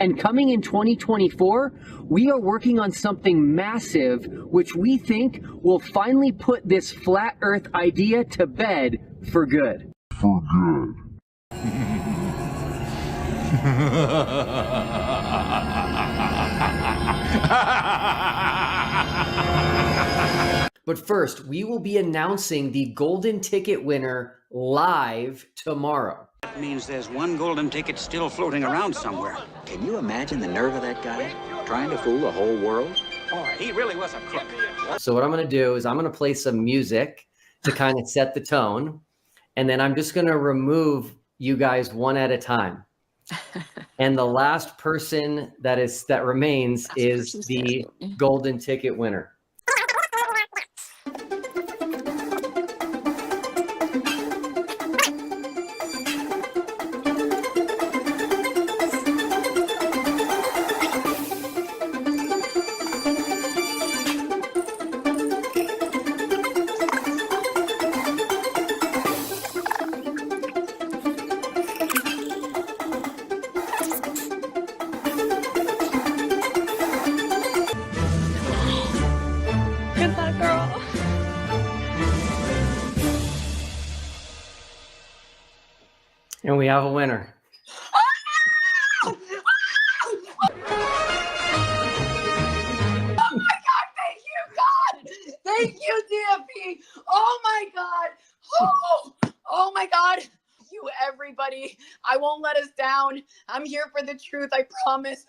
And coming in 2024, we are working on something massive, which we think will finally put this flat Earth idea to bed for good. For good. But first, we will be announcing the golden ticket winner live tomorrow. That means there's one golden ticket still floating around somewhere. Can you imagine the nerve of that guy? Trying to fool the whole world? Boy, he really was a crook. So what I'm going to do is I'm going to play some music to kind of set the tone. And then I'm just going to remove you guys one at a time. And the last person that remains is the golden ticket winner. Good luck, girl. And we have a winner. Oh my God, thank you, God. Thank you, DFP. Oh my God. Oh my God. You, everybody. I won't let us down. I'm here for the truth, I promise.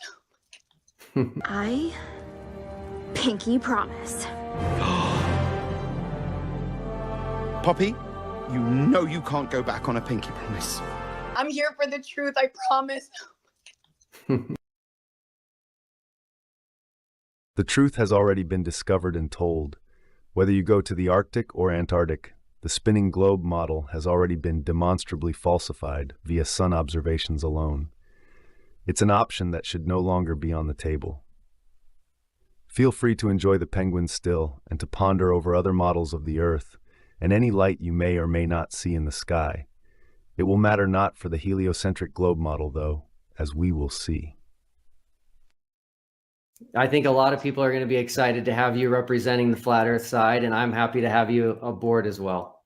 I pinky promise. Poppy, you know you can't go back on a pinky promise. I'm here for the truth, I promise. The truth has already been discovered and told. Whether you go to the Arctic or Antarctic, the spinning globe model has already been demonstrably falsified via sun observations alone. It's an option that should no longer be on the table. Feel free to enjoy the penguin still and to ponder over other models of the Earth and any light you may or may not see in the sky. It will matter not for the heliocentric globe model, though, as we will see. I think a lot of people are going to be excited to have you representing the flat Earth side, and I'm happy to have you aboard as well.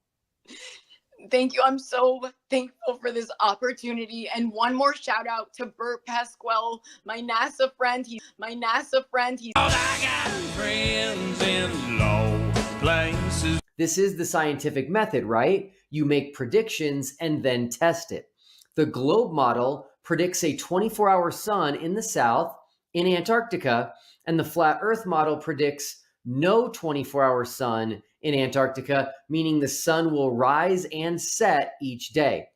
Thank you. I'm so thankful for this opportunity. And one more shout out to Bert Pasquale, my NASA friend. He's friends in low places. This is the scientific method, right? You make predictions and then test it. The globe model predicts a 24-hour sun in the south, in Antarctica, and the flat Earth model predicts no 24-hour sun in Antarctica, meaning the sun will rise and set each day.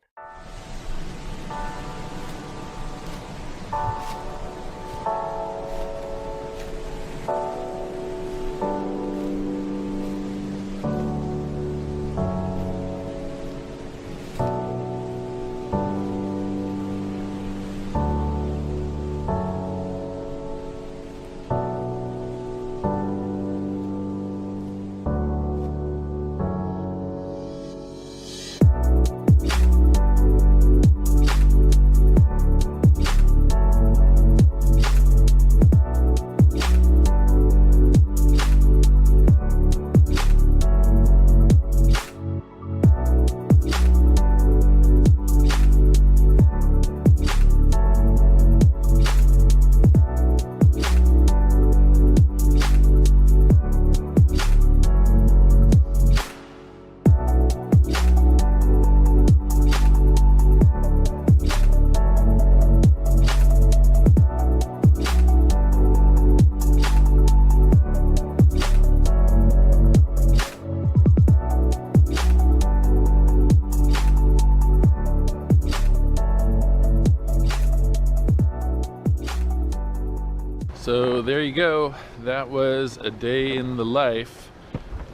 So there you go. That was a day in the life.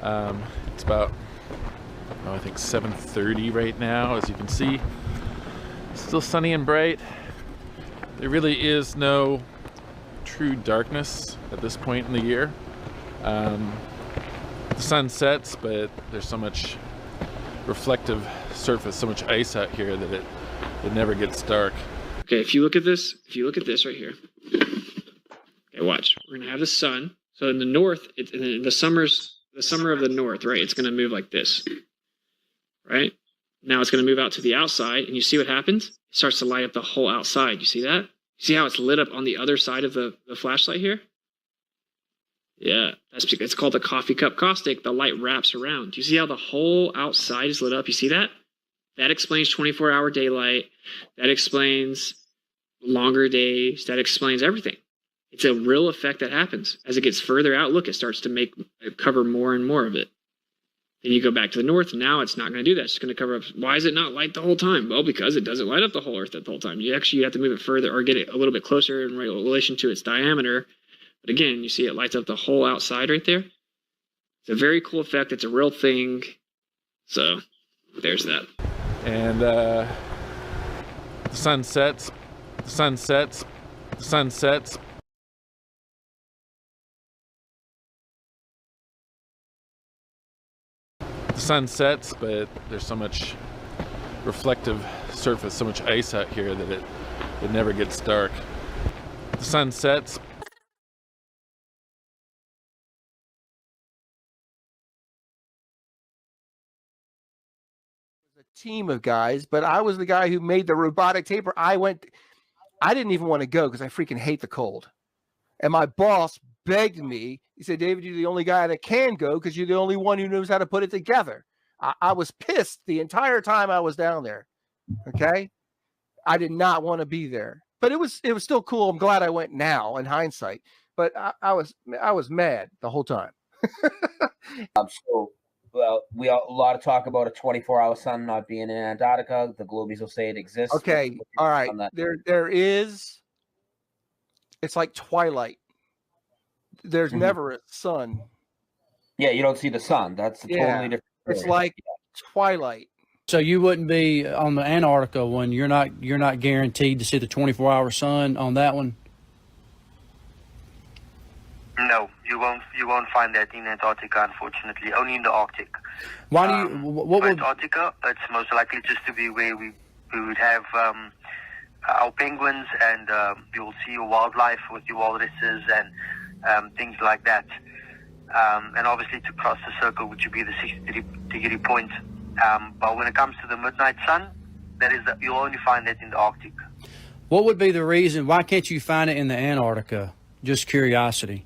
It's about, I think 7:30 right now, as you can see. Still sunny and bright. There really is no true darkness at this point in the year. The sun sets, but there's so much reflective surface, so much ice out here that it never gets dark. Okay, if you look at this right here. Okay, watch. We're gonna have the sun. So in the north, in the summer of the north, right? It's gonna move like this, right? Now it's gonna move out to the outside, and you see what happens? It starts to light up the whole outside. You see that? See how it's lit up on the other side of the flashlight here? Yeah, it's called the coffee cup caustic. The light wraps around. Do you see how the whole outside is lit up? You see that? That explains 24-hour daylight. That explains longer days. That explains everything. It's a real effect that happens. As it gets further out, look, it starts to cover more and more of it. Then you go back to the north, and now it's not going to do that. It's just going to cover up. Why is it not light the whole time? Well, because it doesn't light up the whole Earth the whole time. You have to move it further or get it a little bit closer in relation to its diameter. But again, you see it lights up the whole outside right there. It's a very cool effect. It's a real thing. So there's that. And the sun sets, the sun sets, the sun sets. The sun sets, but there's so much reflective surface, so much ice out here that it never gets dark. The sun sets. Team of guys, but I was the guy who made the robotic taper. I didn't even want to go because I freaking hate the cold. And my boss begged me. He said, David, you're the only guy that can go because you're the only one who knows how to put it together. I was pissed the entire time I was down there. Okay. I did not want to be there, but it was still cool. I'm glad I went now in hindsight, but I was mad the whole time. Well, a lot of talk about a 24-hour sun not being in Antarctica. The Globies will say it exists. Okay, all right. There is. It's like twilight. There's never a sun. Yeah, you don't see the sun. That's totally different. It's like twilight. So you wouldn't be on the Antarctica one. You're not guaranteed to see the 24-hour sun on that one. No, you won't find that in Antarctica, unfortunately. Only in the Arctic. Why do you? What would Antarctica? It's most likely just to be where we would have our penguins, and you will see your wildlife with your walruses and things like that. And obviously to cross the circle, which would be the 60-degree point. But when it comes to the midnight sun, you'll only find that in the Arctic. What would be the reason? Why can't you find it in the Antarctica? Just curiosity.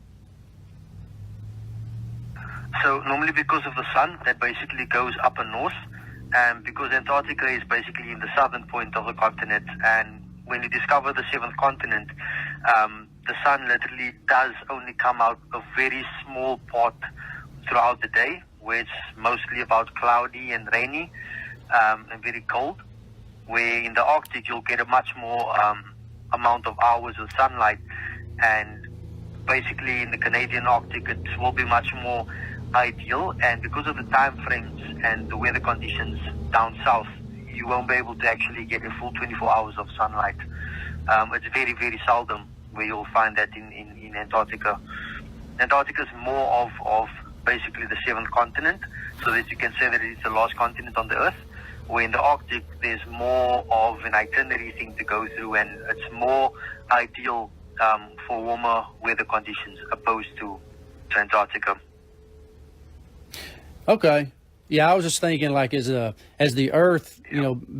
So normally because of the sun that basically goes up and north, and because Antarctica is basically in the southern point of the continent, and when you discover the seventh continent, the sun literally does only come out a very small part throughout the day, where it's mostly about cloudy and rainy and very cold, where in the Arctic you'll get a much more amount of hours of sunlight, and basically in the Canadian Arctic it will be much more ideal, and because of the time frames and the weather conditions down south, you won't be able to actually get a full 24 hours of sunlight. It's very, very seldom where you'll find that in Antarctica. Antarctica is more of basically the seventh continent, so that you can say that it's the last continent on the Earth, where in the Arctic there's more of an itinerary thing to go through, and it's more ideal for warmer weather conditions opposed to Antarctica. Okay. Yeah, I was just thinking, like, as the Earth,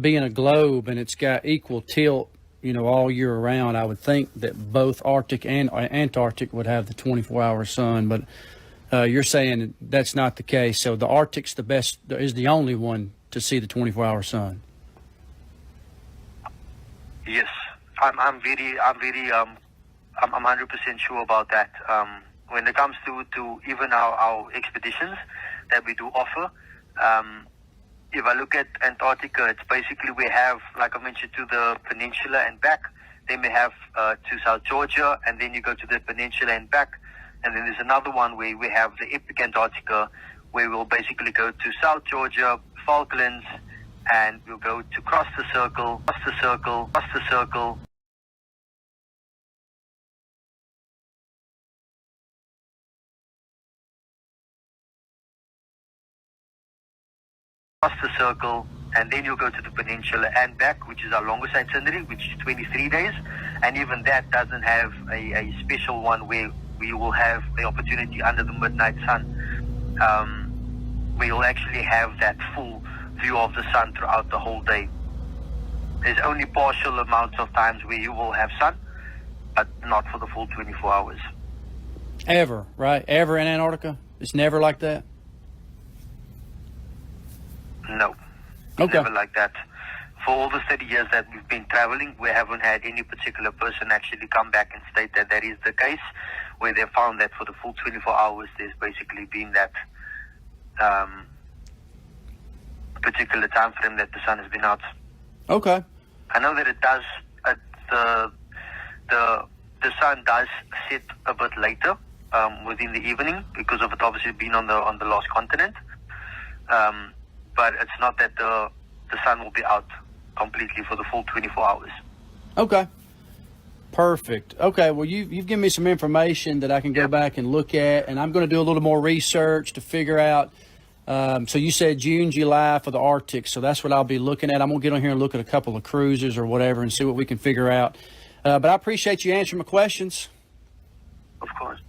being a globe and it's got equal tilt, all year around, I would think that both Arctic and Antarctic would have the 24-hour sun. But you're saying that's not the case. So the Arctic's is the only one to see the 24-hour sun. Yes, I'm 100% sure about that. When it comes to even our expeditions that we do offer, if I look at Antarctica, it's basically we have, like I mentioned, to the peninsula and back. Then we have to South Georgia, and then you go to the peninsula and back. And then there's another one where we have the Epic Antarctica, where we'll basically go to South Georgia, Falklands, and we'll go to cross the circle, cross the circle, cross the circle. Cross the circle, and then you'll go to the peninsula and back, which is our longest itinerary, which is 23 days. And even that doesn't have a special one where we will have the opportunity under the midnight sun. We will actually have that full view of the sun throughout the whole day. There's only partial amounts of times where you will have sun, but not for the full 24 hours. Ever, right? Ever in Antarctica? It's never like that? No. Okay. Never like that. For all the 30 years that we've been traveling, we haven't had any particular person actually come back and state that that is the case, where they found that for the full 24 hours there's basically been that particular time frame that the sun has been out. Okay. I know that it does, the sun does set a bit later within the evening because of it obviously being on the lost continent. But it's not that the sun will be out completely for the full 24 hours. Okay. Perfect. Okay, well, you've given me some information that I can go back and look at, and I'm going to do a little more research to figure out. So you said June, July for the Arctic, so that's what I'll be looking at. I'm going to get on here and look at a couple of cruises or whatever and see what we can figure out. But I appreciate you answering my questions. Of course.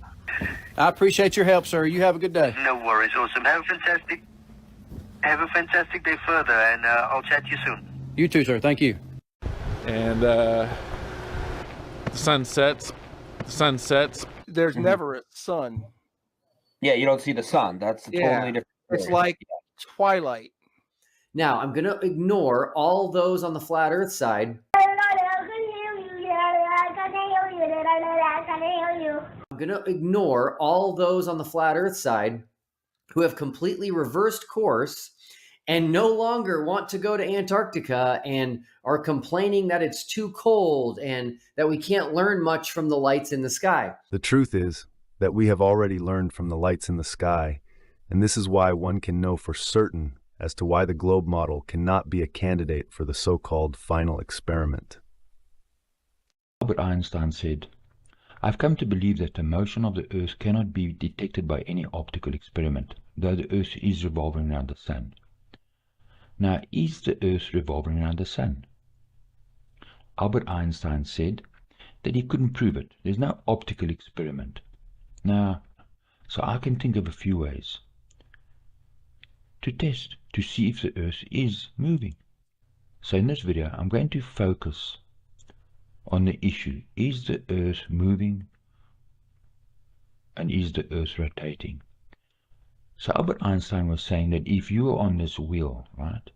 I appreciate your help, sir. You have a good day. No worries. Awesome. Have a fantastic day further, and I'll chat to you soon. You too, sir. Thank you. And the sun sets. There's never a sun. Yeah, you don't see the sun. That's a totally different. It's like twilight. Now, I'm going to ignore all those on the flat Earth side. I'm going to ignore all those on the flat Earth side who have completely reversed course and no longer want to go to Antarctica and are complaining that it's too cold and that we can't learn much from the lights in the sky. The truth is that we have already learned from the lights in the sky, and this is why one can know for certain as to why the globe model cannot be a candidate for the so-called final experiment. Albert Einstein said, "I've come to believe that the motion of the Earth cannot be detected by any optical experiment, though the Earth is revolving around the Sun." Now, is the Earth revolving around the Sun? Albert Einstein said that he couldn't prove it. There's no optical experiment. Now, so I can think of a few ways to test, to see if the Earth is moving. So in this video, I'm going to focus on the issue, is the Earth moving and is the Earth rotating? So Albert Einstein was saying that if you were on this wheel, right,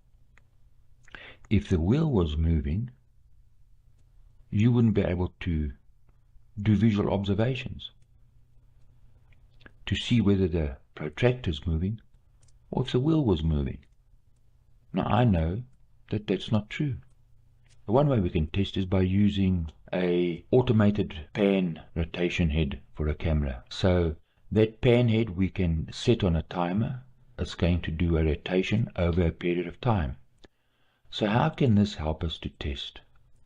if the wheel was moving, you wouldn't be able to do visual observations to see whether the protractor is moving or if the wheel was moving. Now I know that that's not true. The one way we can test is by using a automated pan rotation head for a camera. So that pan head we can set on a timer. It's going to do a rotation over a period of time. So how can this help us to test?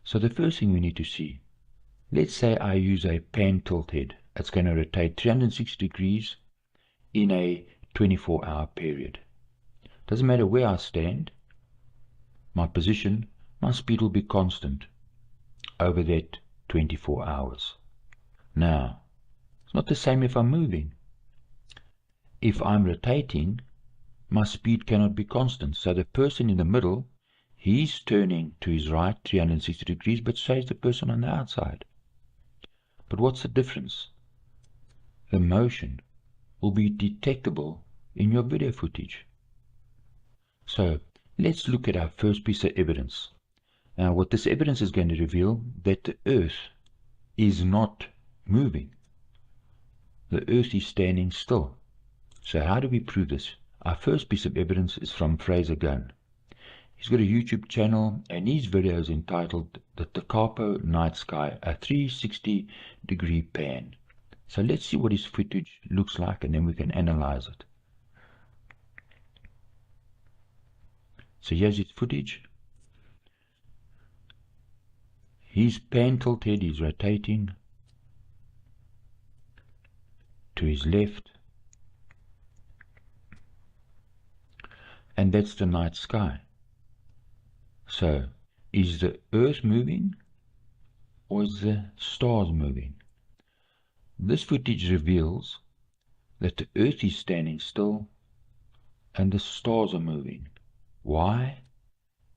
So the first thing we need to see, let's say I use a pan tilt head. It's going to rotate 360 degrees in a 24-hour period. Doesn't matter where I stand, my position, my speed will be constant over that 24 hours. Now, it's not the same if I'm moving. If I'm rotating, my speed cannot be constant. So the person in the middle, he's turning to his right 360 degrees, but so is the person on the outside. But what's the difference? The motion will be detectable in your video footage. So let's look at our first piece of evidence. Now what this evidence is going to reveal, that the Earth is not moving. The Earth is standing still. So how do we prove this? Our first piece of evidence is from Fraser Gunn. He's got a YouTube channel and his video is entitled The Takapo Night Sky, a 360 degree pan. So let's see what his footage looks like and then we can analyze it. So here's his footage. His pan tilted, he's rotating to his left. And that's the night sky. So, is the Earth moving or is the stars moving? This footage reveals that the Earth is standing still and the stars are moving. Why?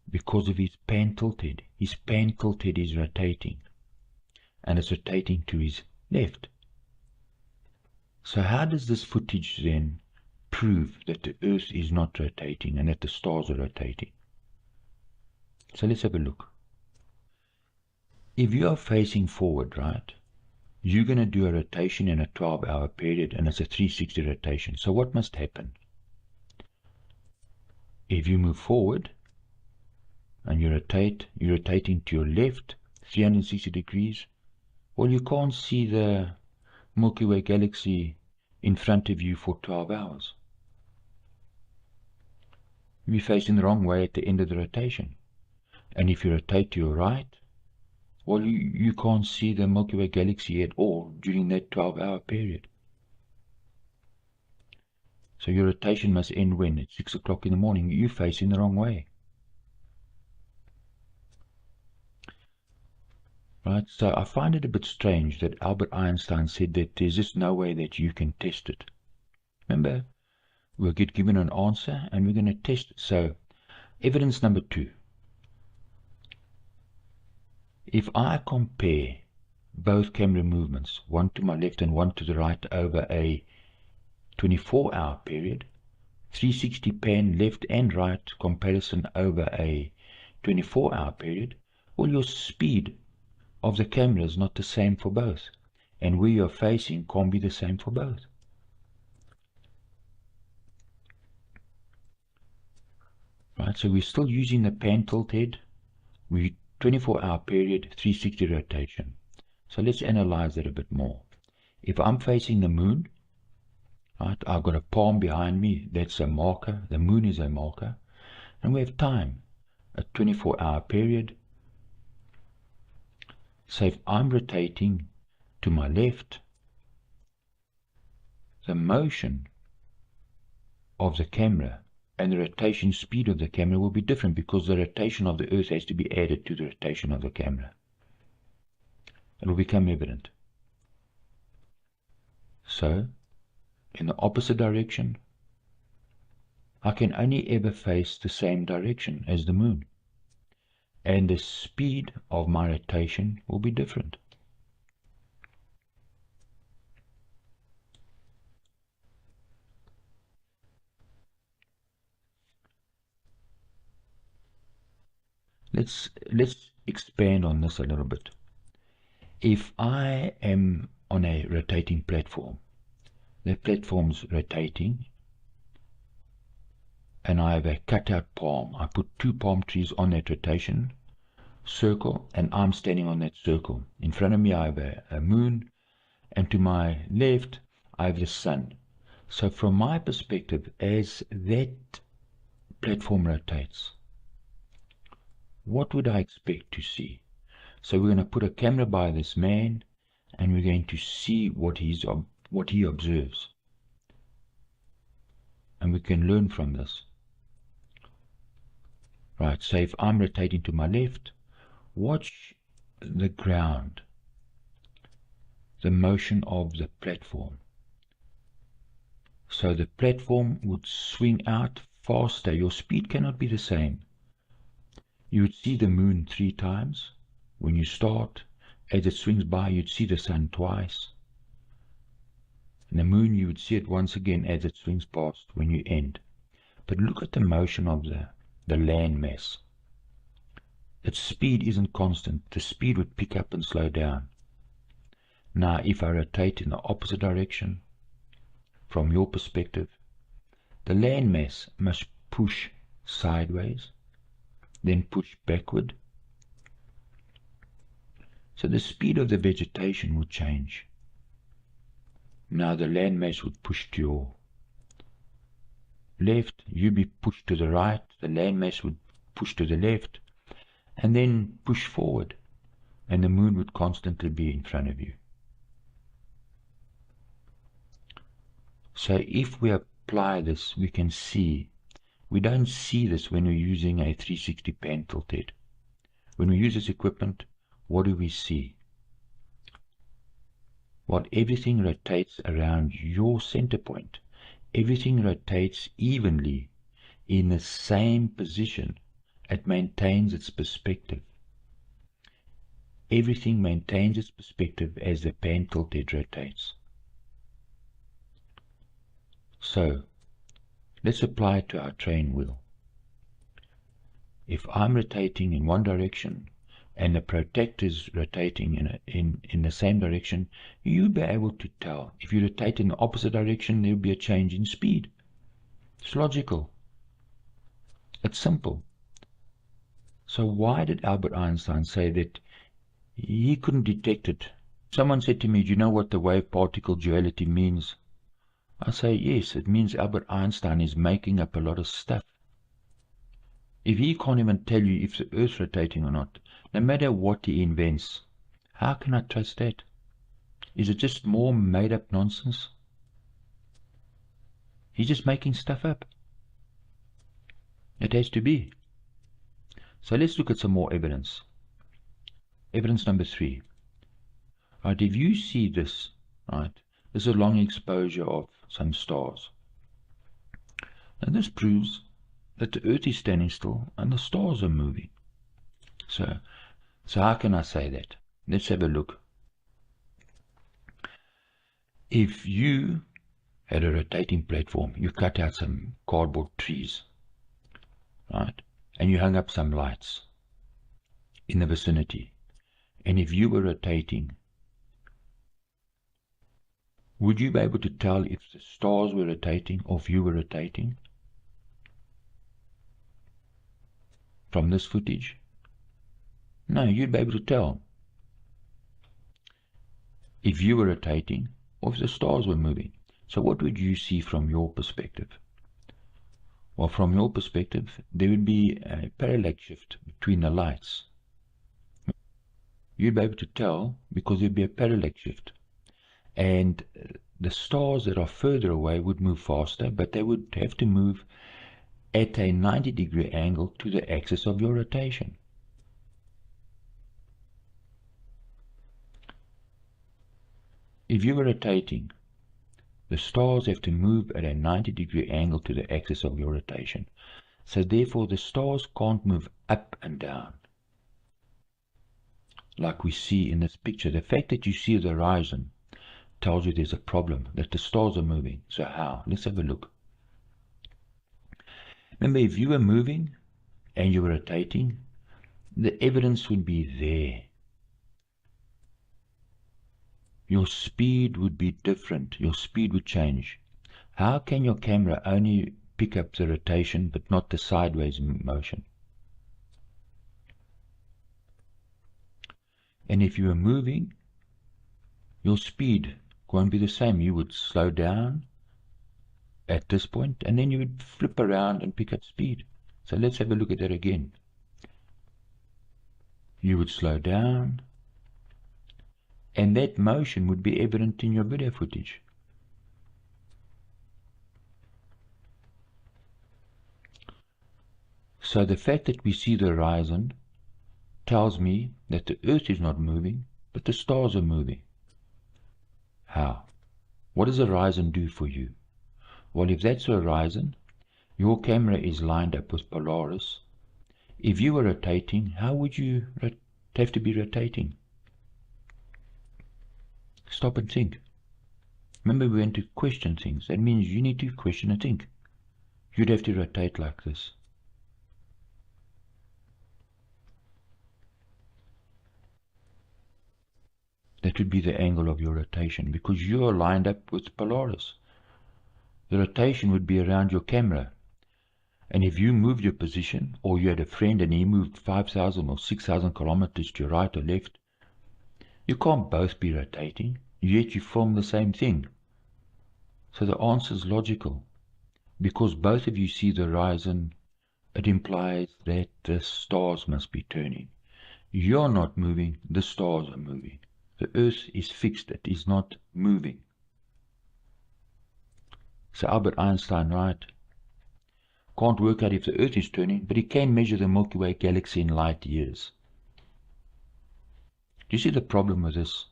Because of his pan tilted. His pan tilted is rotating, and it's rotating to his left. So how does this footage then prove that the Earth is not rotating and that the stars are rotating? So let's have a look. If you are facing forward, right, you're going to do a rotation in a 12-hour period, and it's a 360 rotation. So what must happen? If you move forward and you rotate, you're rotating to your left 360 degrees, well, you can't see the Milky Way galaxy in front of you for 12 hours. You'll be facing the wrong way at the end of the rotation. And if you rotate to your right, well, you can't see the Milky Way galaxy at all during that 12-hour period. So your rotation must end when? At 6 o'clock in the morning. You're facing the wrong way. Right? So I find it a bit strange that Albert Einstein said that there's just no way that you can test it. Remember, we'll get given an answer and we're going to test it. So, evidence number 2. If I compare both camera movements, one to my left and one to the right, over a 24-hour period, 360 pan left and right comparison over a 24-hour period, well, your speed of the camera is not the same for both, and where you're facing can't be the same for both. Right, so we're still using the pan tilt head. We 24-hour period, 360 rotation. So let's analyze that a bit more. If I'm facing the moon, right, I've got a palm behind me, that's a marker, the moon is a marker, and we have time, a 24-hour period. So if I'm rotating to my left, the motion of the camera and the rotation speed of the camera will be different, because the rotation of the Earth has to be added to the rotation of the camera. It will become evident. So, in the opposite direction, I can only ever face the same direction as the moon, and the speed of my rotation will be different. Let's expand on this a little bit. If I am on a rotating platform, the platform's rotating, and I have a cutout palm. I put 2 palm trees on that rotation circle, and I'm standing on that circle. In front of me I have a moon, and to my left I have the sun. So from my perspective, as that platform rotates, what would I expect to see? So we're going to put a camera by this man, and we're going to see what he observes. And we can learn from this. Right, so if I'm rotating to my left, watch the ground, the motion of the platform. So the platform would swing out faster. Your speed cannot be the same. You would see the moon 3 times when you start. As it swings by, you'd see the sun twice. And the moon, you would see it once again as it swings past when you end. But look at the motion of the land mass. Its speed isn't constant. The speed would pick up and slow down. Now, if I rotate in the opposite direction, from your perspective, the land mass must push sideways, then push backward. So the speed of the vegetation would change. Now the land mass would push to your left, you'd be pushed to the right, the land mass would push to the left, and then push forward, and the moon would constantly be in front of you. So if we apply this, we can see We don't see this when we're using a 360 pan tilted. When we use this equipment, what do we see? Well, everything rotates around your center point. Everything rotates evenly in the same position. It maintains its perspective. Everything maintains its perspective as the pan tilted rotates. So, let's apply it to our train wheel. If I'm rotating in one direction and the protractor is rotating in the same direction, you'll be able to tell. If you rotate in the opposite direction, there will be a change in speed. It's logical. It's simple. So why did Albert Einstein say that he couldn't detect it? Someone said to me, do you know what the wave-particle duality means? I say, yes, it means Albert Einstein is making up a lot of stuff. If he can't even tell you if the Earth's rotating or not, no matter what he invents, how can I trust that? Is it just more made-up nonsense? He's just making stuff up. It has to be. So let's look at some more evidence. Evidence number 3. Right, if you see this, right, this is a long exposure of some stars. And this proves that the Earth is standing still and the stars are moving. So how can I say that? Let's have a look. If you had a rotating platform, you cut out some cardboard trees, right, and you hung up some lights in the vicinity, and if you were rotating, would you be able to tell if the stars were rotating or if you were rotating from this footage? No, you'd be able to tell if you were rotating or if the stars were moving. So what would you see from your perspective? Well, from your perspective, there would be a parallax shift between the lights. You'd be able to tell because there'd be a parallax shift. And the stars that are further away would move faster, but they would have to move at a 90-degree angle to the axis of your rotation. If you were rotating, the stars have to move at a 90-degree angle to the axis of your rotation. So therefore the stars can't move up and down like we see in this picture. The fact that you see the horizon tells you there's a problem, that the stars are moving. So how? Let's have a look. Remember, if you were moving and you were rotating, the evidence would be there. Your speed would be different. Your speed would change. How can your camera only pick up the rotation but not the sideways motion? And if you were moving, your speed won't be the same. You would slow down at this point and then you would flip around and pick up speed. So let's have a look at that again. You would slow down, and that motion would be evident in your video footage. So the fact that we see the horizon tells me that the Earth is not moving, but the stars are moving. How? What does the horizon do for you? Well, if that's the horizon, your camera is lined up with Polaris. If you were rotating, how would you have to be rotating? Stop and think. Remember, we went to question things. That means you need to question and think. You'd have to rotate like this. That would be the angle of your rotation because you are lined up with Polaris. The rotation would be around your camera. And if you moved your position, or you had a friend and he moved 5,000 or 6,000 kilometers to your right or left, you can't both be rotating, yet you film the same thing. So the answer is logical. Because both of you see the horizon, it implies that the stars must be turning. You're not moving, the stars are moving. The Earth is fixed, it is not moving. So Albert Einstein, right? can't work out if the Earth is turning, but he can measure the Milky Way galaxy in light years. Do you see the problem with this?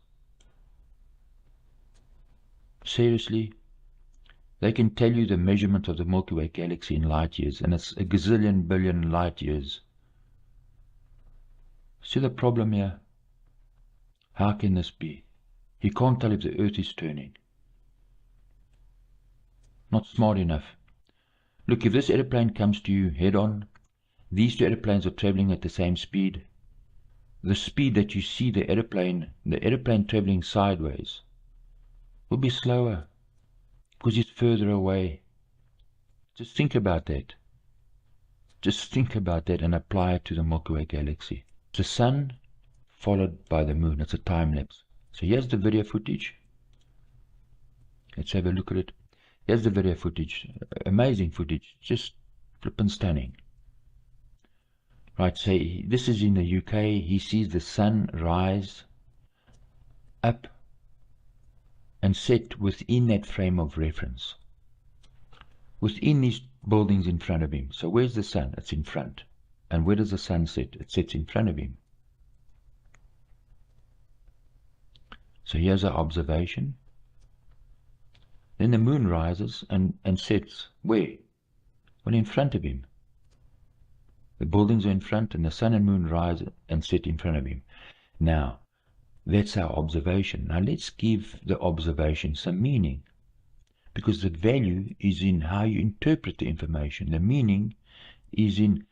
Seriously? They can tell you the measurement of the Milky Way galaxy in light years, and it's a gazillion billion light years. See the problem here? How can this be? He can't tell if the Earth is turning. Not smart enough. Look, if this aeroplane comes to you head on, these two aeroplanes are traveling at the same speed. The speed that you see the aeroplane traveling sideways, will be slower because it's further away. Just think about that. Just think about that and apply it to the Milky Way galaxy. The sun followed by the moon. It's a time lapse. So here's the video footage. Let's have a look at it. Here's the video footage. Amazing footage. Just flippin' stunning. Right, so this is in the UK. He sees the sun rise up and set within that frame of reference. Within these buildings in front of him. So where's the sun? It's in front. And where does the sun set? It sets in front of him. So here's our observation. Then the moon rises and sets where? Well, in front of him. The buildings are in front and the sun and moon rise and set in front of him. Now, that's our observation. Now let's give the observation some meaning. Because the value is in how you interpret the information. The meaning is in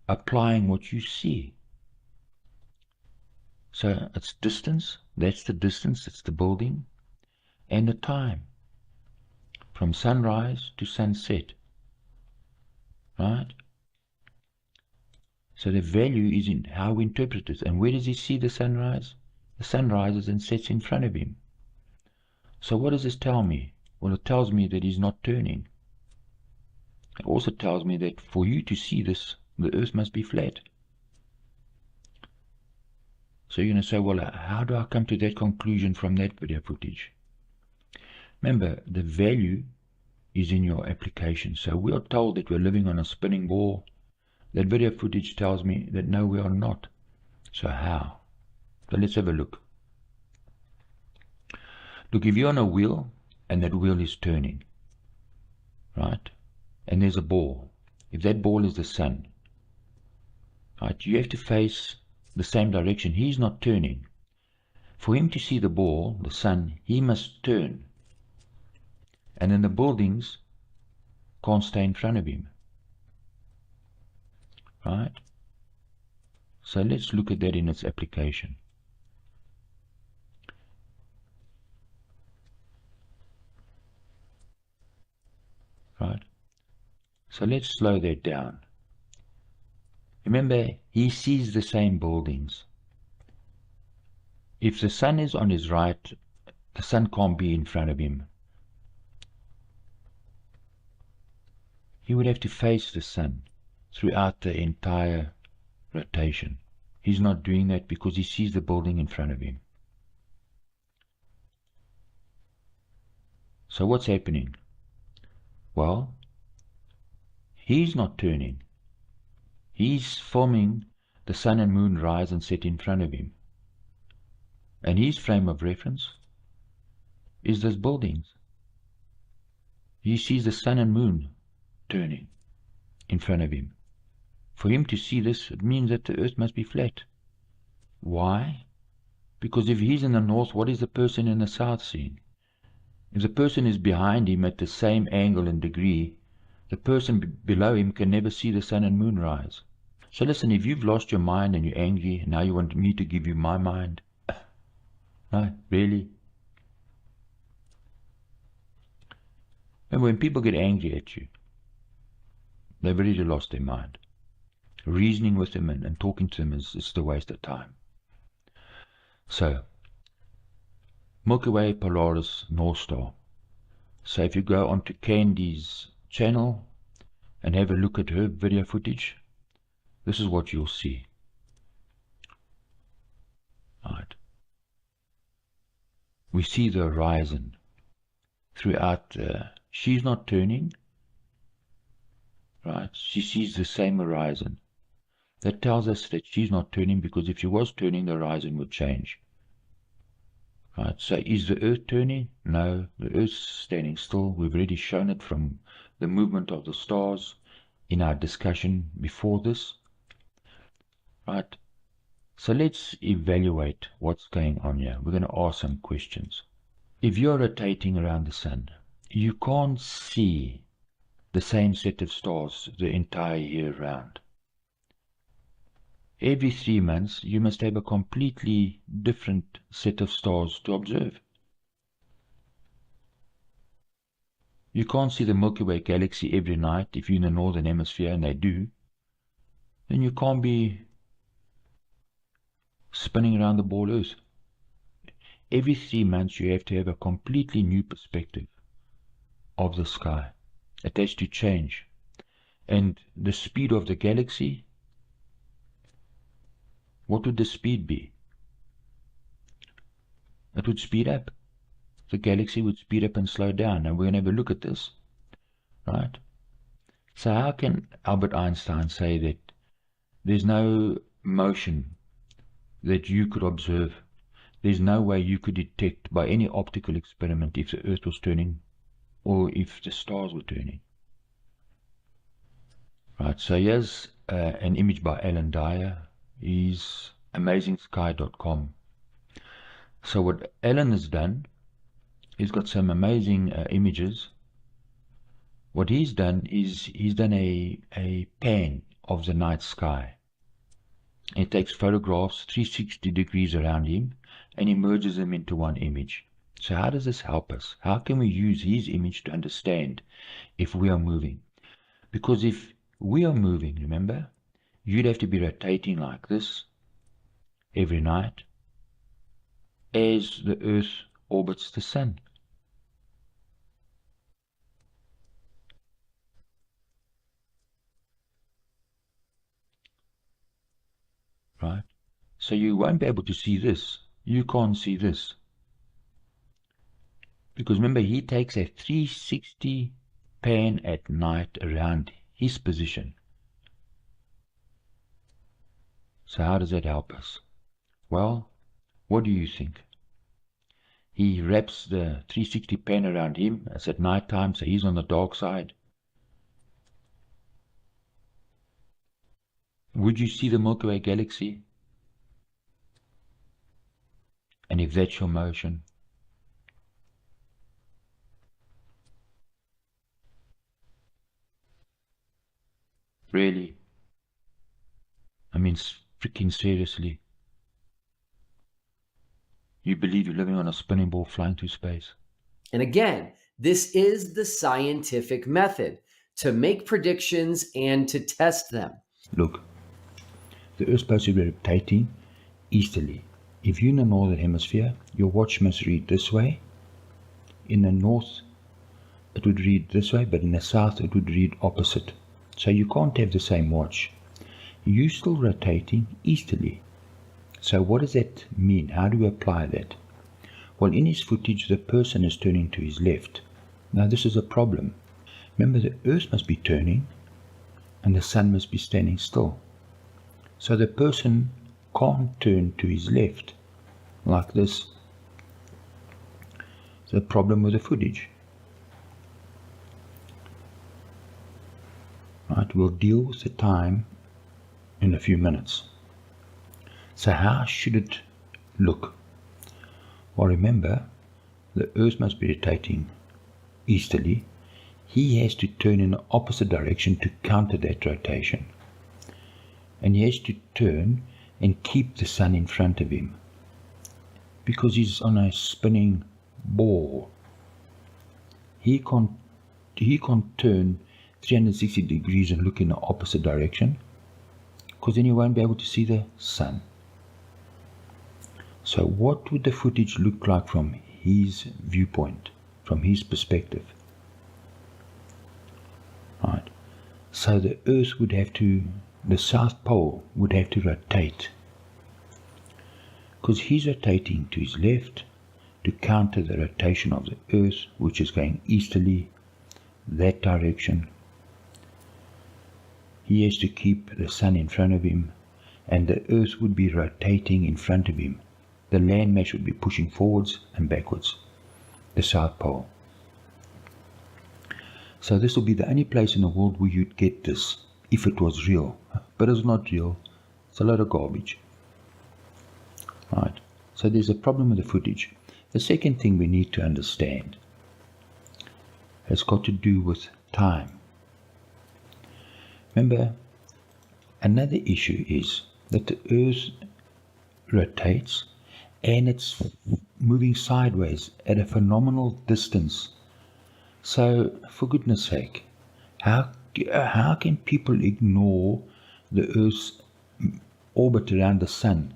applying what you see. So it's distance, that's the distance, it's the building, and the time. From sunrise to sunset. Right? So the value is in how we interpret it. And where does he see the sunrise? The sun rises and sets in front of him. So what does this tell me? Well, it tells me that he's not turning. It also tells me that for you to see this, the earth must be flat. So you're going to say, well, how do I come to that conclusion from that video footage? Remember, the value is in your application. So we are told that we're living on a spinning ball. That video footage tells me that no, we are not. So how? So let's have a look. Look, if you're on a wheel and that wheel is turning, right? And there's a ball. If that ball is the sun, right, you have to face the same direction. He's not turning. For him to see the ball, the sun, he must turn. And then the buildings can't stay in front of him. Right? So let's look at that in its application. Right? So let's slow that down. Remember, he sees the same buildings. If the sun is on his right, the sun can't be in front of him. He would have to face the sun throughout the entire rotation. He's not doing that because he sees the building in front of him. So what's happening? Well, he's not turning. He's filming the sun and moon rise and set in front of him. And his frame of reference is those buildings. He sees the sun and moon turning in front of him. For him to see this, it means that the earth must be flat. Why? Because if he's in the north, what is the person in the south seeing? If the person is behind him at the same angle and degree, the person below him can never see the sun and moon rise. So listen, if you've lost your mind and you're angry, and now you want me to give you my mind. No, really? And when people get angry at you, they've already lost their mind. Reasoning with them and talking to them is the waste of time. So, Milky Way, Polaris, North Star. So if you go onto Candy's channel and have a look at her video footage, this is what you'll see. Right. We see the horizon throughout. She's not turning. right? She sees the same horizon. That tells us that she's not turning, because if she was turning, the horizon would change. Right, so is the Earth turning? No, the Earth's standing still. We've already shown it from the movement of the stars in our discussion before this. Right, so let's evaluate what's going on here. We're going to ask some questions. If you're rotating around the sun, you can't see the same set of stars the entire year round. Every 3 months, you must have a completely different set of stars to observe. You can't see the Milky Way galaxy every night if you're in the northern hemisphere, and they do. Then you can't be spinning around the ball Earth. Every 3 months, you have to have a completely new perspective of the sky. It has to change. And the speed of the galaxy, what would the speed be? It would speed up. The galaxy would speed up and slow down, and we're going to have a look at this, right? So how can Albert Einstein say that there's no motion that you could observe? There's no way you could detect by any optical experiment if the Earth was turning or if the stars were turning. Right, so here's an image by Alan Dyer. He's AmazingSky.com. So what Alan has done, he's got some amazing images. What he's done is he's done a pan of the night sky. He takes photographs 360 degrees around him and he merges them into one image. So how does this help us? How can we use his image to understand if we are moving? Because if we are moving, remember, you'd have to be rotating like this every night as the Earth orbits the Sun. Right? So you won't be able to see this. You can't see this. Because remember, he takes a 360 pan at night around his position. So how does that help us? Well, what do you think? He wraps the 360 pan around him. It's at night time, so he's on the dark side. Would you see the Milky Way galaxy? And if that's your motion, really? I mean, freaking seriously? You believe you're living on a spinning ball flying through space? And again, this is the scientific method to make predictions and to test them. Look, the Earth's supposed to be rotating easterly. If you're in the northern hemisphere, your watch must read this way. In the north, it would read this way, but in the south, it would read opposite. So you can't have the same watch. You're still rotating easterly. So what does that mean? How do we apply that? Well, in his footage, the person is turning to his left. Now, this is a problem. Remember, the Earth must be turning and the Sun must be standing still. So the person can't turn to his left like this. The problem with the footage. Right, we'll deal with the time in a few minutes. So how should it look? Well, remember, the Earth must be rotating easterly. He has to turn in the opposite direction to counter that rotation. And he has to turn and keep the Sun in front of him, because he's on a spinning ball. He can't turn 360 degrees and look in the opposite direction, because then you won't be able to see the Sun. So what would the footage look like from his viewpoint, from his perspective? Right. So the Earth would have to, the South Pole would have to rotate, because he's rotating to his left to counter the rotation of the Earth, which is going easterly, that direction. he has to keep the sun in front of him, and the earth would be rotating in front of him. The landmass would be pushing forwards and backwards, the South Pole. So this will be the only place in the world where you'd get this, if it was real. But it's not real. It's a lot of garbage. Right. So there's a problem with the footage. The second thing we need to understand has got to do with time. Remember, another issue is that the earth rotates and it's moving sideways at a phenomenal distance. So, for goodness sake, how can people ignore the Earth's orbit around the Sun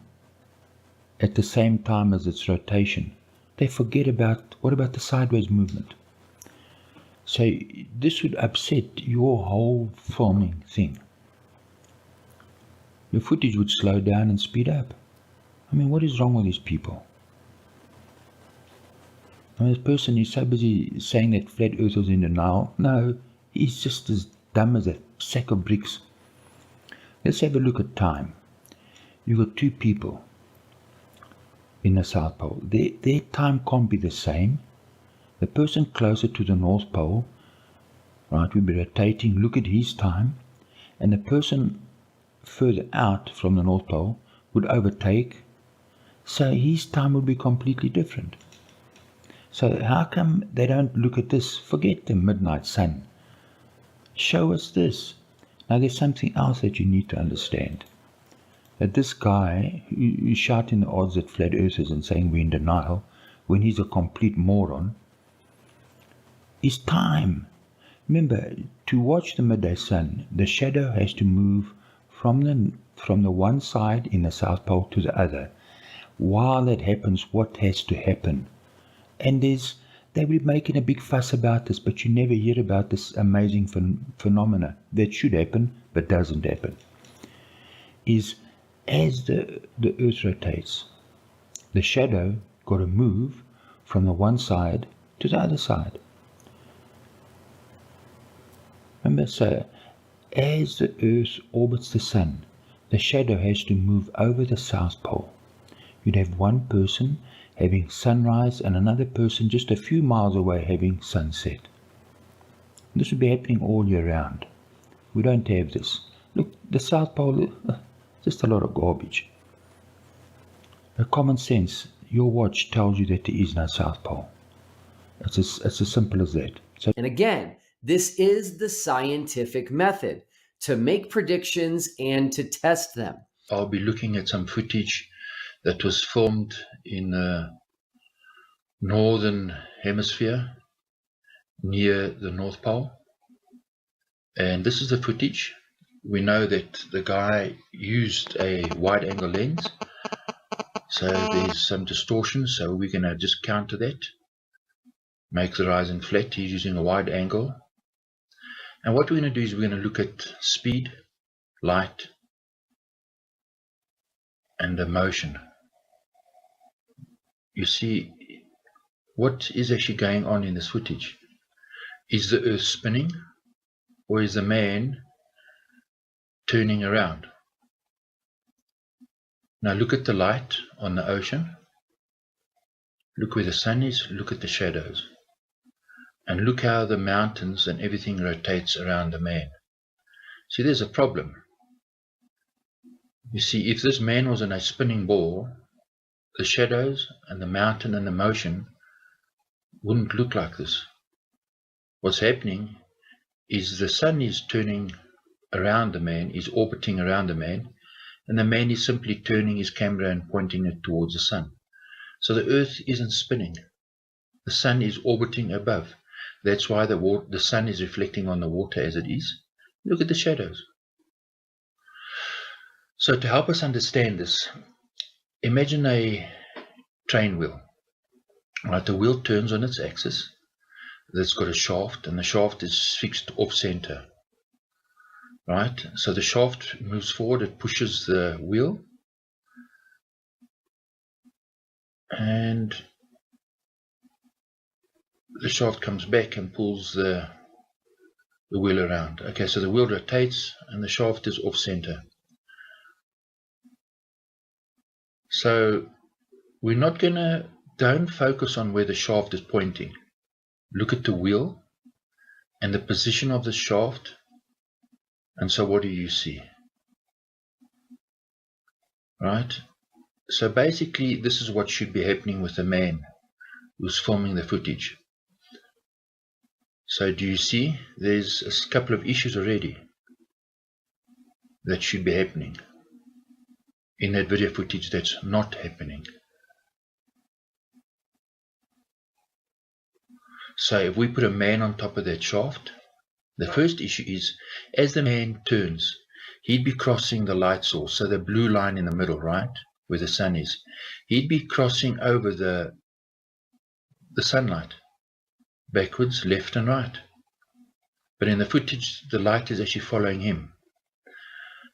at the same time as its rotation? They forget about, what about the sideways movement? So this would upset your whole filming thing. The footage would slow down and speed up. I mean, what is wrong with these people? I mean, this person is so busy saying that flat Earth was in denial. No, he's just as dumb as a sack of bricks. Let's have a look at time. You've got two people in the South Pole. Their time can't be the same. The person closer to the North Pole, right, will be rotating, look at his time, and the person further out from the North Pole would overtake, so his time would be completely different. So how come they don't look at this? Forget the midnight sun. Show us this. Now there's something else that you need to understand. That this guy who's shouting the odds at flat earthers and saying we're in denial, when he's a complete moron, is time. Remember, to watch the midday sun, the shadow has to move from the one side in the South Pole to the other. While that happens, what has to happen? And they will be making a big fuss about this, but you never hear about this amazing phenomena that should happen but doesn't happen. Is as the earth rotates, the shadow got to move from the one side to the other side. Remember, so as the earth orbits the sun, the shadow has to move over the South Pole. You'd have one person having sunrise and another person just a few miles away having sunset. This would be happening all year round. We don't have this. Look, the South Pole, just a lot of garbage. The common sense, your watch tells you that there is no South Pole. It's as simple as that. So, and again, this is the scientific method to make predictions and to test them. I'll be looking at some footage that was filmed in the northern hemisphere near the North Pole. And this is the footage. We know that the guy used a wide angle lens, so there's some distortion, so we're going to just counter that, make the horizon flat. He's using a wide angle. And what we're going to do is we're going to look at speed, light, and the motion. You see, what is actually going on in this footage? Is the earth spinning, or is the man turning around? Now look at the light on the ocean. Look where the sun is, look at the shadows. And look how the mountains and everything rotates around the man. See, there's a problem. You see, if this man was in a spinning ball, the shadows and the mountain and the motion wouldn't look like this. What's happening is the sun is turning around the man, is orbiting around the man, and the man is simply turning his camera and pointing it towards the sun. So the earth isn't spinning. The sun is orbiting above. That's why the sun is reflecting on the water as it is. Look at the shadows. So to help us understand this, imagine a train wheel. Right, the wheel turns on its axis. It's got a shaft, and the shaft is fixed off center. Right, so the shaft moves forward, it pushes the wheel, and the shaft comes back and pulls the the wheel around. Okay, so the wheel rotates and the shaft is off center. So we're not gonna, don't focus on where the shaft is pointing. Look at the wheel and the position of the shaft. And so what do you see? Right? So basically this is what should be happening with the man who's filming the footage. So do you see there's a couple of issues already that should be happening in that video footage that's not happening. So if we put a man on top of that shaft, the first issue is as the man turns, he'd be crossing the light source, so the blue line in the middle, right, where the sun is. He'd be crossing over the sunlight, backwards, left and right. But in the footage, the light is actually following him.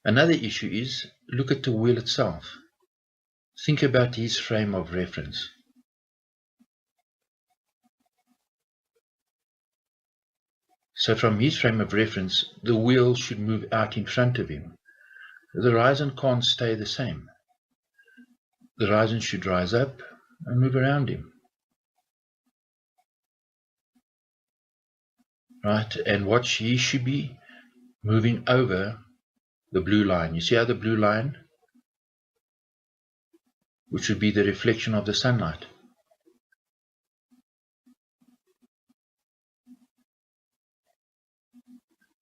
Another issue is, look at the wheel itself. Think about his frame of reference. So from his frame of reference, the wheel should move out in front of him. The horizon can't stay the same. The horizon should rise up and move around him. Right? And watch, he should be moving over the blue line. You see how the blue line, which would be the reflection of the sunlight.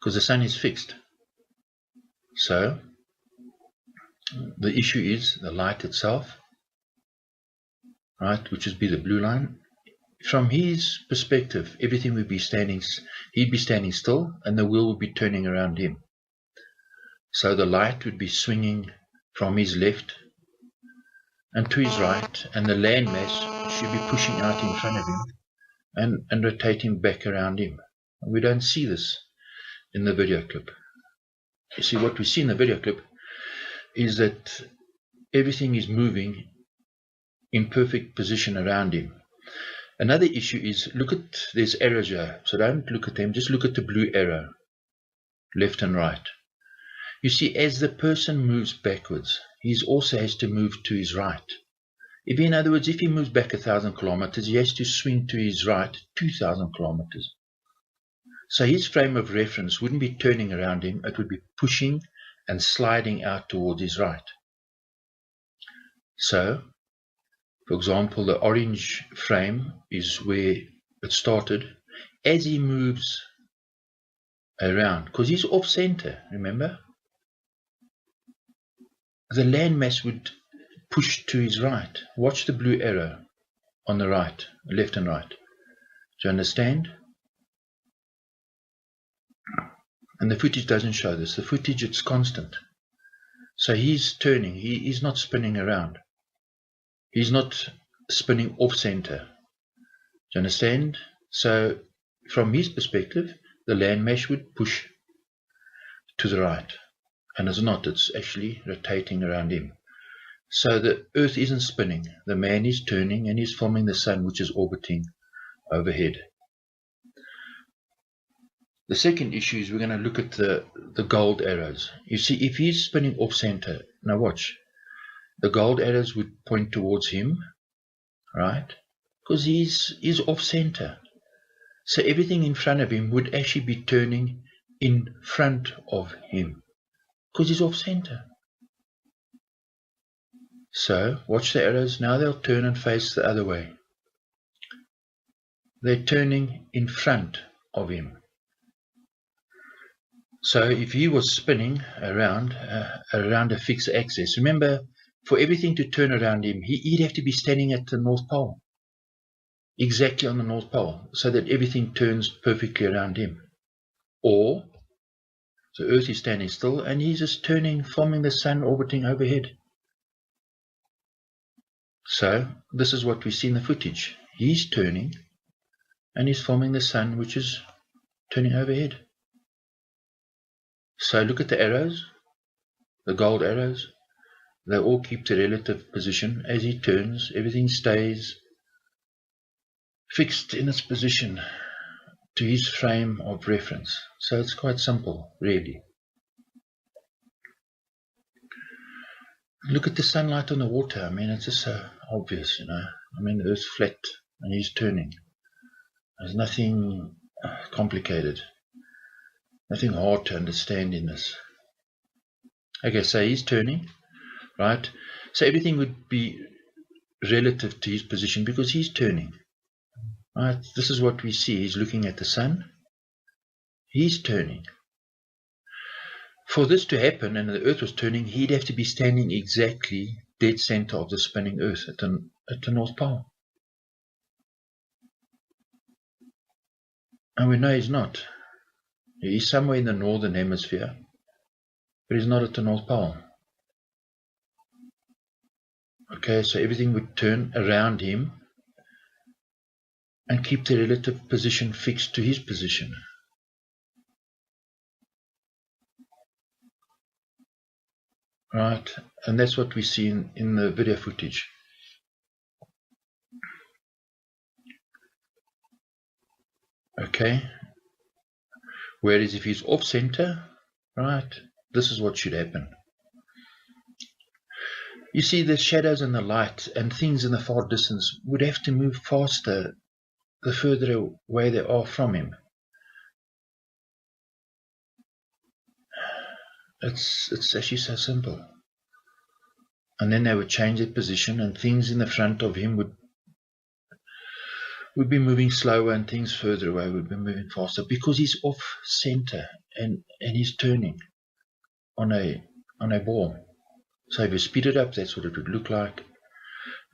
Because the sun is fixed. So the issue is the light itself, right, which would be the blue line. From his perspective, everything would be standing, he'd be standing still and the wheel would be turning around him. So the light would be swinging from his left and to his right, and the landmass should be pushing out in front of him and rotating back around him. We don't see this in the video clip. You see, what we see in the video clip is that everything is moving in perfect position around him. Another issue is, look at, there's arrows here, so don't look at them, just look at the blue arrow, left and right. You see, as the person moves backwards, he also has to move to his right. If, in other words, if he moves back 1,000 kilometers, he has to swing to his right 2,000 kilometers. So his frame of reference wouldn't be turning around him, it would be pushing and sliding out towards his right. So, for example, the orange frame is where it started. As he moves around, because he's off center, remember? The landmass would push to his right. Watch the blue arrow on the right, left and right. Do you understand? And the footage doesn't show this. The footage, it's constant. So he's turning. He's not spinning around. He's not spinning off center. Do you understand? So from his perspective, the landmass would push to the right. And it's not. It's actually rotating around him. So the Earth isn't spinning. The man is turning and he's filming the sun, which is orbiting overhead. The second issue is we're going to look at the gold arrows. You see, if he's spinning off center, now watch. The gold arrows would point towards him, right? Because he's off center. So everything in front of him would actually be turning in front of him. Because he's off center. So, watch the arrows. Now they'll turn and face the other way. They're turning in front of him. So if he was spinning around a fixed axis, remember, for everything to turn around him, he'd have to be standing at the North Pole. Exactly on the North Pole, so that everything turns perfectly around him. Or, the Earth is standing still, and he's just turning, filming the sun orbiting overhead. So, this is what we see in the footage. He's turning, and he's filming the sun, which is turning overhead. So look at the arrows, the gold arrows. They all keep the relative position. As he turns, everything stays fixed in its position. to his frame of reference. So it's quite simple, really. Look at the sunlight on the water. I mean, it's just so obvious, you know. I mean, the Earth's flat and he's turning. There's nothing complicated, nothing hard to understand in this. Okay, so he's turning, right? So everything would be relative to his position because he's turning, right? This is what we see. He's looking at the sun. He's turning. For this to happen and the Earth was turning, he'd have to be standing exactly dead center of the spinning Earth at the North Pole. And we know he's not. He's somewhere in the northern hemisphere, but he's not at the North Pole. Okay, so everything would turn around him and keep the relative position fixed to his position. Right, and that's what we see in the video footage. Okay, whereas if he's off center, right, this is what should happen. You see the shadows and the light and things in the far distance would have to move faster the further away they are from him. It's actually so simple. And then they would change their position and things in the front of him would be moving slower and things further away would be moving faster because he's off center and he's turning on a ball. So if you speed it up, that's what it would look like.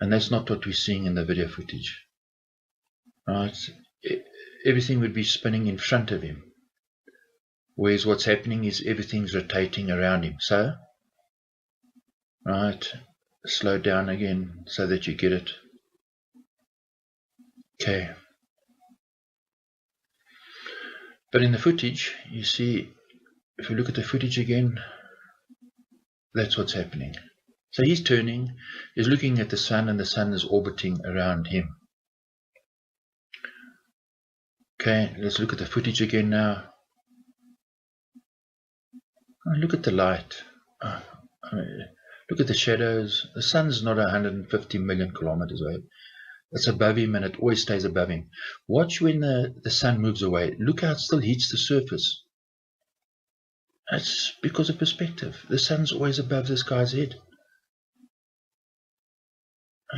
And that's not what we're seeing in the video footage. Right? Everything would be spinning in front of him. Whereas what's happening is everything's rotating around him. So, right, slow down again so that you get it. Okay. But in the footage, you see, if you look at the footage again, that's what's happening. So he's turning, he's looking at the sun, and the sun is orbiting around him. Okay, let's look at the footage again now. Oh, look at the light. Look at the shadows. The sun's not 150 million kilometers away. It's above him and it always stays above him. Watch when the sun moves away. Look how it still heats the surface. That's because of perspective. The sun's always above this guy's head.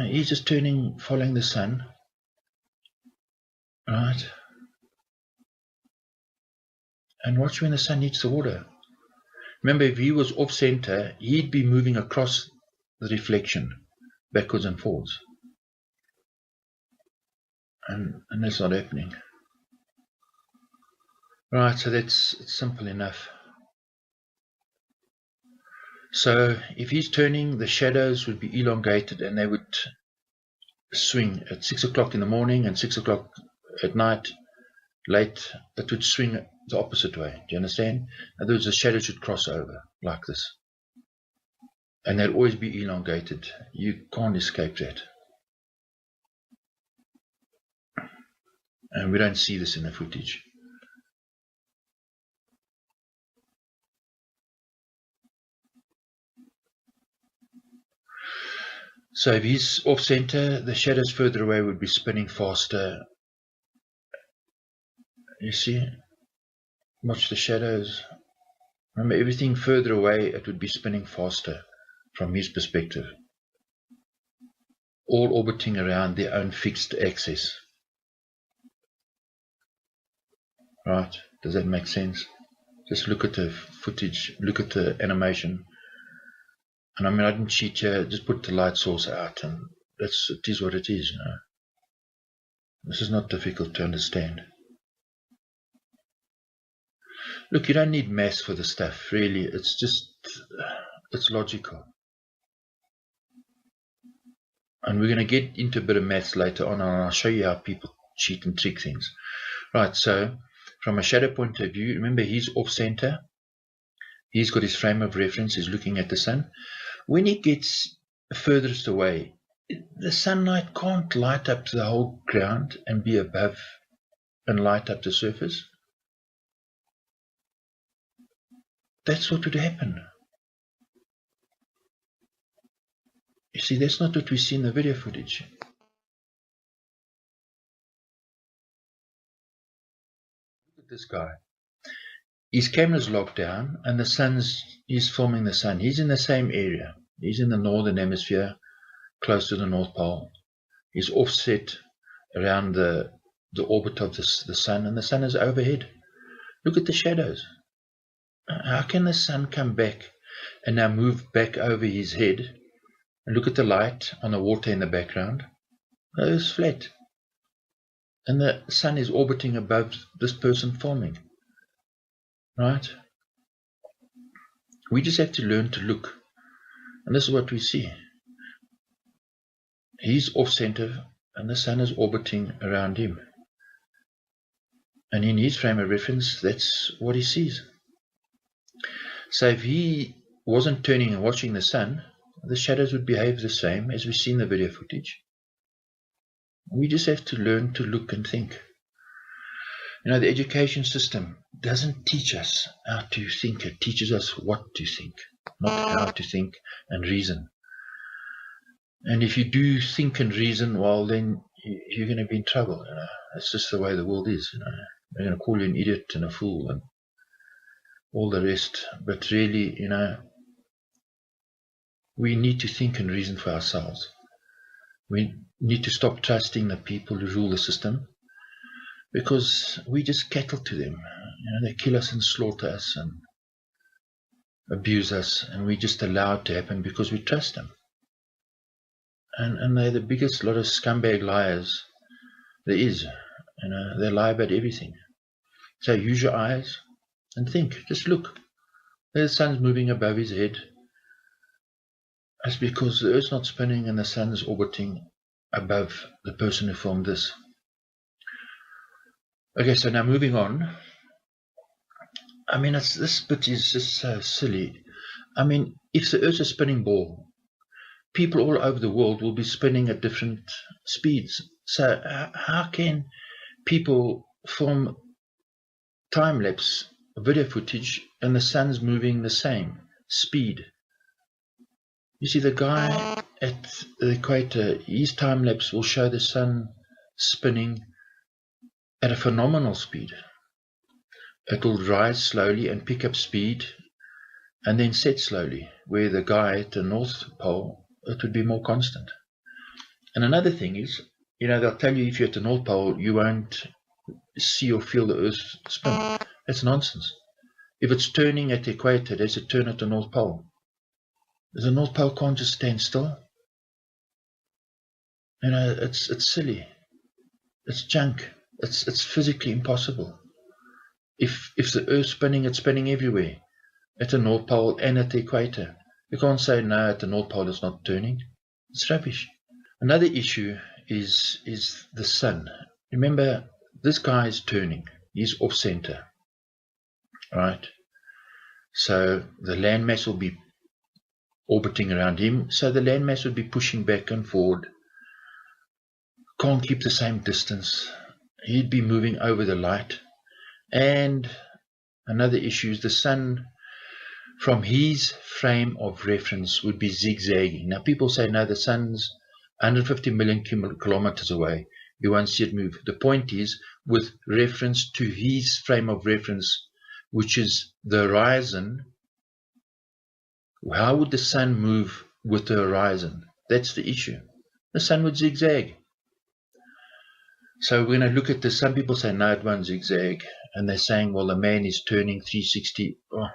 He's just turning, following the sun. Right? And watch when the sun heats the water. Remember, if he was off center, he'd be moving across the reflection, backwards and forwards. And that's not happening. Right, so it's simple enough. So if he's turning, the shadows would be elongated and they would swing at 6 o'clock in the morning and 6 o'clock at night, late. It would swing the opposite way. Do you understand? In other words, the shadow should cross over like this. And they'd always be elongated. You can't escape that. And we don't see this in the footage. So if he's off center, the shadows further away would be spinning faster. You see? Watch the shadows. Remember, everything further away, it would be spinning faster from his perspective. All orbiting around their own fixed axis. Right? Does that make sense? Just look at the footage, look at the animation. And I mean, I didn't cheat here, just put the light source out, and it is what it is, you know. This is not difficult to understand. Look, you don't need maths for this stuff, really. It's logical. And we're going to get into a bit of maths later on, and I'll show you how people cheat and trick things. Right, so from a shadow point of view, remember he's off center. He's got his frame of reference, he's looking at the sun. When he gets furthest away, the sunlight can't light up the whole ground and be above and light up the surface? That's what would happen. You see, that's not what we see in the video footage. Look at this guy. His camera's locked down and he's filming the sun. He's in the same area. He's in the northern hemisphere, close to the North Pole. He's offset around the orbit of the sun, and the sun is overhead. Look at the shadows. How can the sun come back and now move back over his head? And look at the light on the water in the background. It's flat. And the sun is orbiting above this person filming. Right? We just have to learn to look. And this is what we see. He's off center and the sun is orbiting around him. And in his frame of reference, that's what he sees. So if he wasn't turning and watching the sun, the shadows would behave the same as we see in the video footage. We just have to learn to look and think. You know, the education system doesn't teach us how to think. It teaches us what to think, not how to think and reason. And if you do think and reason, well, then you're going to be in trouble. You know, that's just the way the world is. You know, they're going to call you an idiot and a fool and all the rest. But really, you know, we need to think and reason for ourselves. We need to stop trusting the people who rule the system, because we just cattle to them. You know, they kill us and slaughter us and abuse us, and we just allow it to happen because we trust them. And they're the biggest lot of scumbag liars there is. You know, they lie about everything. So use your eyes and think. Just look. The sun's moving above his head. That's because the Earth's not spinning and the sun is orbiting above the person who filmed this. Okay, so now moving on. I mean, this bit is just so silly. I mean, if the Earth's a spinning ball, people all over the world will be spinning at different speeds. So how can people film time-lapse video footage and the sun's moving the same speed? You see, the guy at the equator, his time-lapse will show the sun spinning at a phenomenal speed. It will rise slowly and pick up speed and then set slowly, where the guy at the North Pole, it would be more constant. And another thing is, you know, they'll tell you if you're at the North Pole, you won't see or feel the Earth spin. That's nonsense. If it's turning at the equator, there's a turn at the North Pole. The North Pole can't just stand still. You know, it's silly. It's junk. It's physically impossible. If the Earth's spinning, it's spinning everywhere. At the North Pole and at the equator. You can't say, no, at the North Pole it's not turning. It's rubbish. Another issue is the sun. Remember, this guy is turning. He's off center. Right? So the landmass will be orbiting around him. So the landmass would be pushing back and forward. Can't keep the same distance. He'd be moving over the light. And another issue is the sun, from his frame of reference, would be zigzagging. Now people say, no, the sun's 150 million kilometers away. You won't see it move. The point is, with reference to his frame of reference, which is the horizon, how would the sun move with the horizon? That's the issue. The sun would zigzag. So when I look at this, some people say, no, it won't zigzag. And they're saying, well, the man is turning 360. Oh.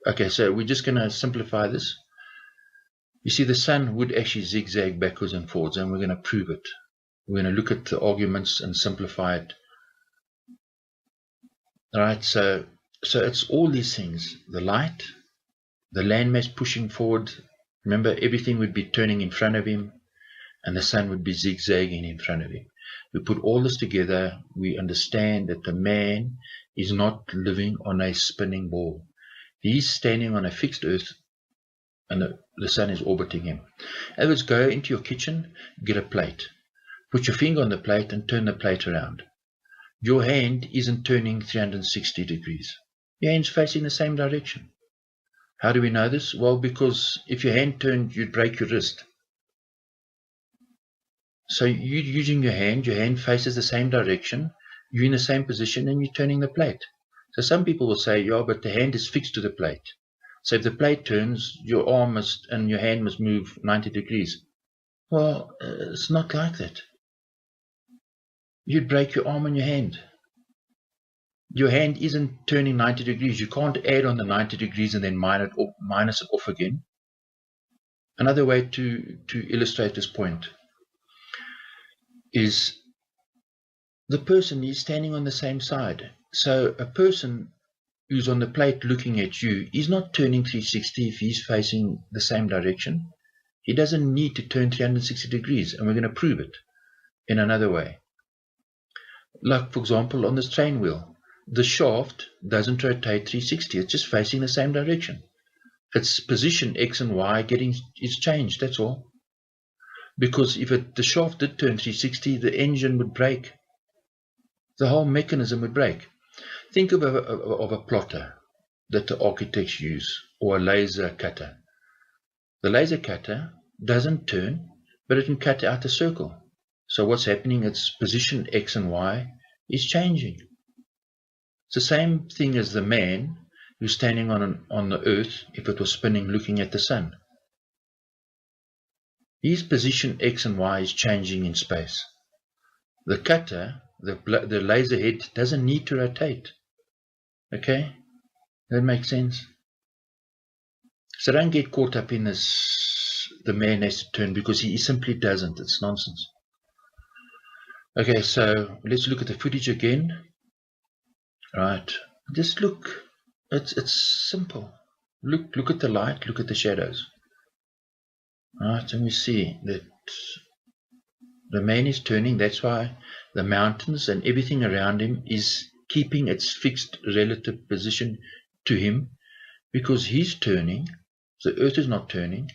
Okay, so we're just going to simplify this. You see, the sun would actually zigzag backwards and forwards, and we're going to prove it. We're going to look at the arguments and simplify it. All right, so it's all these things. The light, the landmass pushing forward. Remember, everything would be turning in front of him, and the sun would be zigzagging in front of him. We put all this together, we understand that the man is not living on a spinning ball. He's standing on a fixed earth, and the sun is orbiting him. In other words, go into your kitchen, get a plate. Put your finger on the plate and turn the plate around. your hand isn't turning 360 degrees. Your hand's facing the same direction. How do we know this? Well, because if your hand turned, you'd break your wrist. So you're using your hand faces the same direction, you're in the same position, and you're turning the plate. So some people will say, yeah, but the hand is fixed to the plate. So if the plate turns, your arm must and your hand must move 90 degrees. Well, it's not like that. You'd break your arm and your hand. Your hand isn't turning 90 degrees. You can't add on the 90 degrees and then minus it off again. Another way to illustrate this point is the person is standing on the same side. So a person who's on the plate looking at you is not turning 360 if he's facing the same direction. He doesn't need to turn 360 degrees, and we're going to prove it in another way. Like, for example, on this train wheel, the shaft doesn't rotate 360. It's just facing the same direction. Its position X and Y is changed, that's all. Because if the shaft did turn 360, the engine would break. The whole mechanism would break. Think of a plotter that the architects use, or a laser cutter. The laser cutter doesn't turn, but it can cut out a circle. So what's happening, its position X and Y is changing. It's the same thing as the man who's standing on the earth, if it was spinning, looking at the sun. His position X and Y is changing in space. The cutter, the laser head, doesn't need to rotate. Okay? That makes sense? So don't get caught up in this, the man has to turn, because he simply doesn't. It's nonsense. Okay, so let's look at the footage again. Right. Just look. It's simple. Look at the light, look at the shadows. Right, and we see that the man is turning. That's why the mountains and everything around him is keeping its fixed relative position to him, because he's turning. The earth is not turning.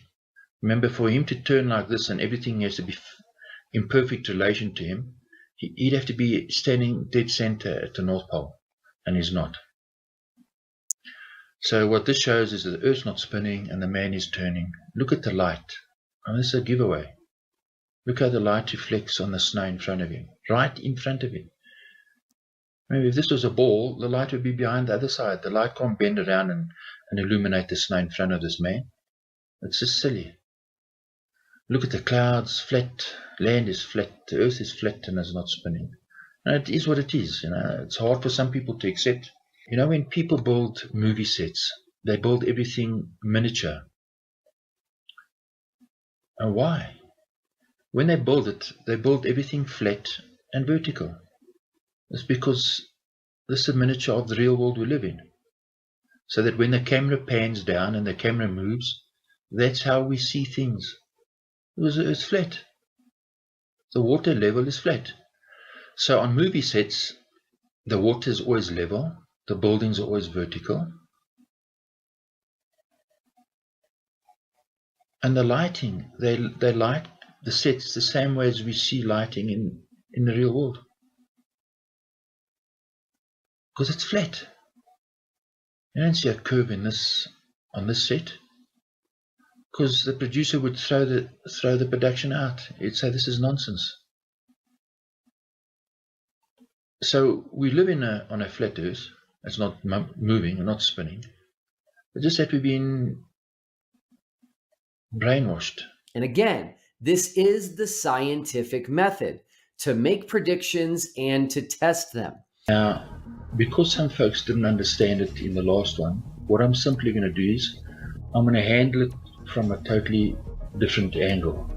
Remember, for him to turn like this and everything has to be in perfect relation to him, he'd have to be standing dead center at the North Pole, and he's not. So what this shows is that the earth's not spinning and the man is turning. Look at the light. And this is a giveaway. Look how the light reflects on the snow in front of him, right in front of him. Maybe if this was a ball, the light would be behind the other side. The light can't bend around and illuminate the snow in front of this man. It's just silly. Look at the clouds, flat. Land is flat. The earth is flat and is not spinning. And it is what it is. It's hard for some people to accept. When people build movie sets, they build everything miniature. And why? When they build it, they build everything flat and vertical. It's because this is a miniature of the real world we live in. So that when the camera pans down and the camera moves, that's how we see things. It's flat. The water level is flat. So on movie sets, the water is always level, the buildings are always vertical, and the lighting, they light the sets the same way as we see lighting in the real world. Because it's flat. You don't see a curve on this set. Because the producer would throw the production out. He'd say this is nonsense. So we live on a flat earth. It's not moving and not spinning. It's just that we've been brainwashed. And again, this is the scientific method to make predictions and to test them. Now, because some folks didn't understand it in the last one, what I'm simply going to do is I'm going to handle it from a totally different angle.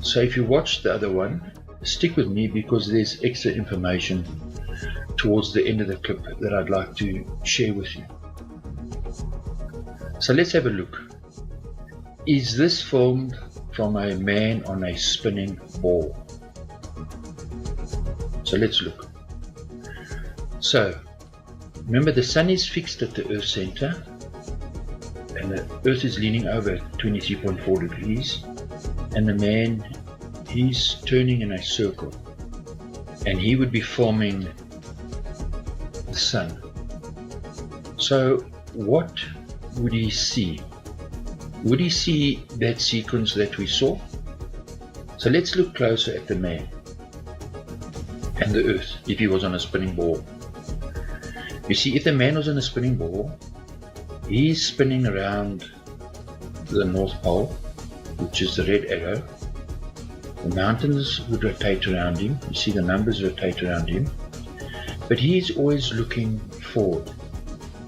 So if you watch the other one, stick with me, because there's extra information towards the end of the clip that I'd like to share with you. So let's have a look. Is this filmed from a man on a spinning ball? So let's look. So remember, the sun is fixed at the Earth's center, and the Earth is leaning over at 23.4 degrees, and the man, he's turning in a circle. and he would be filming the sun. So what would he see? Would he see that sequence that we saw? So let's look closer at the man and the earth if he was on a spinning ball. You see, if the man was on a spinning ball, he's spinning around the North Pole, which is the red arrow. The mountains would rotate around him. You see the numbers rotate around him. But he's always looking forward.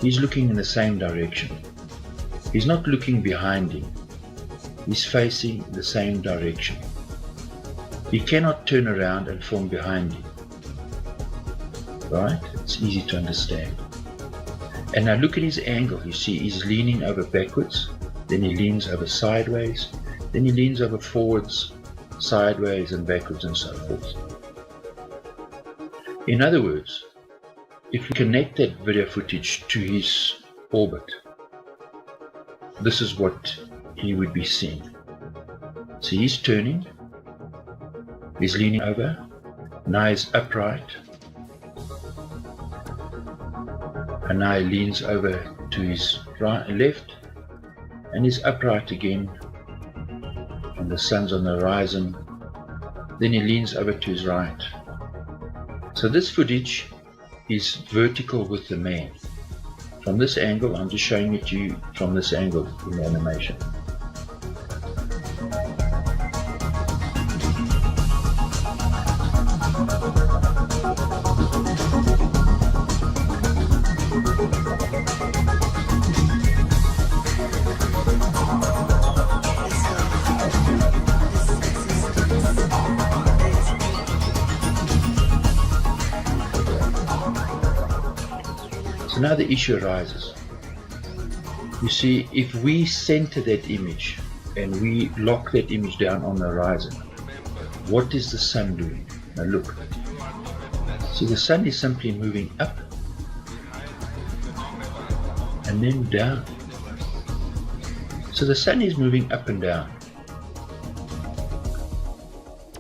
He's looking in the same direction. He's not looking behind him. He's facing the same direction. He cannot turn around and film behind him. Right? It's easy to understand. And now look at his angle. You see, he's leaning over backwards, then he leans over sideways, then he leans over forwards, sideways and backwards and so forth. In other words, if we connect that video footage to his orbit, this is what he would be seeing. See, he's turning, he's leaning over, now he's upright, and now he leans over to his right, left, and he's upright again, and the sun's on the horizon. Then he leans over to his right. So this footage is vertical with the man. From this angle, I'm just showing it to you from this angle in the animation. So now the issue arises. You see, if we center that image and we lock that image down on the horizon, what is the sun doing? Now look. See, the sun is simply moving up and then down. So the sun is moving up and down.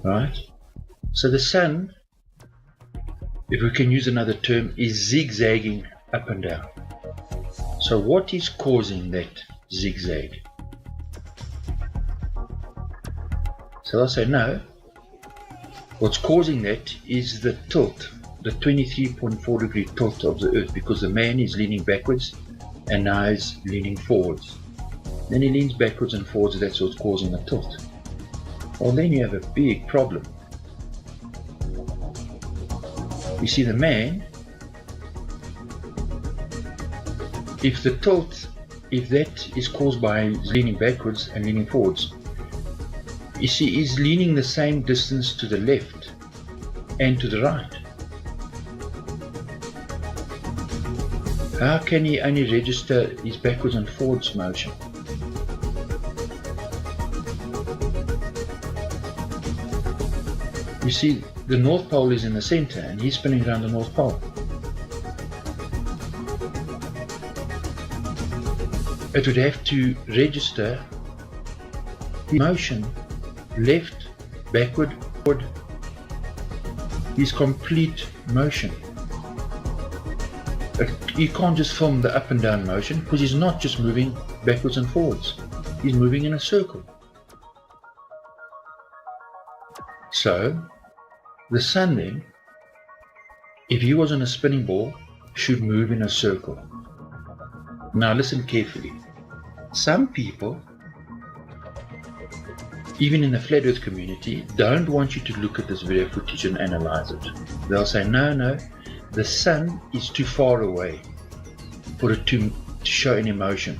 Right? So the sun, if we can use another term, is zigzagging up and down. So what is causing that zigzag? So I'll say no. What's causing that is the tilt, the 23.4 degree tilt of the earth, because the man is leaning backwards and now he's leaning forwards. Then he leans backwards and forwards, that's what's causing the tilt. Well, then you have a big problem. You see, the man, if the tilt, if that is caused by leaning backwards and leaning forwards, you see, he's leaning the same distance to the left and to the right. How can he only register his backwards and forwards motion? You see, the North Pole is in the center and he's spinning around the North Pole. It would have to register the motion left, backward, forward, his complete motion. You can't just film the up and down motion because he's not just moving backwards and forwards. He's moving in a circle. So, the sun then, if he was on a spinning ball, should move in a circle. Now listen carefully. Some people, even in the flat earth community, don't want you to look at this video footage and analyze it. They'll say, no, the sun is too far away for it to show any motion.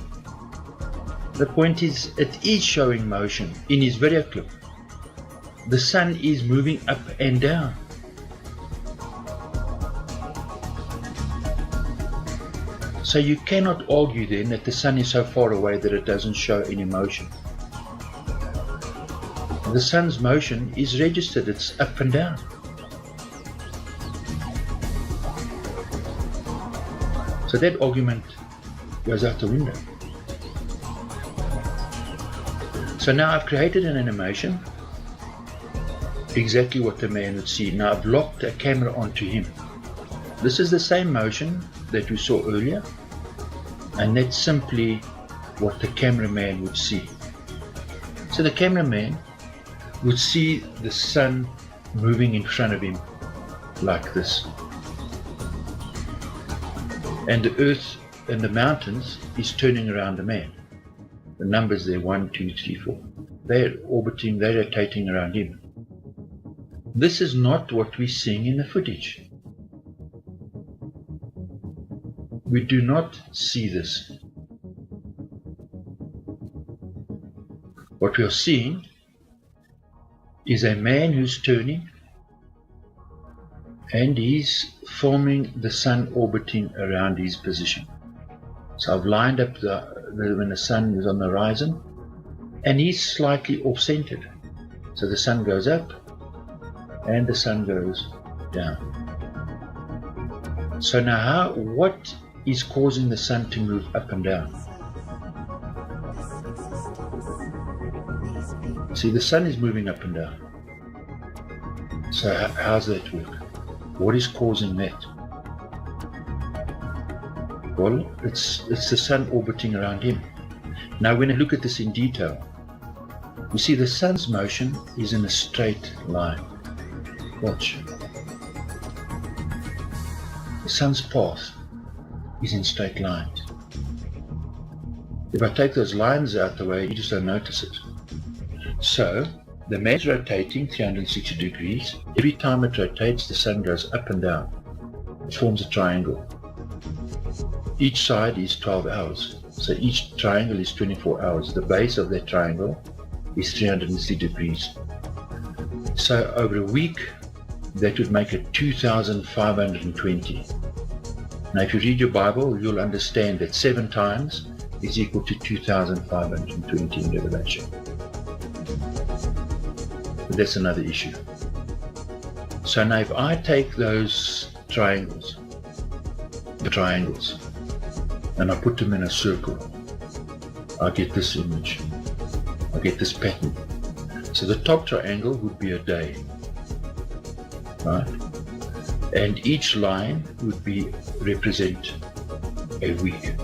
The point is, it is showing motion in his video clip. The sun is moving up and down. So you cannot argue then that the sun is so far away that it doesn't show any motion. The sun's motion is registered, it's up and down. So that argument goes out the window. So now I've created an animation exactly what the man would see. Now I've locked a camera onto him. This is the same motion that we saw earlier, and that's simply what the cameraman would see. So the cameraman would see the sun moving in front of him like this. And the earth and the mountains is turning around the man. The numbers there, 1, 2, 3, 4. They're orbiting, they're rotating around him. This is not what we're seeing in the footage. We do not see this. What we are seeing is a man who's turning, and he's filming the sun orbiting around his position. So I've lined up when the sun is on the horizon, and he's slightly off-centered. So the sun goes up and the sun goes down. So now what is causing the sun to move up and down? See, the sun is moving up and down. So how's that work? What is causing that? Well, it's the sun orbiting around him. Now when I look at this in detail, you see the sun's motion is in a straight line. Watch. The sun's path is in straight lines. If I take those lines out the way, you just don't notice it. So the man's rotating 360 degrees. Every time it rotates, the sun goes up and down. It forms a triangle. Each side is 12 hours. So each triangle is 24 hours. The base of that triangle is 360 degrees. So over a week, that would make it 2,520. Now if you read your Bible, you'll understand that 7 times is equal to 2,520 in Revelation. But that's another issue. So now if I take those triangles, and I put them in a circle, I get this image. I get this pattern. So the top triangle would be a day, right? And each line would represent a week.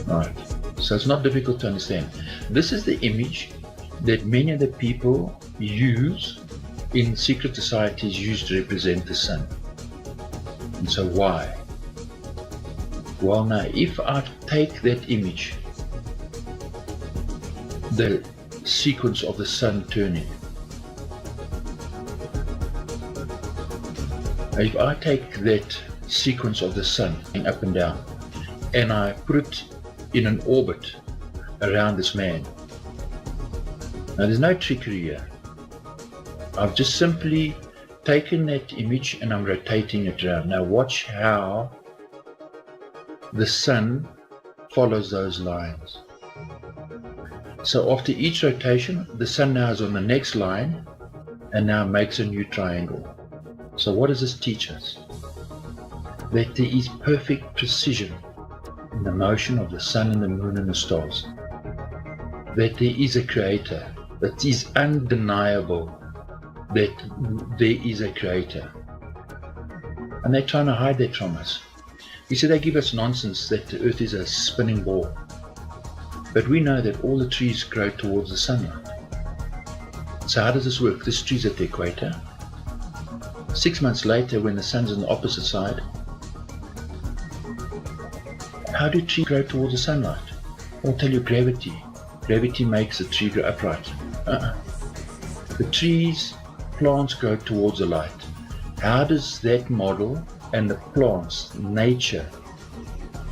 Right. So it's not difficult to understand. This is the image that many of the people use in secret societies use to represent the sun. And so why? Well, now if I take that image, the sequence of the sun turning, if I take that sequence of the sun up and down and I put it in an orbit around this man, now there's no trickery here. I've just simply taken that image and I'm rotating it around. Now watch how the sun follows those lines. So after each rotation, the sun now is on the next line and now makes a new triangle. So what does this teach us? That there is perfect precision in the motion of the sun and the moon and the stars. That there is a creator. That is undeniable that there is a creator. And they're trying to hide that from us. You see, they give us nonsense that the earth is a spinning ball. But we know that all the trees grow towards the sunlight. So how does this work? This tree's at the equator. 6 months later, when the sun's on the opposite side, how do trees grow towards the sunlight? I'll tell you, gravity. Gravity makes the tree grow upright. The trees, plants grow towards the light. How does that model and the plants, nature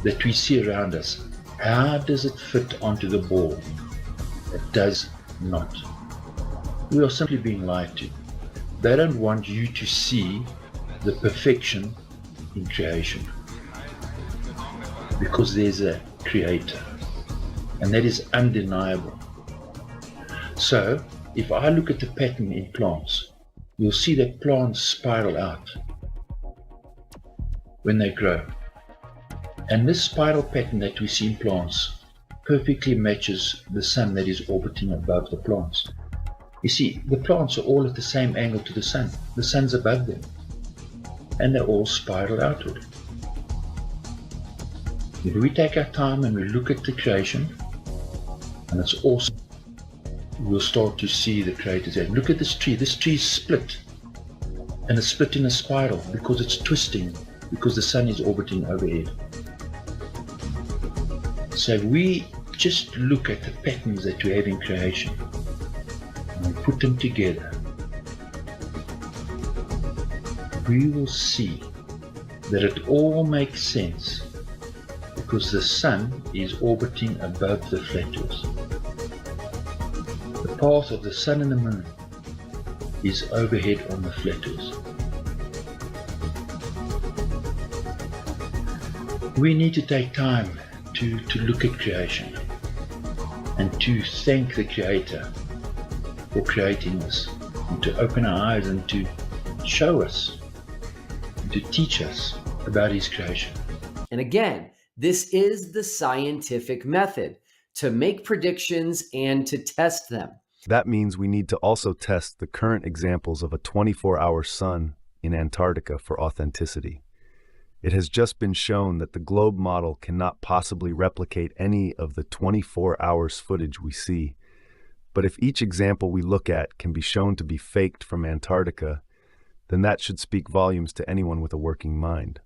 that we see around us, how does it fit onto the ball? It does not. We are simply being lied to. They don't want you to see the perfection in creation, because there's a creator, and that is undeniable. So if I look at the pattern in plants, you'll see that plants spiral out when they grow. And this spiral pattern that we see in plants perfectly matches the sun that is orbiting above the plants. You see, the plants are all at the same angle to the sun. The sun's above them, and they all spiral outward. If we take our time and we look at the creation, and it's awesome, we'll start to see the creator say, look at this tree is split, and it's split in a spiral because it's twisting, because the sun is orbiting overhead. So if we just look at the patterns that we have in creation, and we put them together, we will see that it all makes sense, because the sun is orbiting above the flat earth. The path of the sun and the moon is overhead on the flat earth. We need to take time to look at creation and to thank the Creator for creating us, and to open our eyes and to show us, and to teach us about His creation. And again, this is the scientific method, to make predictions and to test them. That means we need to also test the current examples of a 24-hour sun in Antarctica for authenticity. It has just been shown that the globe model cannot possibly replicate any of the 24 hours footage we see. But if each example we look at can be shown to be faked from Antarctica, then that should speak volumes to anyone with a working mind.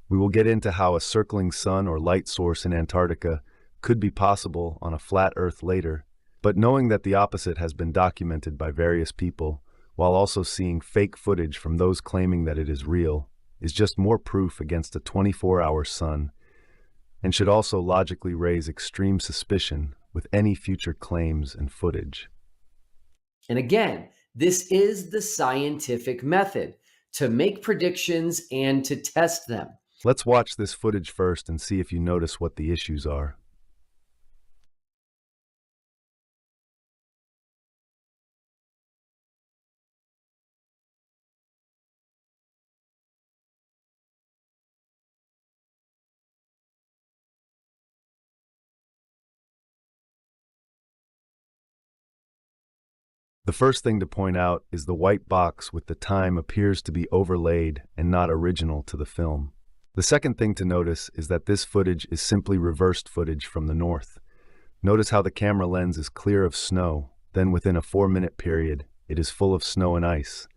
We will get into how a circling sun or light source in Antarctica could be possible on a flat Earth later, but knowing that the opposite has been documented by various people, while also seeing fake footage from those claiming that it is real, is just more proof against a 24-hour sun, and should also logically raise extreme suspicion with any future claims and footage. And again, this is the scientific method, to make predictions and to test them. Let's watch this footage first and see if you notice what the issues are. The first thing to point out is the white box with the time appears to be overlaid and not original to the film. The second thing to notice is that this footage is simply reversed footage from the north. Notice how the camera lens is clear of snow, then within a 4-minute period, it is full of snow and ice.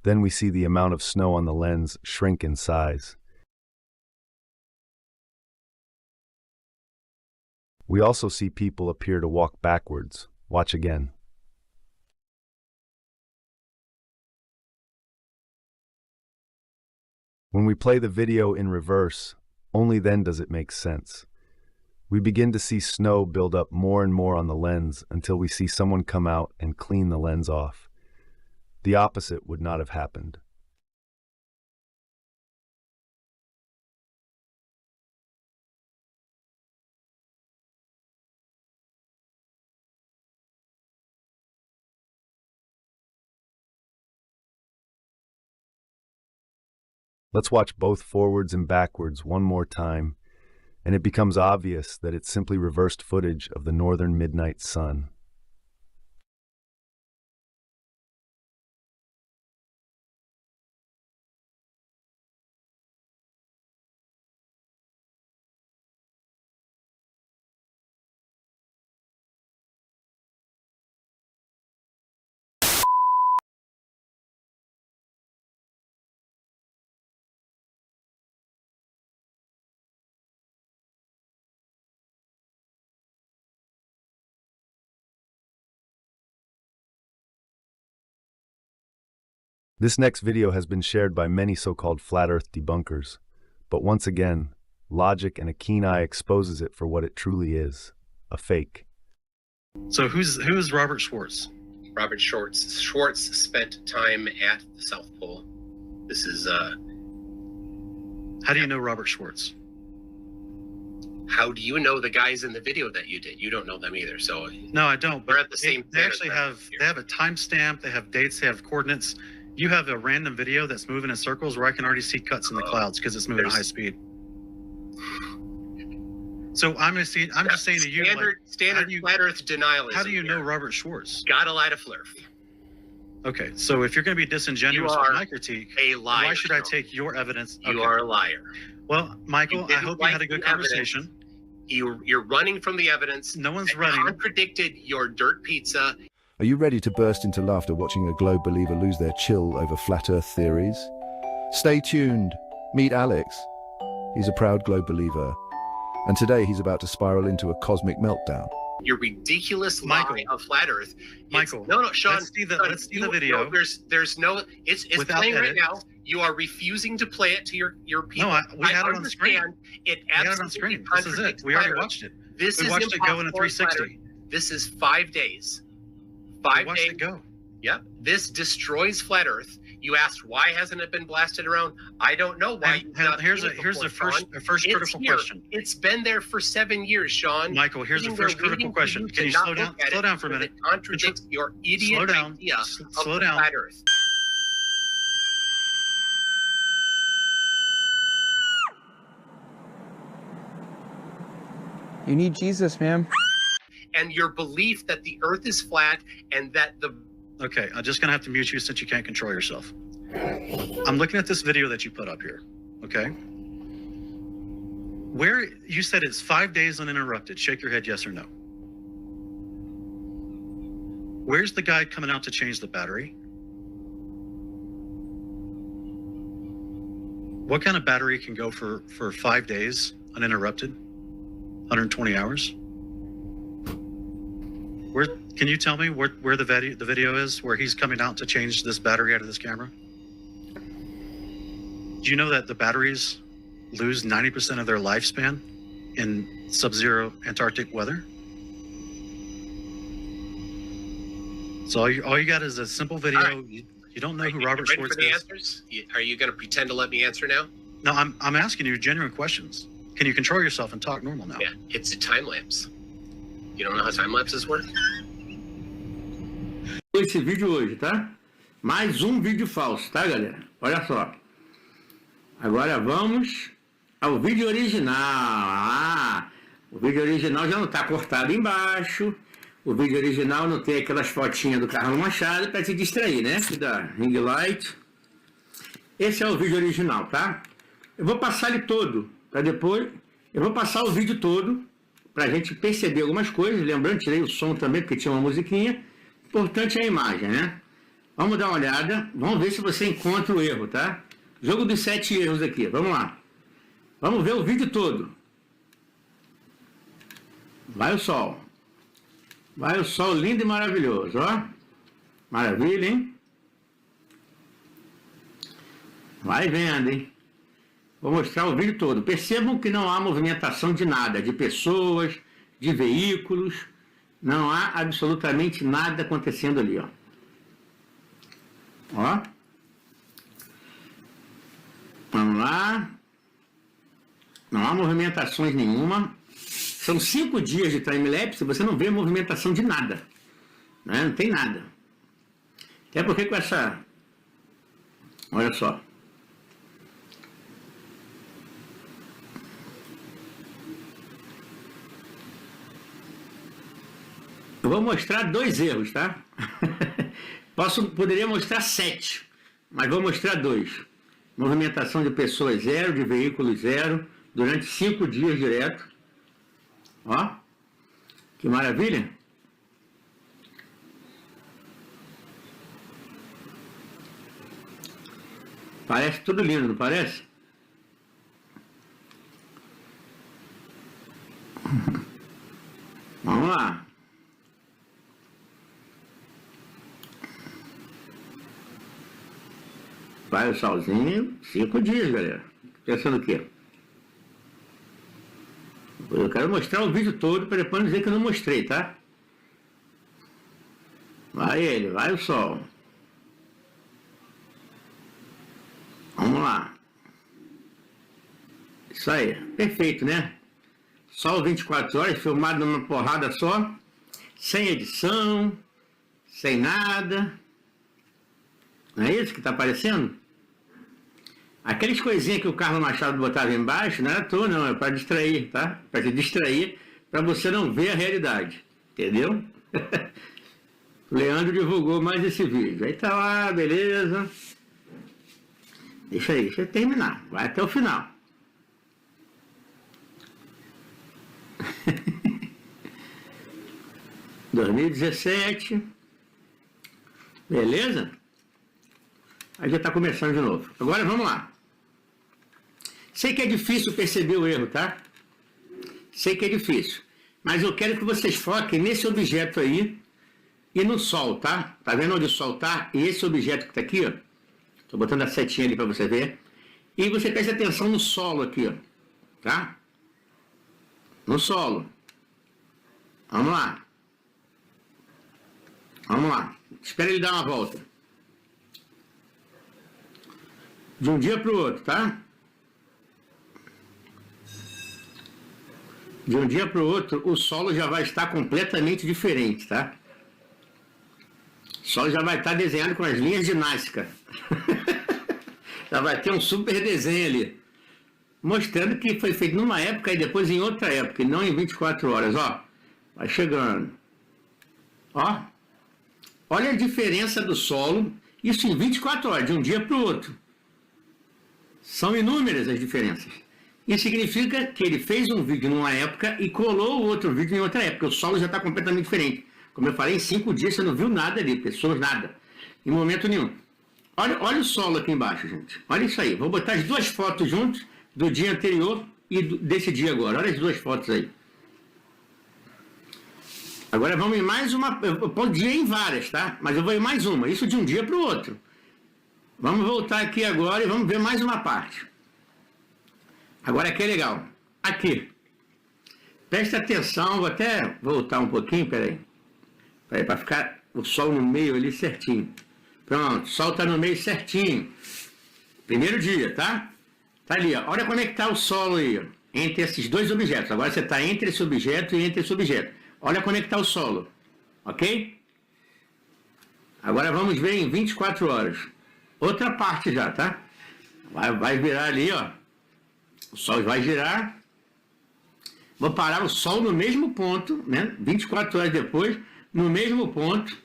Then we see the amount of snow on the lens shrink in size. We also see people appear to walk backwards. Watch again. When we play the video in reverse, only then does it make sense. We begin to see snow build up more and more on the lens until we see someone come out and clean the lens off. The opposite would not have happened. Let's watch both forwards and backwards one more time, and it becomes obvious that it's simply reversed footage of the northern midnight sun. This next video has been shared by many so-called flat earth debunkers, but once again, logic and a keen eye exposes it for what it truly is, a fake. So who's Robert Schwartz? Robert Schwartz. Schwartz spent time at the South Pole. This is How do you know Robert Schwartz? How do you know the guys in the video that you did? You don't know them either. So no, I don't. We're at the same. They actually have a timestamp. They have dates. They have coordinates. You have a random video that's moving in circles where I can already see cuts in the clouds because it's moving at high speed. So I'm just saying to you, Standard flat Earth denialism. How do you know Robert Schwartz? Gotta lie to Flurf. Okay, so if you're going to be disingenuous You with are my critique, a liar, why should I Sean. take your evidence? You are a liar. Well, Michael, I hope you had a good conversation. You're running from the evidence. No one's that running. Contradicted your dirt pizza. Are you ready to burst into laughter watching a globe believer lose their chill over flat Earth theories? Stay tuned. Meet Alex. He's a proud globe believer. And today he's about to spiral into a cosmic meltdown. Your ridiculous lie of flat Earth. Michael, no, Sean. Let's see the video. No, there's no. It's Without playing right edit. now. You are refusing to play it to your people. No, we had it on the screen. It We had it on absolutely screen. This is it. contradicts We already flat Earth. watched it. This We is watched it go in a impossible in flat 360. Earth. This is 5 days. We 5 watched days. it go. Yep. This destroys flat Earth. You asked why hasn't it been blasted around? I don't know why. Here's the first critical question. It's been there for 7 years, Sean. Michael, here's the Sitting there first critical waiting for question. you Can to you not slow down? look at Slow it down for a because minute. It contradicts your idiot Slow down. idea of Slow the down. flat Earth. You need Jesus, man. And your belief that the Earth is flat and that the Okay, I'm just going to have to mute you since you can't control yourself. I'm looking at this video that you put up here, okay? Where you said it's 5 days uninterrupted. Shake your head yes or no. Where's the guy coming out to change the battery? What kind of battery can go for 5 days uninterrupted? 120 hours? Where can you tell me where the video is where he's coming out to change this battery out of this camera? Do you know that the batteries lose 90% of their lifespan in sub-zero Antarctic weather? So all you got is a simple video. All right. You don't know who you Robert ready Schwartz for the is. answers? Are you going to pretend to let me answer now? No, I'm asking you genuine questions. Can you control yourself and talk normal now? Yeah, it's a time lapse. You don't know how time lapses work? Esse vídeo hoje, tá? Mais um vídeo falso, tá, galera? Olha só. Agora vamos ao vídeo original. Ah, o vídeo original já não tá cortado embaixo. O vídeo original não tem aquelas fotinhas do Carlos Machado para te distrair, né? Da ring light. Esse é o vídeo original, tá? Eu vou passar ele todo, para depois... Eu vou passar o vídeo todo para a gente perceber algumas coisas. Lembrando, tirei o som também, porque tinha uma musiquinha. Importante é a imagem, né? Vamos dar uma olhada. Vamos ver se você encontra o erro, tá? Jogo dos 7 erros aqui. Vamos lá. Vamos ver o vídeo todo. Vai o sol. Vai o sol lindo e maravilhoso, ó. Maravilha, hein? Vai vendo, hein? Vou mostrar o vídeo todo. Percebam que não há movimentação de nada, de pessoas, de veículos. Não há absolutamente nada acontecendo ali, ó. Ó. Vamos lá. Não há movimentações nenhuma. São 5 dias de time-lapse, você não vê movimentação de nada. Né? Não tem nada. Até porque com essa... Olha só. Eu vou mostrar 2 erros, tá? Poderia mostrar 7, mas vou mostrar 2. Movimentação de pessoas 0, de veículos 0, durante 5 dias direto. Ó, que maravilha! Parece tudo lindo, não parece? Vamos lá. Vai o solzinho, 5 dias, galera. Pensando o quê? Eu quero mostrar o vídeo todo para depois dizer que eu não mostrei, tá? Vai ele, vai o sol. Vamos lá. Isso aí, perfeito, né? Sol 24 horas, filmado numa porrada só, sem edição, sem nada. Não é isso que está aparecendo? Aquelas coisinhas que o Carlos Machado botava embaixo não é à toa, não, é para distrair, tá? Para te distrair, para você não ver a realidade, entendeu? O Leandro divulgou mais esse vídeo. Aí tá lá, beleza. Deixa eu terminar, vai até o final. (2017) Beleza? Aí já está começando de novo. Agora vamos lá. Sei que é difícil perceber o erro, tá? Sei que é difícil. Mas eu quero que vocês foquem nesse objeto aí e no Sol, tá? Tá vendo onde o Sol tá? E esse objeto que está aqui, ó. Estou botando a setinha ali para você ver. E você presta atenção no solo aqui, ó. Tá? No solo. Vamos lá. Vamos lá. Espera ele dar uma volta. De um dia para o outro, tá? De um dia para o outro, o solo já vai estar completamente diferente, tá? O solo já vai estar desenhado com as linhas de Nazca. Já vai ter um super desenho ali. Mostrando que foi feito numa época e depois em outra época, e não em 24 horas, ó. Vai chegando. Ó. Olha a diferença do solo, isso em 24 horas, de um dia para o outro. São inúmeras as diferenças. Isso significa que ele fez um vídeo numa época e colou o outro vídeo em outra época. O solo já está completamente diferente. Como eu falei, em 5 dias você não viu nada ali, pessoas, nada. Em momento nenhum. Olha o solo aqui embaixo, gente. Olha isso aí. Vou botar as duas fotos juntos, do dia anterior e desse dia agora. Olha as duas fotos aí. Agora vamos em mais uma. Eu podia ir em várias, tá? Mas eu vou em mais uma. Isso de um dia para o outro. Vamos voltar aqui agora e vamos ver mais uma parte. Agora aqui é legal. Aqui. Presta atenção, vou até voltar um pouquinho, peraí. Para ficar o sol no meio ali certinho. Pronto, o sol está no meio certinho. Primeiro dia, tá? Tá ali, ó. Olha como é que está o solo aí, ó, entre esses dois objetos. Agora você está entre esse objeto e entre esse objeto. Olha como é que está o solo. Ok? Agora vamos ver em 24 horas. Outra parte já, tá? Vai virar ali, ó. O sol vai girar. Vou parar o sol no mesmo ponto, né? 24 horas depois, no mesmo ponto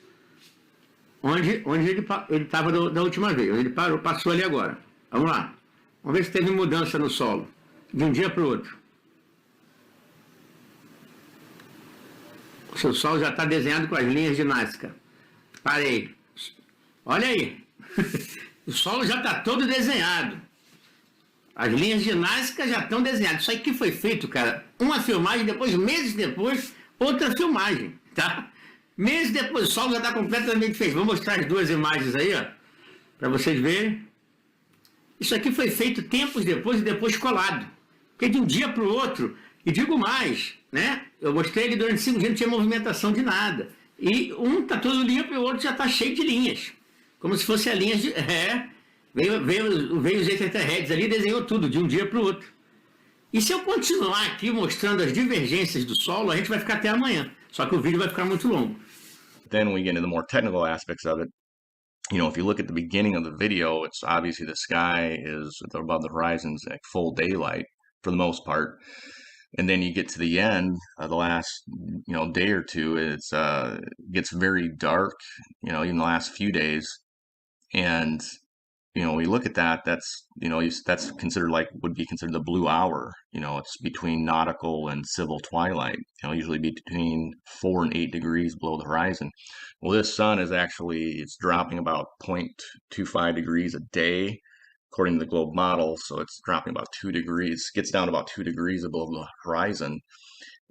onde ele estava da última vez. Onde ele passou ali agora. Vamos lá. Vamos ver se teve mudança no solo. De um dia para o outro. O seu sol já está desenhado com as linhas de Nazca. Parei. Olha aí. O solo já está todo desenhado. As linhas de Nazca já estão desenhadas. Isso aí que foi feito, cara. Uma filmagem, depois, meses depois, outra filmagem, tá? Meses depois, o solo já está completamente feito. Vou mostrar as duas imagens aí, ó, para vocês verem. Isso aqui foi feito tempos depois e depois colado. Porque de um dia para o outro, e digo mais, né? Eu mostrei ele durante 5 dias, não tinha movimentação de nada. E um está todo limpo e o outro já está cheio de linhas. Como se fosse a linha de... Veio os extraterrestres ali e desenhou tudo, de um dia para o outro. E se eu continuar aqui mostrando as divergências do solo, a gente vai ficar até amanhã. Só que o vídeo vai ficar muito longo. Then we get into the more technical aspects of it. You know, if you look at the beginning of the video, it's obviously the sky is above the horizon's like full daylight for the most part. And then you get to the end, the last, day or two, it's gets very dark, even the last few days. And we look at that, that's considered would be considered the blue hour. It's between nautical and civil twilight, usually between 4 and 8 degrees below the horizon. Well, this sun is it's dropping about 0.25 degrees a day, according to the globe model. So it's dropping about 2 degrees, gets down to about 2 degrees above the horizon.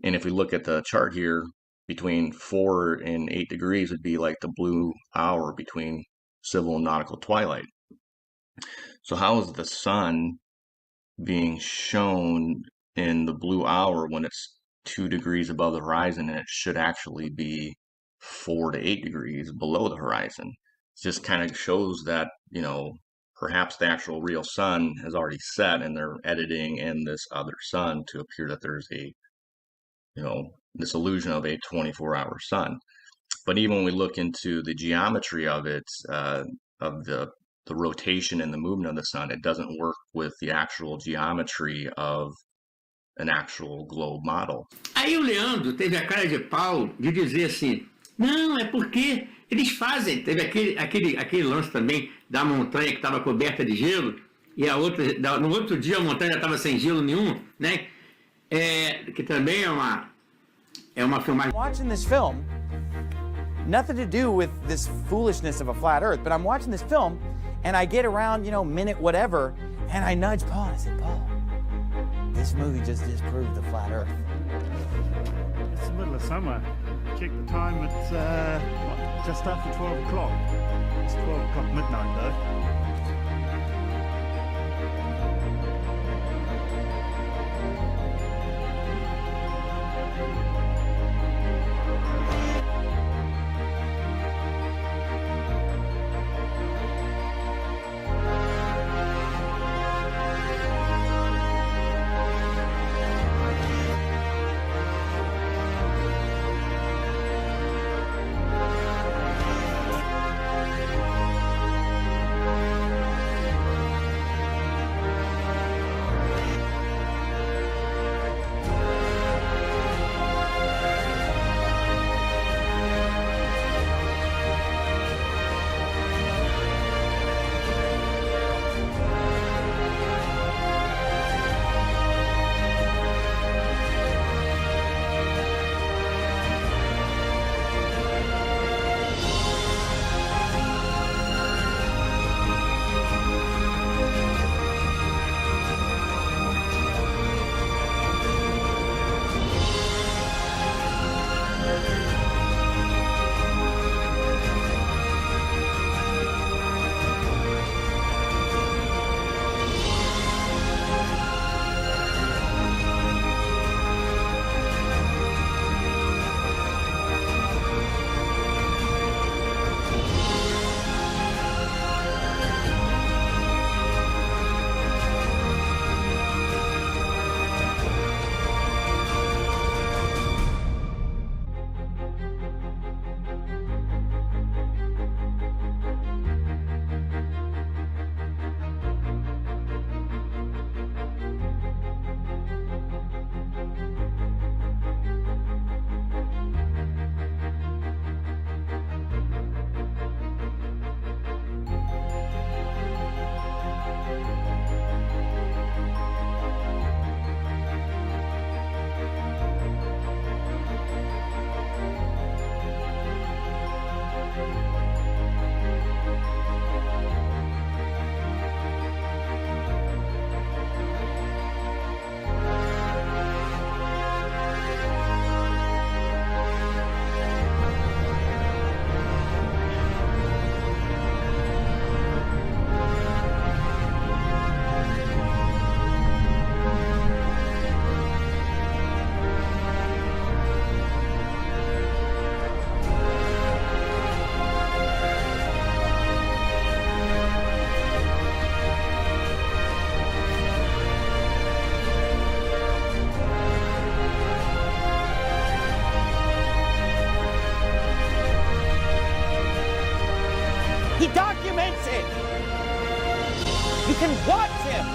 And if we look at the chart here, between 4 and 8 degrees would be like the blue hour between civil and nautical twilight. So how is the sun being shown in the blue hour when it's 2 degrees above the horizon and it should actually be 4 to 8 degrees below the horizon? It just kind of shows that, perhaps the actual real sun has already set and they're editing in this other sun to appear that there's this illusion of a 24-hour sun. But even when we look into the geometry of it, of the rotation and the movement of the sun. It doesn't work with the actual geometry of an actual globe model. Aí o Leandro teve a cara de pau de dizer assim, não, é porque eles fazem, teve aquele lance também da montanha que estava coberta de gelo, e a outra, no outro dia a montanha estava sem gelo nenhum, né? Que também é uma filmagem. Watching this film, nothing to do with this foolishness of a flat earth, but I'm watching this film and I get around, minute whatever, and I nudge Paul and I said, Paul, this movie just disproved the flat earth. It's the middle of summer. Check the time, it's just after 12 o'clock. It's 12 o'clock midnight though. He documents it. You can watch him.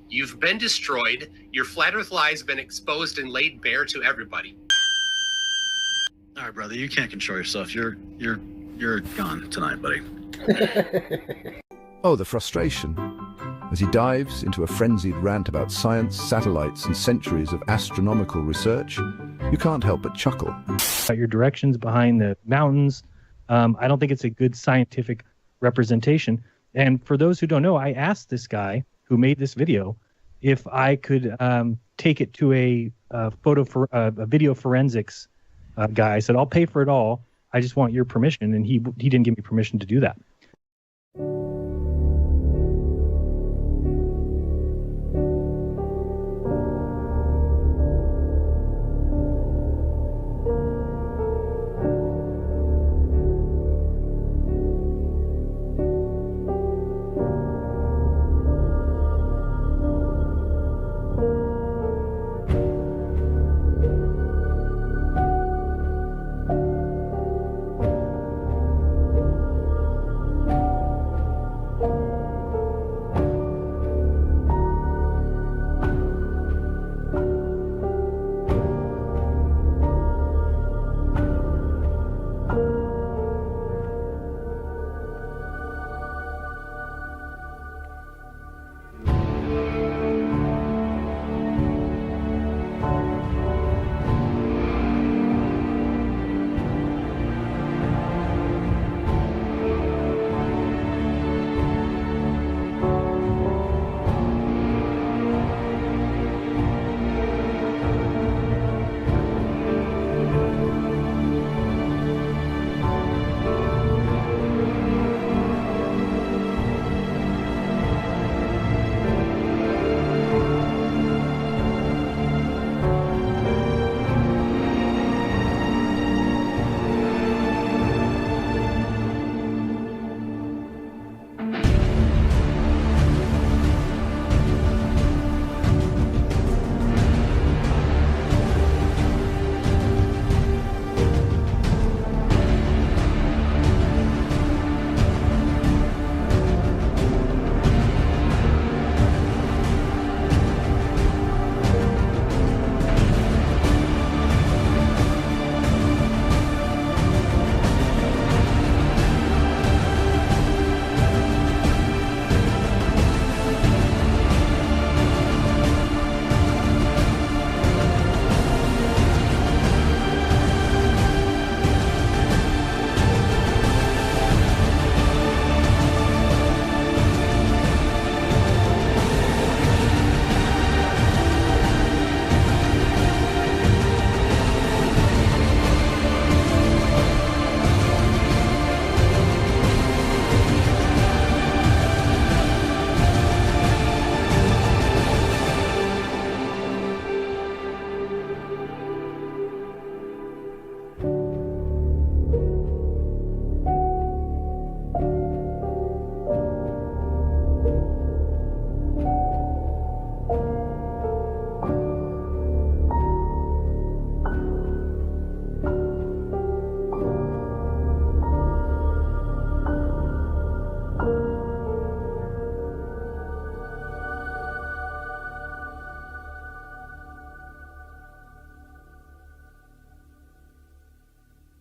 You've been destroyed. Your flat earth lie has been exposed and laid bare to everybody. All right, brother, you can't control yourself. You're gone tonight, buddy. Oh, the frustration. As he dives into a frenzied rant about science, satellites, and centuries of astronomical research, you can't help but chuckle. Your directions behind the mountains, I don't think it's a good scientific representation. And for those who don't know, I asked this guy who made this video if I could take it to a video forensics guy. I said, I'll pay for it all. I just want your permission. And he didn't give me permission to do that.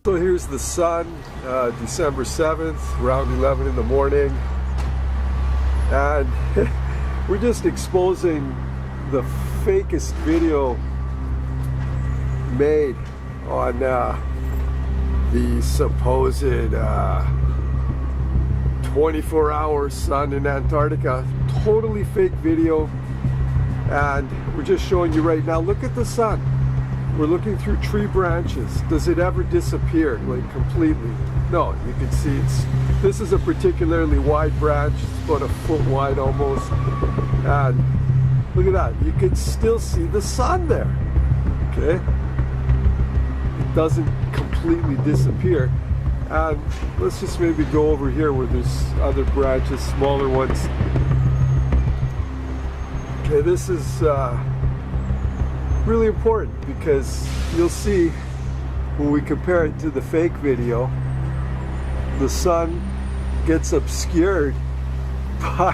So here's the sun, December 7th, around 11 in the morning. And we're just exposing the fakest video made on the supposed 24-hour sun in Antarctica. Totally fake video. And we're just showing you right now, look at the sun. We're looking through tree branches. Does it ever disappear, like completely? No, you can see this is a particularly wide branch. It's about a foot wide almost. And look at that, you can still see the sun there, okay? It doesn't completely disappear. And let's just maybe go over here where there's other branches, smaller ones. Okay, this is really important because you'll see when we compare it to the fake video, the sun gets obscured by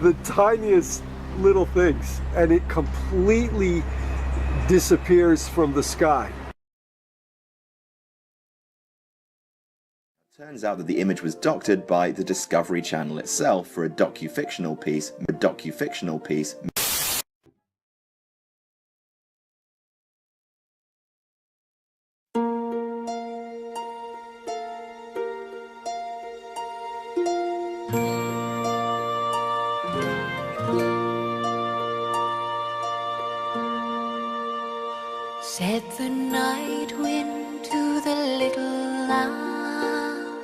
the tiniest little things and it completely disappears from the sky. Turns out that the image was doctored by the Discovery Channel itself for a docu-fictional piece. Said the night wind to the little lamb,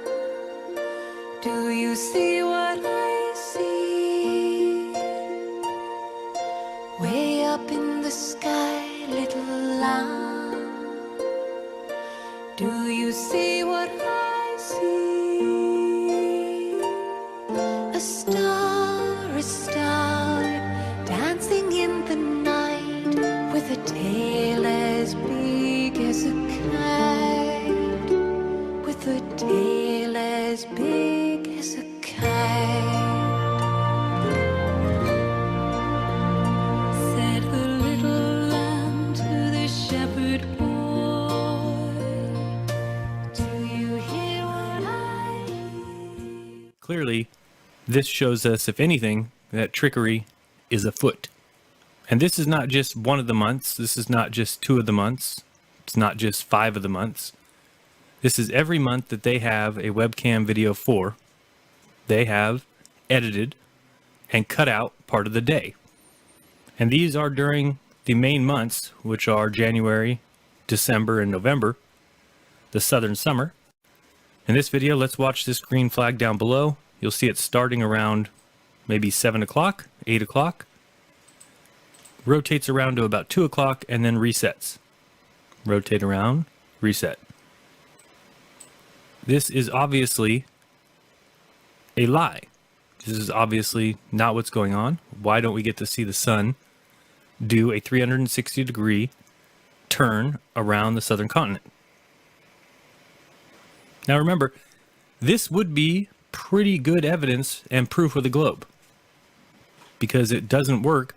do you see what I see? Way up in the sky, little lamb, do you see what I see? A star, dancing in the night with a tail as big as a kite, with a tail as big as a kite. Said the little lamb to the shepherd boy, do you hear what I hear? Clearly, this shows us, if anything, that trickery is afoot. And this is not just one of the months. This is not just 2 of the months. It's not just 5 of the months. This is every month that they have a webcam video for. They have edited and cut out part of the day. And these are during the main months, which are January, December, and November, the southern summer. In this video, let's watch this green flag down below. You'll see it starting around maybe 7 o'clock, 8 o'clock. Rotates around to about 2 o'clock and then resets. Rotate around, reset. This is obviously a lie. This is obviously not what's going on. Why don't we get to see the sun do a 360-degree turn around the southern continent? Now remember, this would be pretty good evidence and proof of the globe, because it doesn't work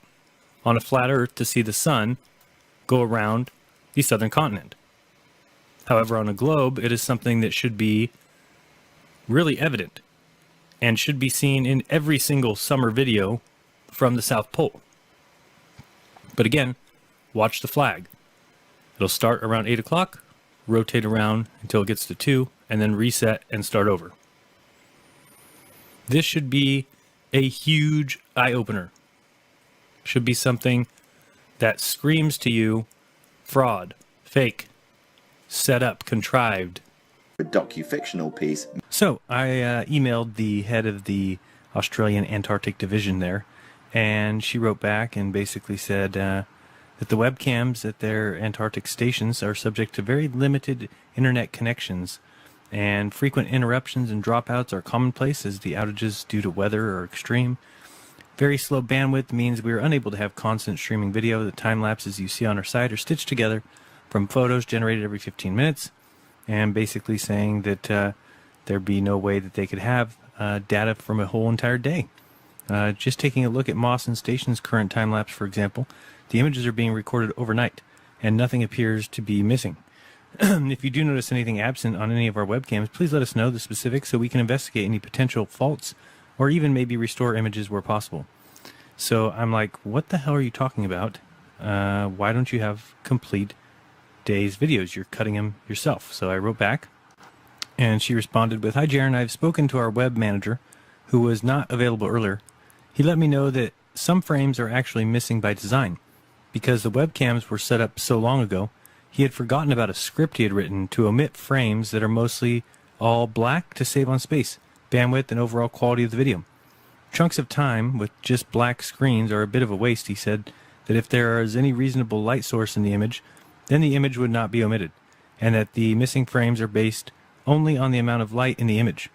on a flat earth to see the sun go around the southern continent. However, on a globe, it is something that should be really evident and should be seen in every single summer video from the South Pole. But again, watch the flag. It'll start around 8 o'clock, rotate around until it gets to 2, and then reset and start over. This should be a huge eye-opener. Should be something that screams to you fraud, fake, set up, contrived. A docu-fictional piece. So I emailed the head of the Australian Antarctic Division there, and she wrote back and basically said that the webcams at their Antarctic stations are subject to very limited internet connections, and frequent interruptions and dropouts are commonplace as the outages due to weather are extreme. Very slow bandwidth means we are unable to have constant streaming video. The time lapses you see on our site are stitched together from photos generated every 15 minutes, and basically saying that there'd be no way that they could have data from a whole entire day. Just taking a look at Mawson Station's current time lapse, for example, the images are being recorded overnight, and nothing appears to be missing. If you do notice anything absent on any of our webcams, please let us know the specifics so we can investigate any potential faults or even maybe restore images where possible. So I'm like, what the hell are you talking about? Why don't you have complete day's videos? You're cutting them yourself. So I wrote back, and she responded with, "Hi, Jaron. I've spoken to our web manager, who was not available earlier. He let me know that some frames are actually missing by design. Because the webcams were set up so long ago, he had forgotten about a script he had written to omit frames that are mostly all black to save on space, bandwidth, and overall quality of the video. Chunks of time with just black screens are a bit of a waste," he said, "that if there is any reasonable light source in the image, then the image would not be omitted, and that the missing frames are based only on the amount of light in the image.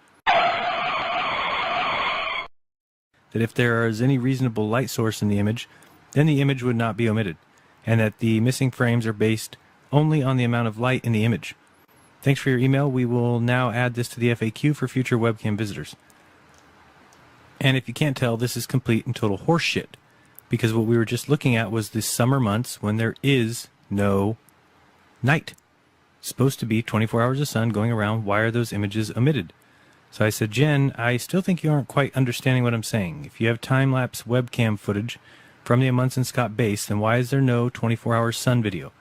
That if there is any reasonable light source in the image, then the image would not be omitted, and that the missing frames are based only on the amount of light in the image. Thanks for your email. We will now add this to the FAQ for future webcam visitors." And if you can't tell, this is complete and total horseshit, because what we were just looking at was the summer months when there is no night. It's supposed to be 24 hours of sun going around. Why are those images omitted? So I said, "Jen, I still think you aren't quite understanding what I'm saying. If you have time-lapse webcam footage from the Amundsen Scott base, then why is there no 24-hour sun video?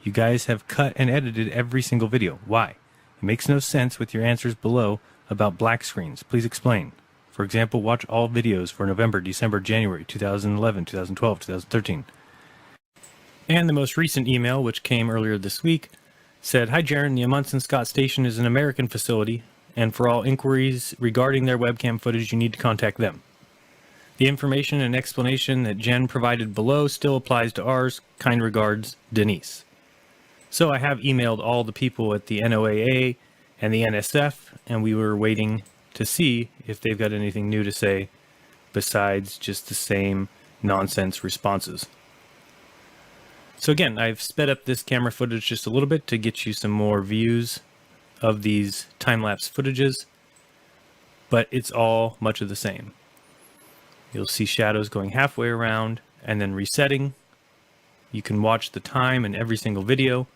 You guys have cut and edited every single video. Why? It makes no sense with your answers below about black screens. Please explain. For example, watch all videos for November, December, January, 2011, 2012, 2013. And the most recent email, which came earlier this week, said, "Hi, Jaron. The Amundsen Scott Station is an American facility, and for all inquiries regarding their webcam footage, you need to contact them. The information and explanation that Jen provided below still applies to ours. Kind regards, Denise." So I have emailed all the people at the NOAA and the NSF, and we were waiting to see if they've got anything new to say besides just the same nonsense responses. So again, I've sped up this camera footage just a little bit to get you some more views of these time-lapse footages, but it's all much of the same. You'll see shadows going halfway around and then resetting. You can watch the time in every single video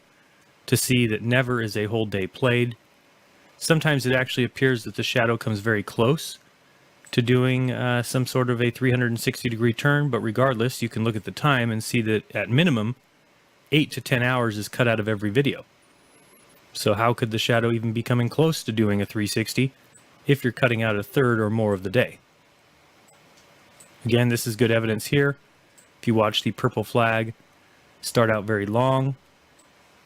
to see that never is a whole day played. Sometimes it actually appears that the shadow comes very close to doing some sort of a 360-degree turn, but regardless, you can look at the time and see that at minimum, 8 to 10 hours is cut out of every video. So how could the shadow even be coming close to doing a 360 if you're cutting out a third or more of the day? Again, this is good evidence here. If you watch the purple flag start out very long,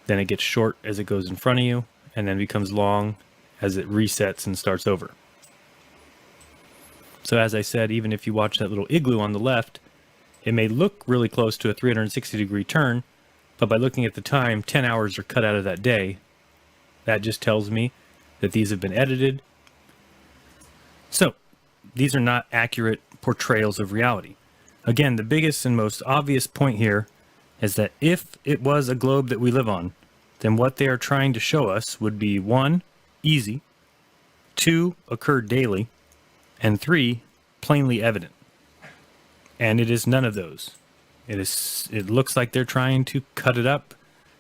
then it gets short as it goes in front of you, and then becomes long as it resets and starts over. So as I said, even if you watch that little igloo on the left, it may look really close to a 360-degree turn, but by looking at the time, 10 hours are cut out of that day. That just tells me that these have been edited. So these are not accurate portrayals of reality. Again, the biggest and most obvious point here is that if it was a globe that we live on, then what they are trying to show us would be 1, easy, 2, occur daily, and 3, plainly evident. And it is none of those. It looks like they're trying to cut it up.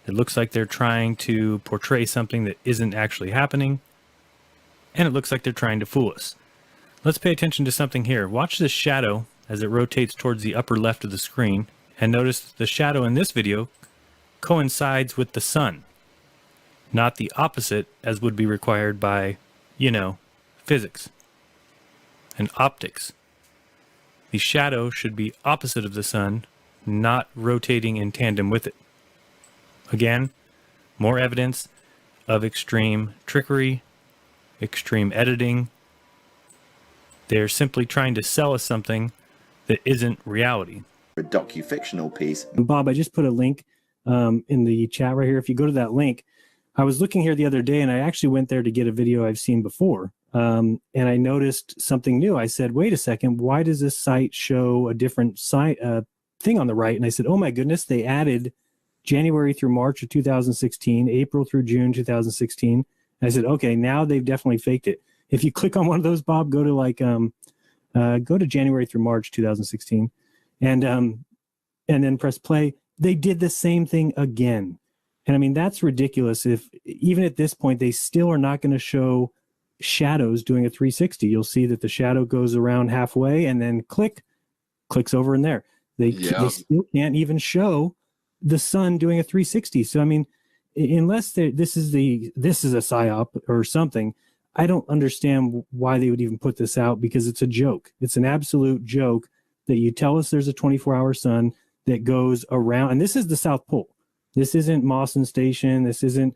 It looks like they're trying to portray something that isn't actually happening. And it looks like they're trying to fool us. Let's pay attention to something here. Watch this shadow as it rotates towards the upper left of the screen, and notice that the shadow in this video coincides with the sun, not the opposite as would be required by, physics and optics. The shadow should be opposite of the sun, not rotating in tandem with it. Again, more evidence of extreme trickery, extreme editing. They're simply trying to sell us something that isn't reality. A docu-fictional piece. Bob, I just put a link in the chat right here. If you go to that link, I was looking here the other day, and I actually went there to get a video I've seen before. And I noticed something new. I said, wait a second, why does this site show a different site thing on the right? And I said, oh my goodness, they added January through March of 2016, April through June 2016. And I said, okay, now they've definitely faked it. If you click on one of those, Bob, go to January through March 2016, and then press play. They did the same thing again. And I mean, that's ridiculous. If even at this point, they still are not going to show shadows doing a 360. You'll see that the shadow goes around halfway and then clicks over in there. They still can't even show the sun doing a 360. So I mean, unless this is a psyop or something, I don't understand why they would even put this out, because it's a joke. It's an absolute joke that you tell us there's a 24-hour sun that goes around, and this is the South Pole. This isn't Mawson Station. This isn't,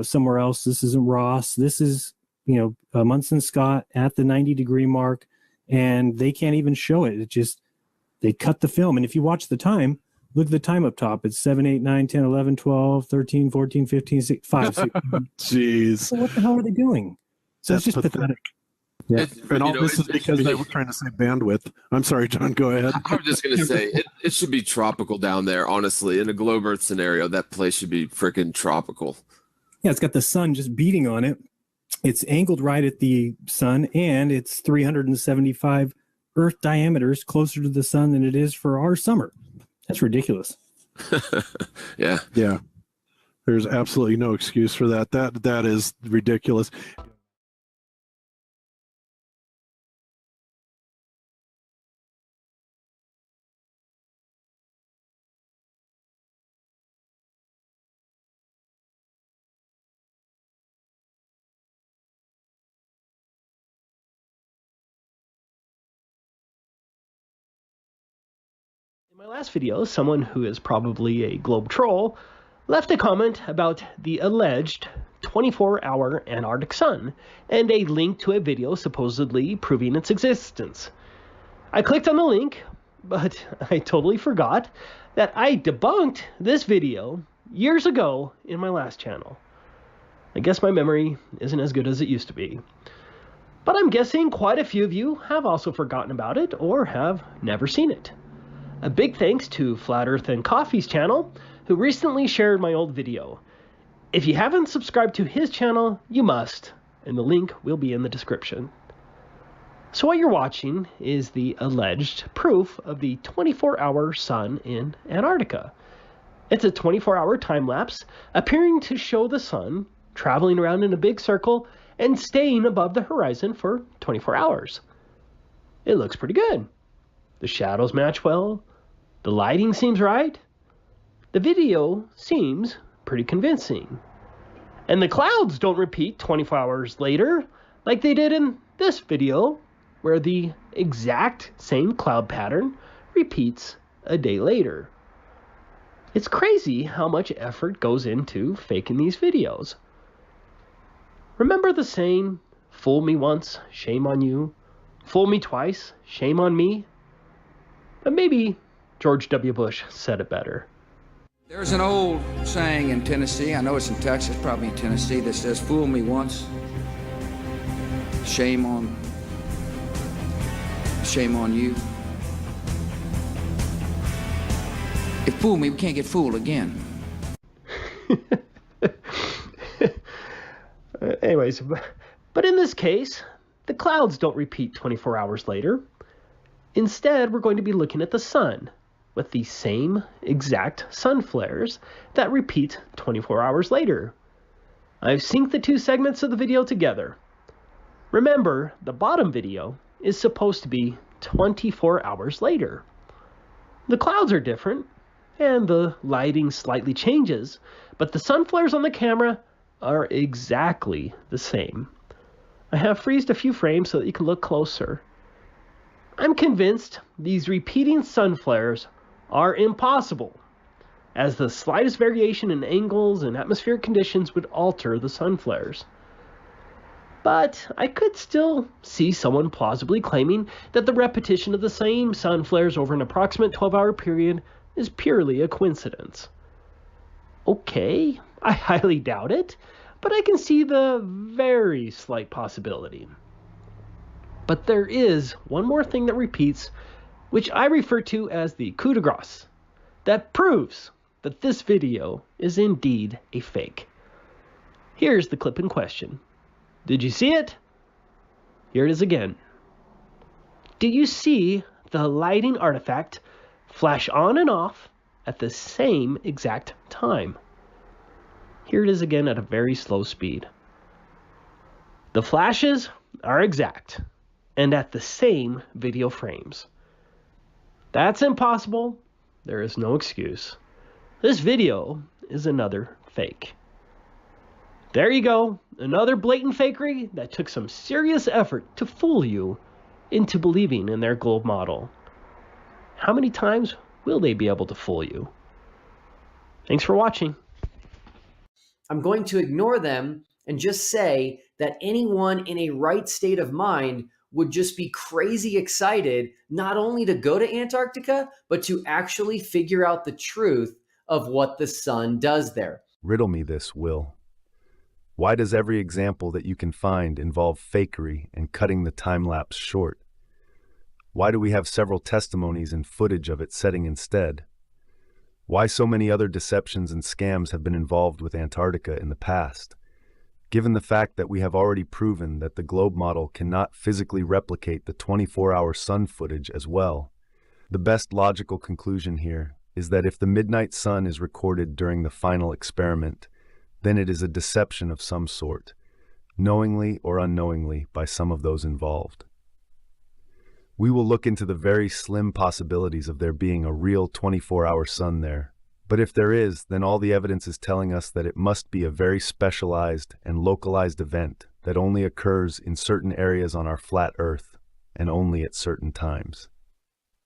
somewhere else. This isn't Ross. This is, Munson Scott at the 90-degree mark, and they can't even show it. It just, they cut the film. And if you watch the time, look at the time up top. It's 7, 8, 9, 10, 11, 12, 13, 14, 15, 16, 5. 6. Jeez. So what the hell are they doing? So That's it's just pathetic. Yeah. And all this is because they were trying to save bandwidth. I'm sorry, John, go ahead. I'm just going to say it should be tropical down there, honestly. In a globe Earth scenario, that place should be freaking tropical. Yeah, it's got the sun just beating on it. It's angled right at the sun, and it's 375 Earth diameters closer to the sun than it is for our summer. That's ridiculous. Yeah. Yeah. There's absolutely no excuse for that. That is ridiculous. In my last video, someone who is probably a globe troll left a comment about the alleged 24-hour Antarctic sun and a link to a video supposedly proving its existence. I clicked on the link, but I totally forgot that I debunked this video years ago in my last channel. I guess my memory isn't as good as it used to be. But I'm guessing quite a few of you have also forgotten about it or have never seen it. A big thanks to Flat Earth and Coffee's channel, who recently shared my old video. If you haven't subscribed to his channel, you must, and the link will be in the description. So what you're watching is the alleged proof of the 24-hour sun in Antarctica. It's a 24-hour time-lapse appearing to show the sun traveling around in a big circle and staying above the horizon for 24 hours. It looks pretty good. The shadows match well. The lighting seems right. The video seems pretty convincing. And the clouds don't repeat 24 hours later like they did in this video, where the exact same cloud pattern repeats a day later. It's crazy how much effort goes into faking these videos. Remember the saying, fool me once, shame on you. Fool me twice, shame on me. But maybe George W. Bush said it better. There's an old saying in Tennessee, I know it's in Texas, probably in Tennessee, that says, fool me once, shame on you. If fool me, we can't get fooled again. Anyways, but in this case, the clouds don't repeat 24 hours later. Instead, we're going to be looking at the sun with the same exact sun flares that repeat 24 hours later. I've synced the two segments of the video together. Remember, the bottom video is supposed to be 24 hours later. The clouds are different, and the lighting slightly changes, but the sun flares on the camera are exactly the same. I have freezed a few frames so that you can look closer. I'm convinced these repeating sun flares are impossible, as the slightest variation in angles and atmospheric conditions would alter the sun flares. But I could still see someone plausibly claiming that the repetition of the same sun flares over an approximate 12-hour period is purely a coincidence. Okay, I highly doubt it, but I can see the very slight possibility. But there is one more thing that repeats, which I refer to as the coup de grace, that proves that this video is indeed a fake. Here's the clip in question. Did you see it? Here it is again. Do you see the lighting artifact flash on and off at the same exact time? Here it is again at a very slow speed. The flashes are exact and at the same video frames. That's impossible. There is no excuse. This video is another fake. There you go, another blatant fakery that took some serious effort to fool you into believing in their globe model. How many times will they be able to fool you? Thanks for watching. I'm going to ignore them and just say that anyone in a right state of mind would just be crazy excited not only to go to Antarctica, but to actually figure out the truth of what the sun does there. Riddle me this, Will. Why does every example that you can find involve fakery and cutting the time-lapse short? Why do we have several testimonies and footage of it setting instead? Why so many other deceptions and scams have been involved with Antarctica in the past? Given the fact that we have already proven that the globe model cannot physically replicate the 24-hour sun footage as well, the best logical conclusion here is that if the midnight sun is recorded during the final experiment, then it is a deception of some sort, knowingly or unknowingly by some of those involved. We will look into the very slim possibilities of there being a real 24-hour sun there. But if there is, then all the evidence is telling us that it must be a very specialized and localized event that only occurs in certain areas on our flat Earth, and only at certain times.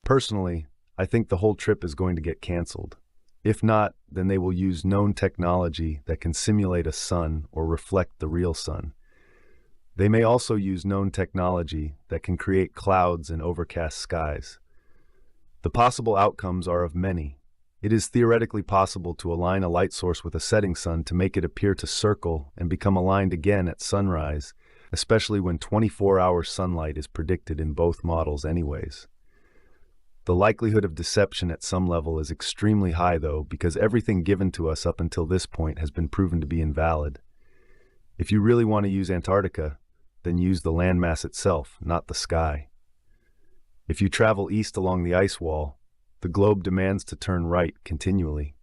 Personally, I think the whole trip is going to get canceled. If not, then they will use known technology that can simulate a sun or reflect the real sun. They may also use known technology that can create clouds and overcast skies. The possible outcomes are of many. It is theoretically possible to align a light source with a setting sun to make it appear to circle and become aligned again at sunrise, especially when 24-hour sunlight is predicted in both models anyways. The likelihood of deception at some level is extremely high, though, because everything given to us up until this point has been proven to be invalid. If you really want to use Antarctica, then use the landmass itself, not the sky. If you travel east along the ice wall, the globe demands to turn right continually.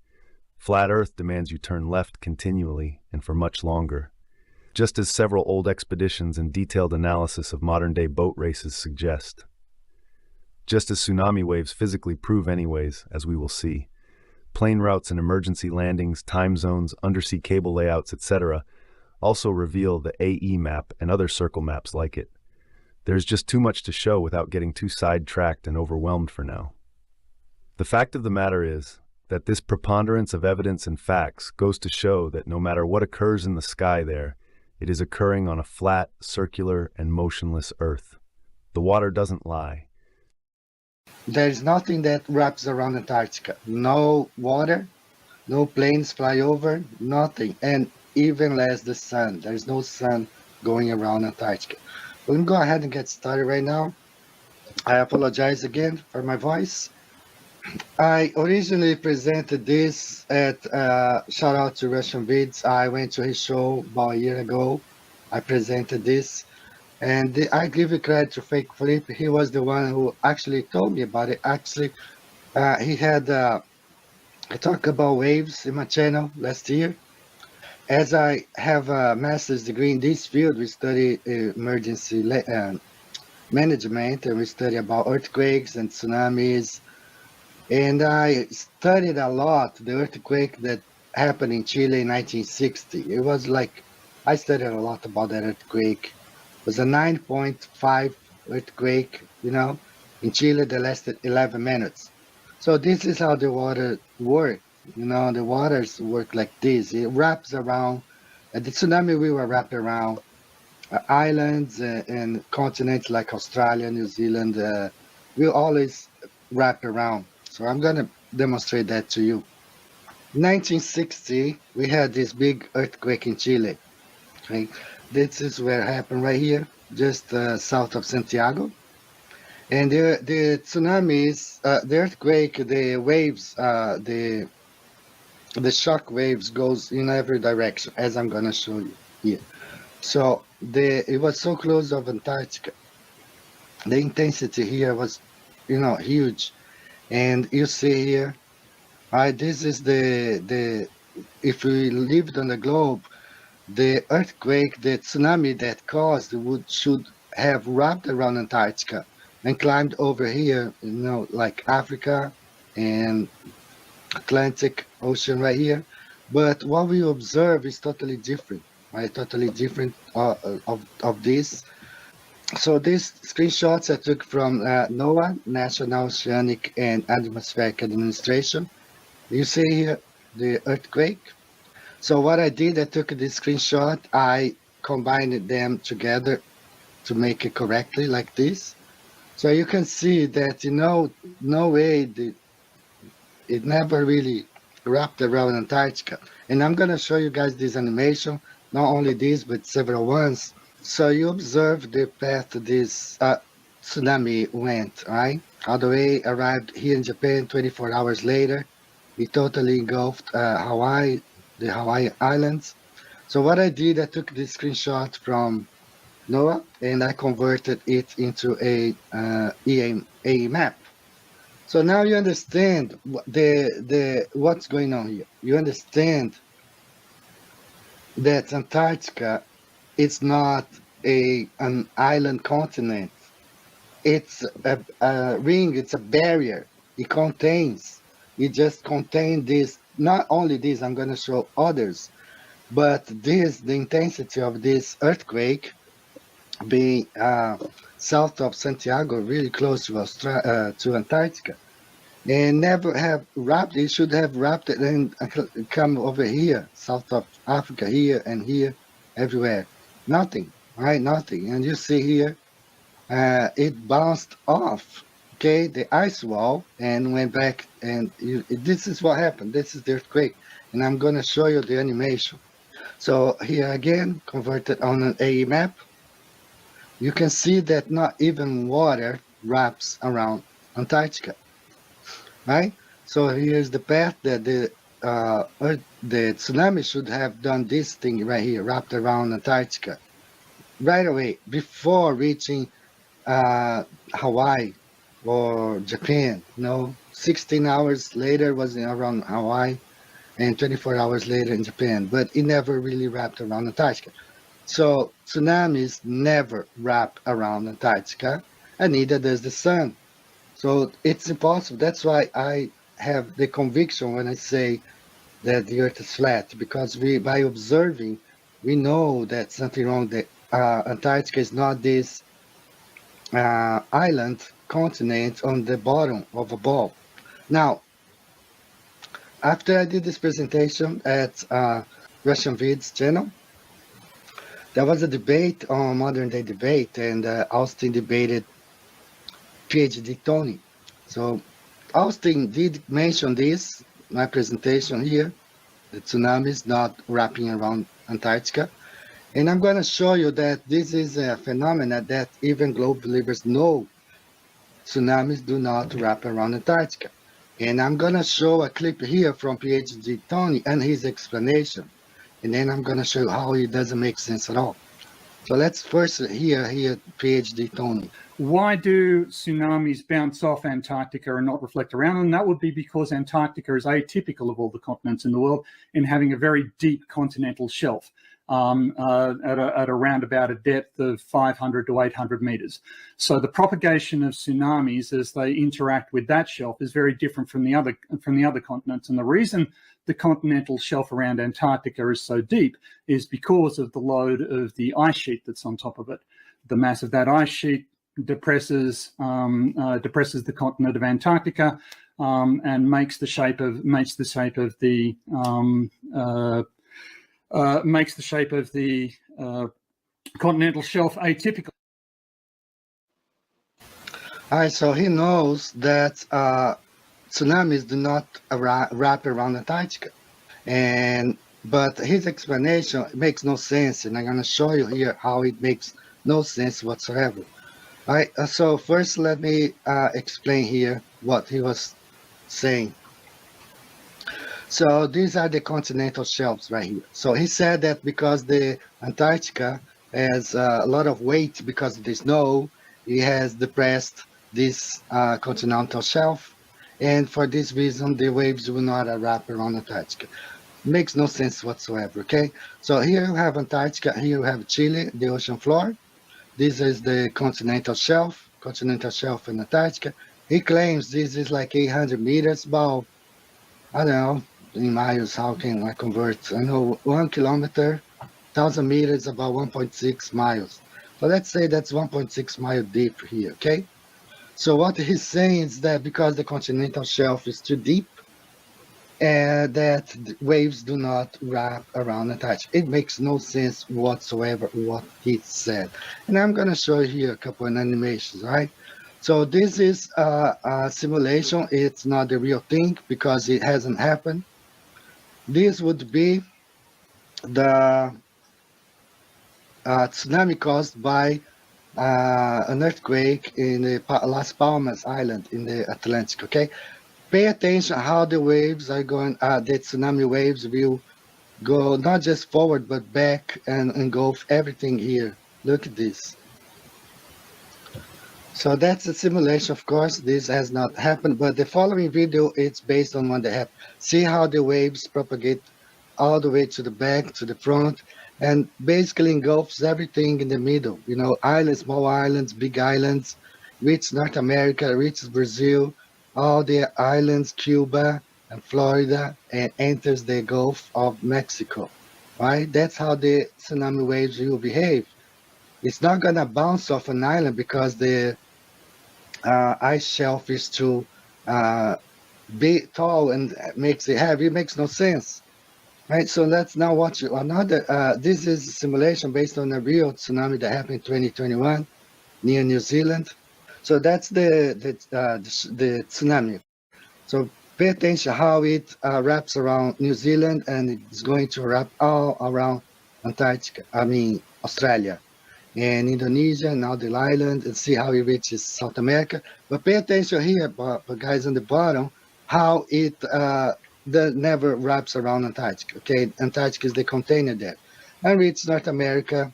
Flat Earth demands you turn left continually and for much longer, just as several old expeditions and detailed analysis of modern-day boat races suggest. Just as tsunami waves physically prove anyways, as we will see. Plane routes and emergency landings, time zones, undersea cable layouts, etc. also reveal the AE map and other circle maps like it. There's just too much to show without getting too sidetracked and overwhelmed for now. The fact of the matter is that this preponderance of evidence and facts goes to show that no matter what occurs in the sky there, it is occurring on a flat, circular, and motionless Earth. The water doesn't lie. There's nothing that wraps around Antarctica. No water, no planes fly over, nothing. And even less the sun. There's no sun going around Antarctica. We're going to go ahead and get started right now. I apologize again for my voice. I originally presented this at, shout out to Russian Vids. I went to his show about a year ago. I presented this. And I give you credit to Fake Flip. He was the one who actually told me about it. Actually, he had, I talked about waves in my channel last year. As I have a master's degree in this field, we study emergency management, and we study about earthquakes and tsunamis. And I studied a lot the earthquake that happened in Chile in 1960. It was like, I studied a lot about that earthquake. It was a 9.5 earthquake, you know, in Chile that lasted 11 minutes. So this is how the water worked. You know, the waters work like this. It wraps around. At the tsunami, we were wrapped around islands and continents like Australia, New Zealand. We always wrap around. So I'm going to demonstrate that to you. 1960, we had this big earthquake in Chile. Okay, this is where it happened right here, just south of Santiago. And the tsunamis, the earthquake, the waves, the shock waves goes in every direction, as I'm gonna show you here. So it was so close of Antarctica. The intensity here was, you know, huge. And you see here, right? This is the if we lived on the globe, the earthquake, the tsunami that caused should have wrapped around Antarctica and climbed over here, like Africa and Atlantic Ocean right here. But what we observe is totally different, right? Totally different of this. So these screenshots I took from NOAA, National Oceanic and Atmospheric Administration. You see here the earthquake. So what I did, I took this screenshot, I combined them together to make it correctly like this. So you can see that, no way it never really wrapped around Antarctica. And I'm going to show you guys this animation, not only this, but several ones. So you observe the path this tsunami went, right? All the way arrived here in Japan 24 hours later. It totally engulfed Hawaii, the Hawaii Islands. So what I did, I took this screenshot from NOAA and I converted it into a EA map. So now you understand what's going on here. You understand that Antarctica is not an island continent. It's a ring. It's a barrier. It just contains this. Not only this, I'm going to show others, but the intensity of this earthquake being south of Santiago, really close to Antarctica, and never have wrapped. It should have wrapped it and come over here, south of Africa, here and here, everywhere. Nothing, right? Nothing. And you see here, it bounced off, okay, the ice wall and went back. And this is what happened. This is the earthquake. And I'm going to show you the animation. So here again, converted on an AE map. You can see that not even water wraps around Antarctica, right? So here's the path that the tsunami should have done this thing right here, wrapped around Antarctica, right away before reaching Hawaii or Japan. 16 hours later was around Hawaii, and 24 hours later in Japan, but it never really wrapped around Antarctica. So tsunamis never wrap around Antarctica, and neither does the sun. So it's impossible. That's why I have the conviction when I say that the Earth is flat, because by observing, we know that something wrong. That Antarctica is not this island continent on the bottom of a ball. Now, after I did this presentation at Russian Vids channel, there was a debate on Modern Day Debate, and Austin debated PhD Tony. So Austin did mention this, my presentation here, the tsunamis not wrapping around Antarctica. And I'm going to show you that this is a phenomenon that even globe believers know. Tsunamis do not wrap around Antarctica. And I'm going to show a clip here from PhD Tony and his explanation. And then I'm going to show you how it doesn't make sense at all. So let's first hear PhD Tony. Why do tsunamis bounce off Antarctica and not reflect around? And that would be because Antarctica is atypical of all the continents in the world in having a very deep continental shelf at around about a depth of 500 to 800 meters. So the propagation of tsunamis as they interact with that shelf is very different from the other continents. And the reason the continental shelf around Antarctica is so deep is because of the load of the ice sheet that's on top of it. The mass of that ice sheet depresses the continent of Antarctica and makes the shape of the continental shelf atypical. All right, so he knows that tsunamis do not wrap around Antarctica, but his explanation makes no sense, and I'm going to show you here how it makes no sense whatsoever. All right, so first let me explain here what he was saying. So these are the continental shelves right here. So he said that because the Antarctica has a lot of weight because of the snow, it has depressed this continental shelf, and for this reason the waves will not wrap around Antarctica. Makes no sense whatsoever, okay? So here you have Antarctica, here you have Chile, the ocean floor. This is the continental shelf in Antarctica. He claims this is like 800 meters, about, I don't know, in miles, how can I convert? I know 1 kilometer, 1,000 meters, about 1.6 miles. So let's say that's 1.6 mile deep here, okay? So what he's saying is that because the continental shelf is too deep, and that the waves do not wrap around Antarctica. It makes no sense whatsoever what he said. And I'm going to show you here a couple of animations, right? So this is a simulation. It's not the real thing because it hasn't happened. This would be the tsunami caused by an earthquake in the Las Palmas Island in the Atlantic, okay? Pay attention how the waves are going, the tsunami waves will go not just forward but back and engulf everything here. Look at this. So that's a simulation, of course. This has not happened, but the following video it's based on one that happened. See how the waves propagate all the way to the back, to the front, and basically engulfs everything in the middle. You know, islands, small islands, big islands, reaches North America, reaches Brazil, all the islands, Cuba and Florida, and enters the Gulf of Mexico. Right? That's how the tsunami waves will behave. It's not gonna bounce off an island because the ice shelf is too big, tall, and makes it heavy. It makes no sense. Right, so let's now watch another. This is a simulation based on a real tsunami that happened in 2021 near New Zealand. So that's the tsunami. So pay attention how it wraps around New Zealand, and it's going to wrap all around Antarctica. I mean Australia and Indonesia and other islands, and see how it reaches South America. But pay attention here, but guys, on the bottom, how it that never wraps around Antarctica. Okay, Antarctica is the container there, and reaches North America,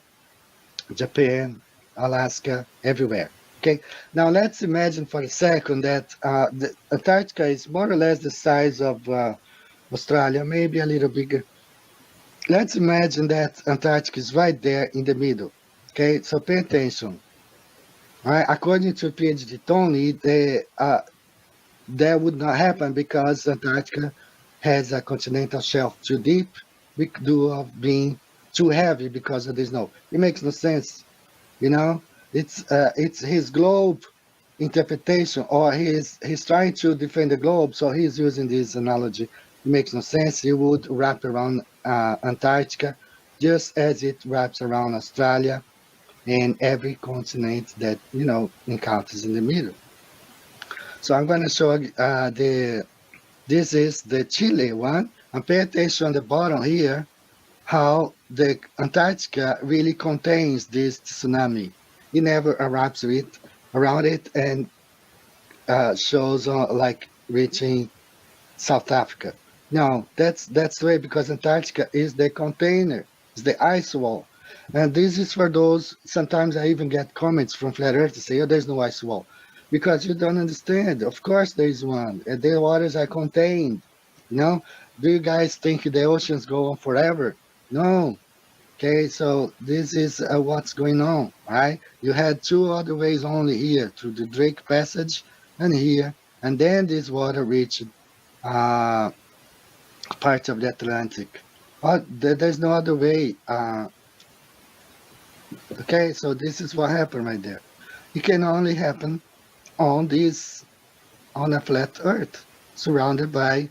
Japan, Alaska, everywhere. Okay, now let's imagine for a second that the Antarctica is more or less the size of Australia, maybe a little bigger. Let's imagine that Antarctica is right there in the middle. Okay, so pay attention. All right, according to PhD Tony, that would not happen because Antarctica has a continental shelf too deep, due of being too heavy because of the snow. It makes no sense, you know. It's his globe interpretation, or he's trying to defend the globe, so he's using this analogy. It makes no sense. It would wrap around Antarctica just as it wraps around Australia and every continent that encounters in the middle. So I'm going to show this is the Chile one, and pay attention on the bottom here how the Antarctica really contains this tsunami. It never erupts around it and shows like reaching South Africa. No, that's the way, because Antarctica is the container, it's the ice wall. And this is for those, sometimes I even get comments from Flat Earth to say, oh, there's no ice wall. Because you don't understand. Of course there is one. And the waters are contained. Do you guys think the oceans go on forever? No. Okay, so this is what's going on, right? You had two other ways only here, through the Drake Passage and here. And then this water reached part of the Atlantic. But there's no other way. Okay, so this is what happened right there. It can only happen on a flat Earth, surrounded by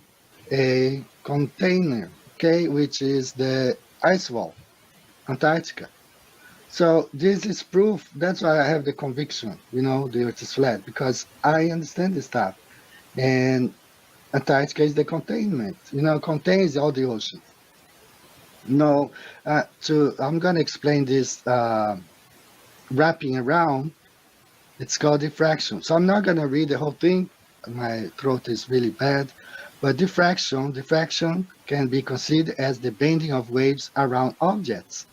a container, okay, which is the ice wall, Antarctica. So this is proof. That's why I have the conviction, the Earth is flat, because I understand this stuff. And Antarctica is the containment, contains all the oceans. No, I'm going to explain this wrapping around. It's called diffraction. So I'm not going to read the whole thing. My throat is really bad. But diffraction can be considered as the bending of waves around objects.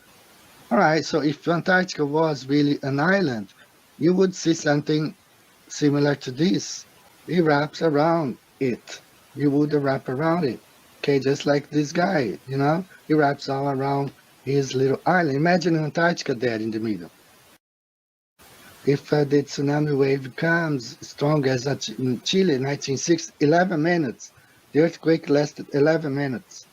All right, so if Antarctica was really an island, you would see something similar to this. It wraps around it. You would wrap around it. Okay, just like this guy, you know, he wraps all around his little island. Imagine Antarctica there in the middle. If the tsunami wave comes strong as in Chile, 1960, 11 minutes. The earthquake lasted 11 minutes.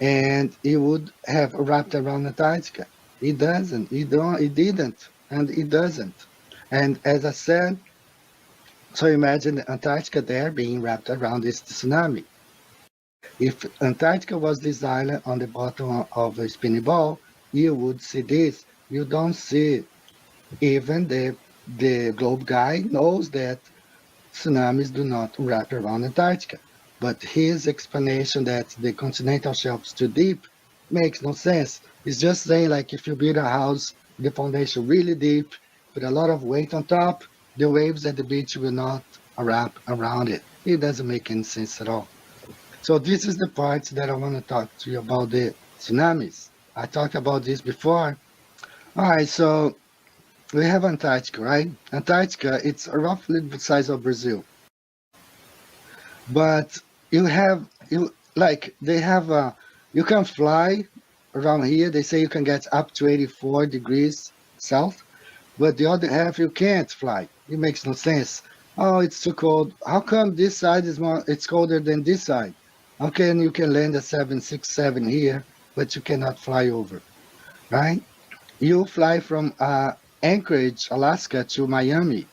And it would have wrapped around Antarctica. It doesn't. It didn't. And it doesn't. And as I said, so imagine Antarctica there being wrapped around this tsunami. If Antarctica was this island on the bottom of a spinning ball, you would see this. You don't see it. Even the globe guy knows that tsunamis do not wrap around Antarctica. But his explanation that the continental shelf is too deep makes no sense. It's just saying like if you build a house, the foundation really deep, with a lot of weight on top, the waves at the beach will not wrap around it. It doesn't make any sense at all. So this is the part that I want to talk to you about the tsunamis. I talked about this before. All right, so we have Antarctica, right? Antarctica, it's roughly the size of Brazil. But you can fly around here. They say you can get up to 84 degrees south, but the other half you can't fly. It makes no sense. Oh, it's too cold. How come this side it's colder than this side? How can you can land at 767 here, but you cannot fly over, right? You fly from Anchorage, Alaska to Miami.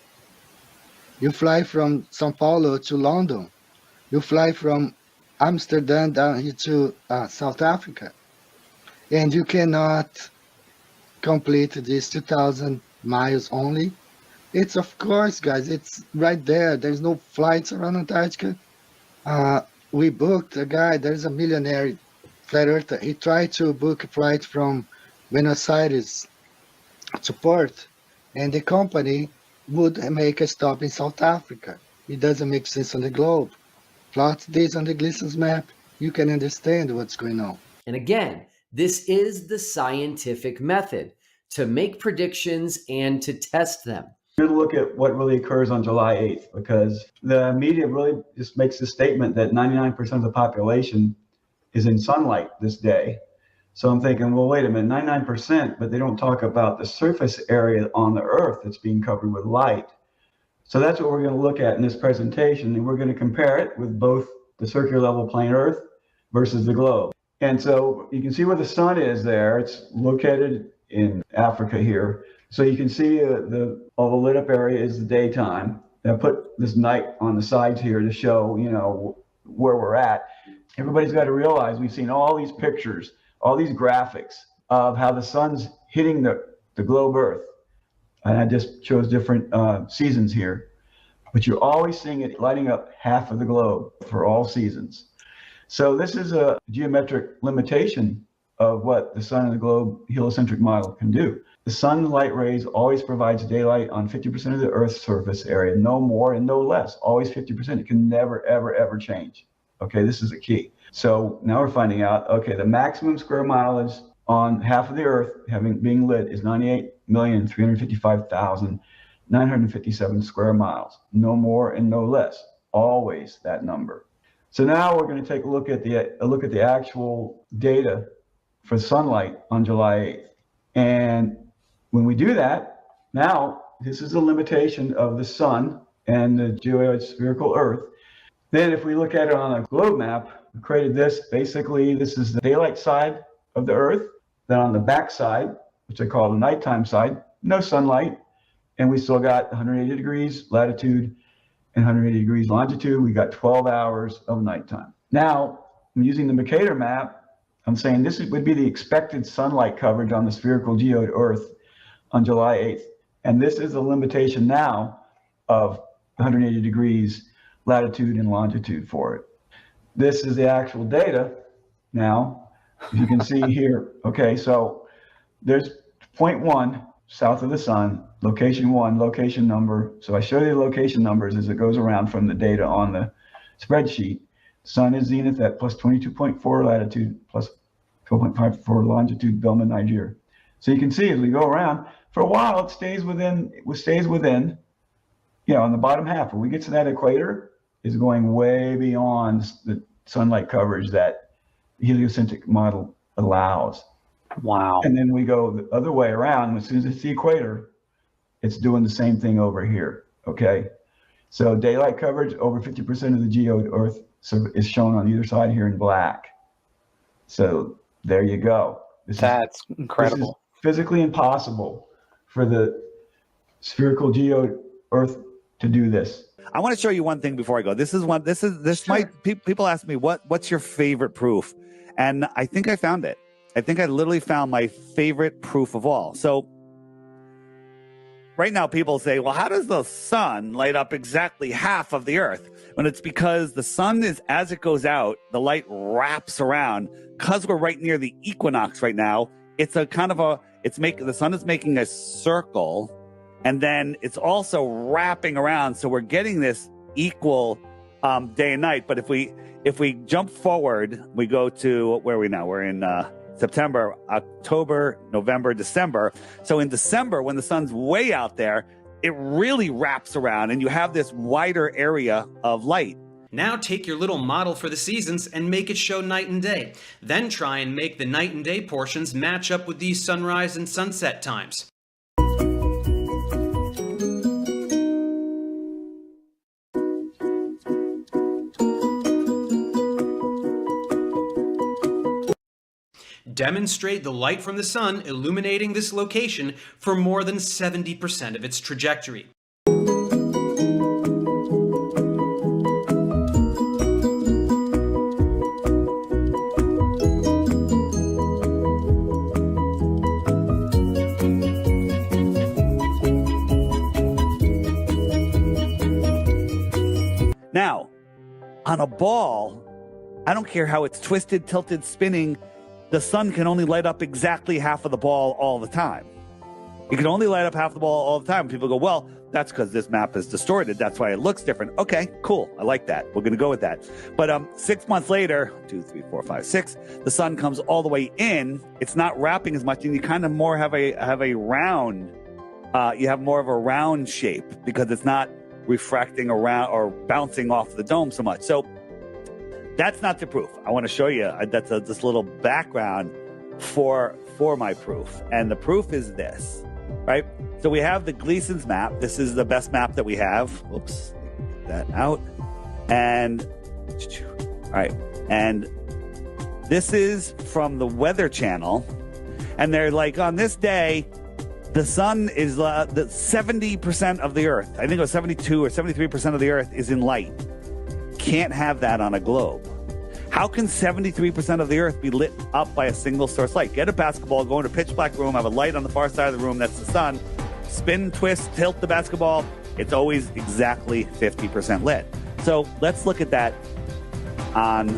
You fly from Sao Paulo to London. You fly from Amsterdam down here to South Africa. And you cannot complete this 2,000 miles only. It's of course, guys, it's right there. There's no flights around Antarctica. We booked a guy, there's a millionaire flat earther. He tried to book a flight from Buenos Aires to Perth, and the company would make a stop in South Africa. It doesn't make sense on the globe. Plot this on the Gleason's map, you can understand what's going on. And again, this is the scientific method to make predictions and to test them. Good look at what really occurs on July 8th, because the media really just makes the statement that 99% of the population is in sunlight this day. So I'm thinking, well, wait a minute, 99%, but they don't talk about the surface area on the Earth that's being covered with light. So that's what we're going to look at in this presentation, and we're going to compare it with both the circular level plane Earth versus the globe. And so you can see where the sun is there. It's located in Africa here. So you can see all the lit up area is the daytime. And I put this night on the sides here to show, you know, where we're at. Everybody's got to realize we've seen all these pictures, all these graphics of how the sun's hitting the globe Earth. And I just chose different seasons here. But you're always seeing it lighting up half of the globe for all seasons. So this is a geometric limitation of what the sun and the globe heliocentric model can do. The sun's light rays always provides daylight on 50% of the Earth's surface area, no more and no less, always 50%. It can never, ever, ever change. Okay, this is a key. So now we're finding out, okay, the maximum square mileage on half of the Earth being lit is 98,355,957 square miles, no more and no less, always that number. So now we're going to take a look at the actual data for sunlight on July 8th. And when we do that, now this is a limitation of the sun and the geoid spherical Earth. Then if we look at it on a globe map, we created this. Basically, this is the daylight side of the Earth. Then on the back side, which I call the nighttime side, no sunlight. And we still got 180 degrees latitude and 180 degrees longitude. We got 12 hours of nighttime. Now, I'm using the Mercator map. I'm saying this would be the expected sunlight coverage on the spherical geoid Earth on July 8th. And this is the limitation now of 180 degrees latitude and longitude for it. This is the actual data now, as you can see here. Okay, so there's point 1 south of the sun, location 1, location number. So I show you the location numbers as it goes around from the data on the spreadsheet. Sun is zenith at plus 22.4 latitude, plus 12.54 longitude, Belma, Nigeria. So you can see as we go around, for a while it stays within, you know, on the bottom half. When we get to that equator, is going way beyond the sunlight coverage that the heliocentric model allows. Wow. And then we go the other way around. As soon as it's the equator, it's doing the same thing over here. Okay. So daylight coverage, over 50% of the geode Earth is shown on either side here in black. So there you go. That's incredible. This is physically impossible for the spherical geode Earth to do this. I want to show you one thing before I go. People ask me what's your favorite proof? And I think I found it. I think I literally found my favorite proof of all. So right now people say, well, how does the sun light up exactly half of the Earth? When it's because the sun is, as it goes out, the light wraps around. Because we're right near the equinox right now, it's a kind of the sun is making a circle, and then it's also wrapping around. So we're getting this equal day and night. But if we jump forward, we go to, where are we now? We're in September, October, November, December. So in December, when the sun's way out there, it really wraps around and you have this wider area of light. Now take your little model for the seasons and make it show night and day. Then try and make the night and day portions match up with these sunrise and sunset times. Demonstrate the light from the sun illuminating this location for more than 70% of its trajectory. Now, on a ball, I don't care how it's twisted, tilted, spinning, the sun can only light up exactly half of the ball all the time. It can only light up half the ball all the time. People go, well, that's because this map is distorted. That's why it looks different. Okay, cool. I like that. We're going to go with that. But 6 months later, 2, 3, 4, 5, 6, the sun comes all the way in. It's not wrapping as much, and you kind of more have a round. You have more of a round shape because it's not refracting around or bouncing off the dome so much. So that's not the proof. I want to show you that's this little background for my proof. And the proof is this, right? So we have the Gleason's map. This is the best map that we have. Whoops, get that out. And all right. And this is from the Weather Channel. And they're like, on this day, the sun is the 70% of the Earth. I think it was 72 or 73% of the Earth is in light. Can't have that on a globe. How can 73% of the Earth be lit up by a single source light? Get a basketball, go into a pitch black room, have a light on the far side of the room, that's the sun, spin, twist, tilt the basketball. It's always exactly 50% lit. So let's look at that on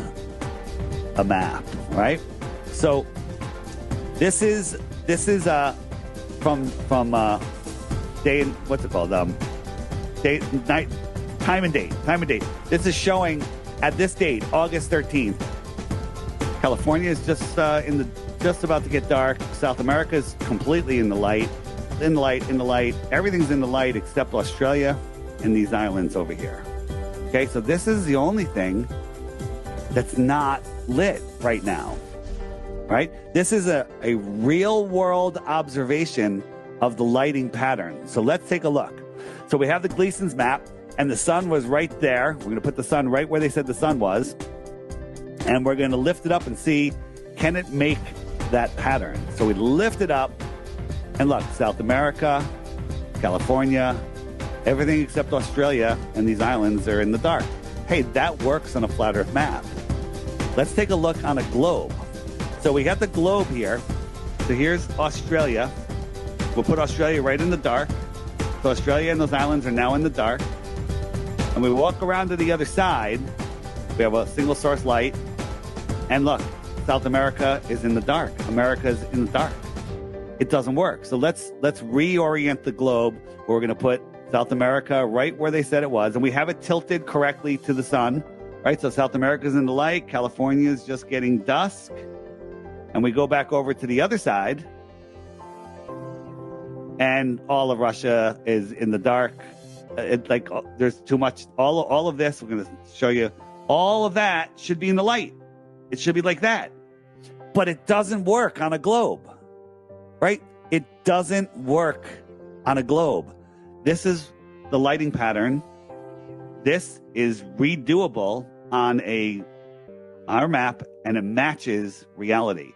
a map, right? So this is from day, what's it called? Day, night, time and date. This is showing at this date, August 13th. California is just about to get dark. South America is completely in the light. Everything's in the light except Australia and these islands over here. Okay, so this is the only thing that's not lit right now. Right? This is a real world observation of the lighting pattern. So let's take a look. So we have the Gleason's map. And the sun was right there. We're going to put the sun right where they said the sun was. And we're going to lift it up and see, can it make that pattern? So we lift it up. And look, South America, California, everything except Australia and these islands are in the dark. Hey, that works on a flat Earth map. Let's take a look on a globe. So we got the globe here. So here's Australia. We'll put Australia right in the dark. So Australia and those islands are now in the dark. And we walk around to the other side. We have a single source light. And look, South America is in the dark. America's in the dark. It doesn't work. So let's reorient the globe. We're going to put South America right where they said it was. And we have it tilted correctly to the sun. Right? So South America's in the light. California is just getting dusk. And we go back over to the other side. And all of Russia is in the dark. There's too much. All of this, we're going to show you All of that should be in the light. It should be like that. But it doesn't work on a globe, right? It doesn't work on a globe. This is the lighting pattern. This is redoable on our map, and it matches reality.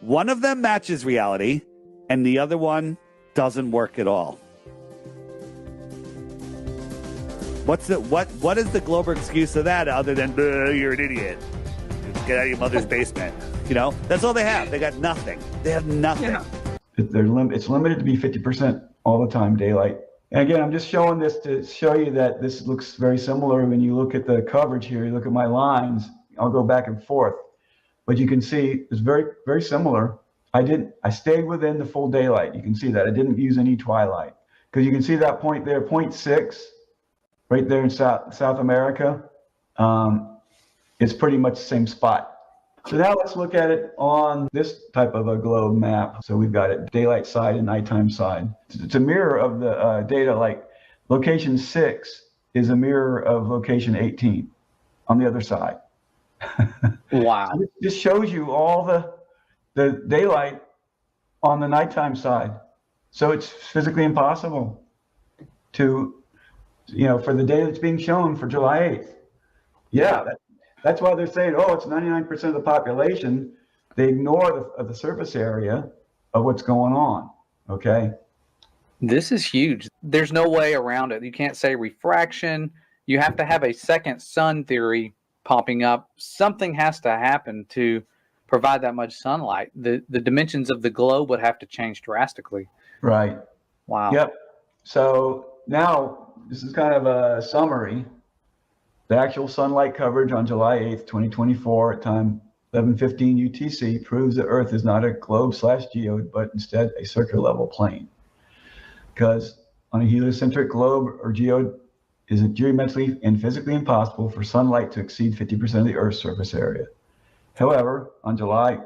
One of them matches reality, and the other one doesn't work at all. What is the Glober excuse of that other than you're an idiot? Get out of your mother's basement. You know, that's all they have. They got nothing. They have nothing. Yeah. It's limited to be 50% all the time daylight. And again, I'm just showing this to show you that this looks very similar when you look at the coverage here. You look at my lines. I'll go back and forth, but you can see it's very, very similar. I stayed within the full daylight. You can see that I didn't use any twilight, because you can see that point there, 0.6, right there in South America. It's pretty much the same spot. So now let's look at it on this type of a globe map. So we've got it daylight side and nighttime side. It's a mirror of the data, like location 6 is a mirror of location 18 on the other side. Wow. So this shows you all the daylight on the nighttime side. So it's physically impossible to, for the data that's being shown for July 8th. Yeah, that's why they're saying, oh, it's 99% of the population. They ignore the surface area of what's going on, okay? This is huge. There's no way around it. You can't say refraction. You have to have a second sun theory popping up. Something has to happen to provide that much sunlight. The dimensions of the globe would have to change drastically. Right. Wow. Yep. So now this is kind of a summary. The actual sunlight coverage on July 8th, 2024 at time 11:15 UTC proves that Earth is not a globe/geode, but instead a circular level plane. Because on a heliocentric globe or geode, is it geometrically and physically impossible for sunlight to exceed 50% of the Earth's surface area. However, on July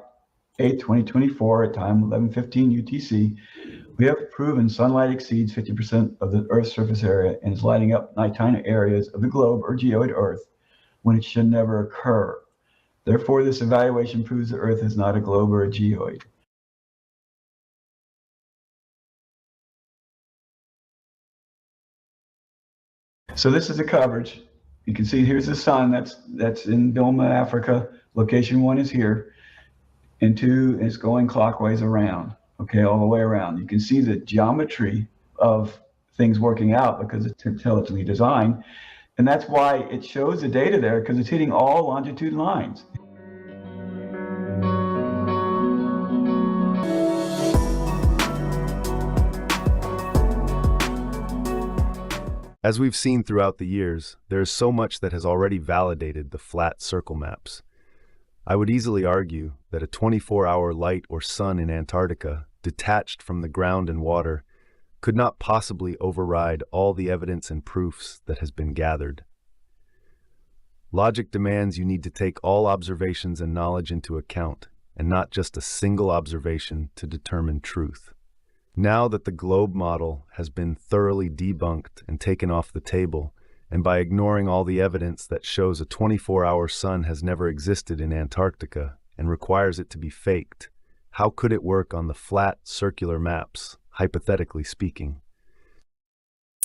8, 2024, at time 11:15 UTC, we have proven sunlight exceeds 50% of the Earth's surface area and is lighting up nighttime areas of the globe or geoid Earth when it should never occur. Therefore, this evaluation proves that Earth is not a globe or a geoid. So this is the coverage. You can see here's the sun. That's in Doma, Africa. Location 1 is here, and 2 is going clockwise around. Okay, all the way around. You can see the geometry of things working out because it's intelligently designed, and that's why it shows the data there, because it's hitting all longitude lines. As we've seen throughout the years, there is so much that has already validated the flat circle maps. I would easily argue that a 24-hour light or sun in Antarctica, detached from the ground and water, could not possibly override all the evidence and proofs that has been gathered. Logic demands you need to take all observations and knowledge into account, and not just a single observation to determine truth. Now that the globe model has been thoroughly debunked and taken off the table, and by ignoring all the evidence that shows a 24-hour sun has never existed in Antarctica and requires it to be faked, how could it work on the flat, circular maps, hypothetically speaking?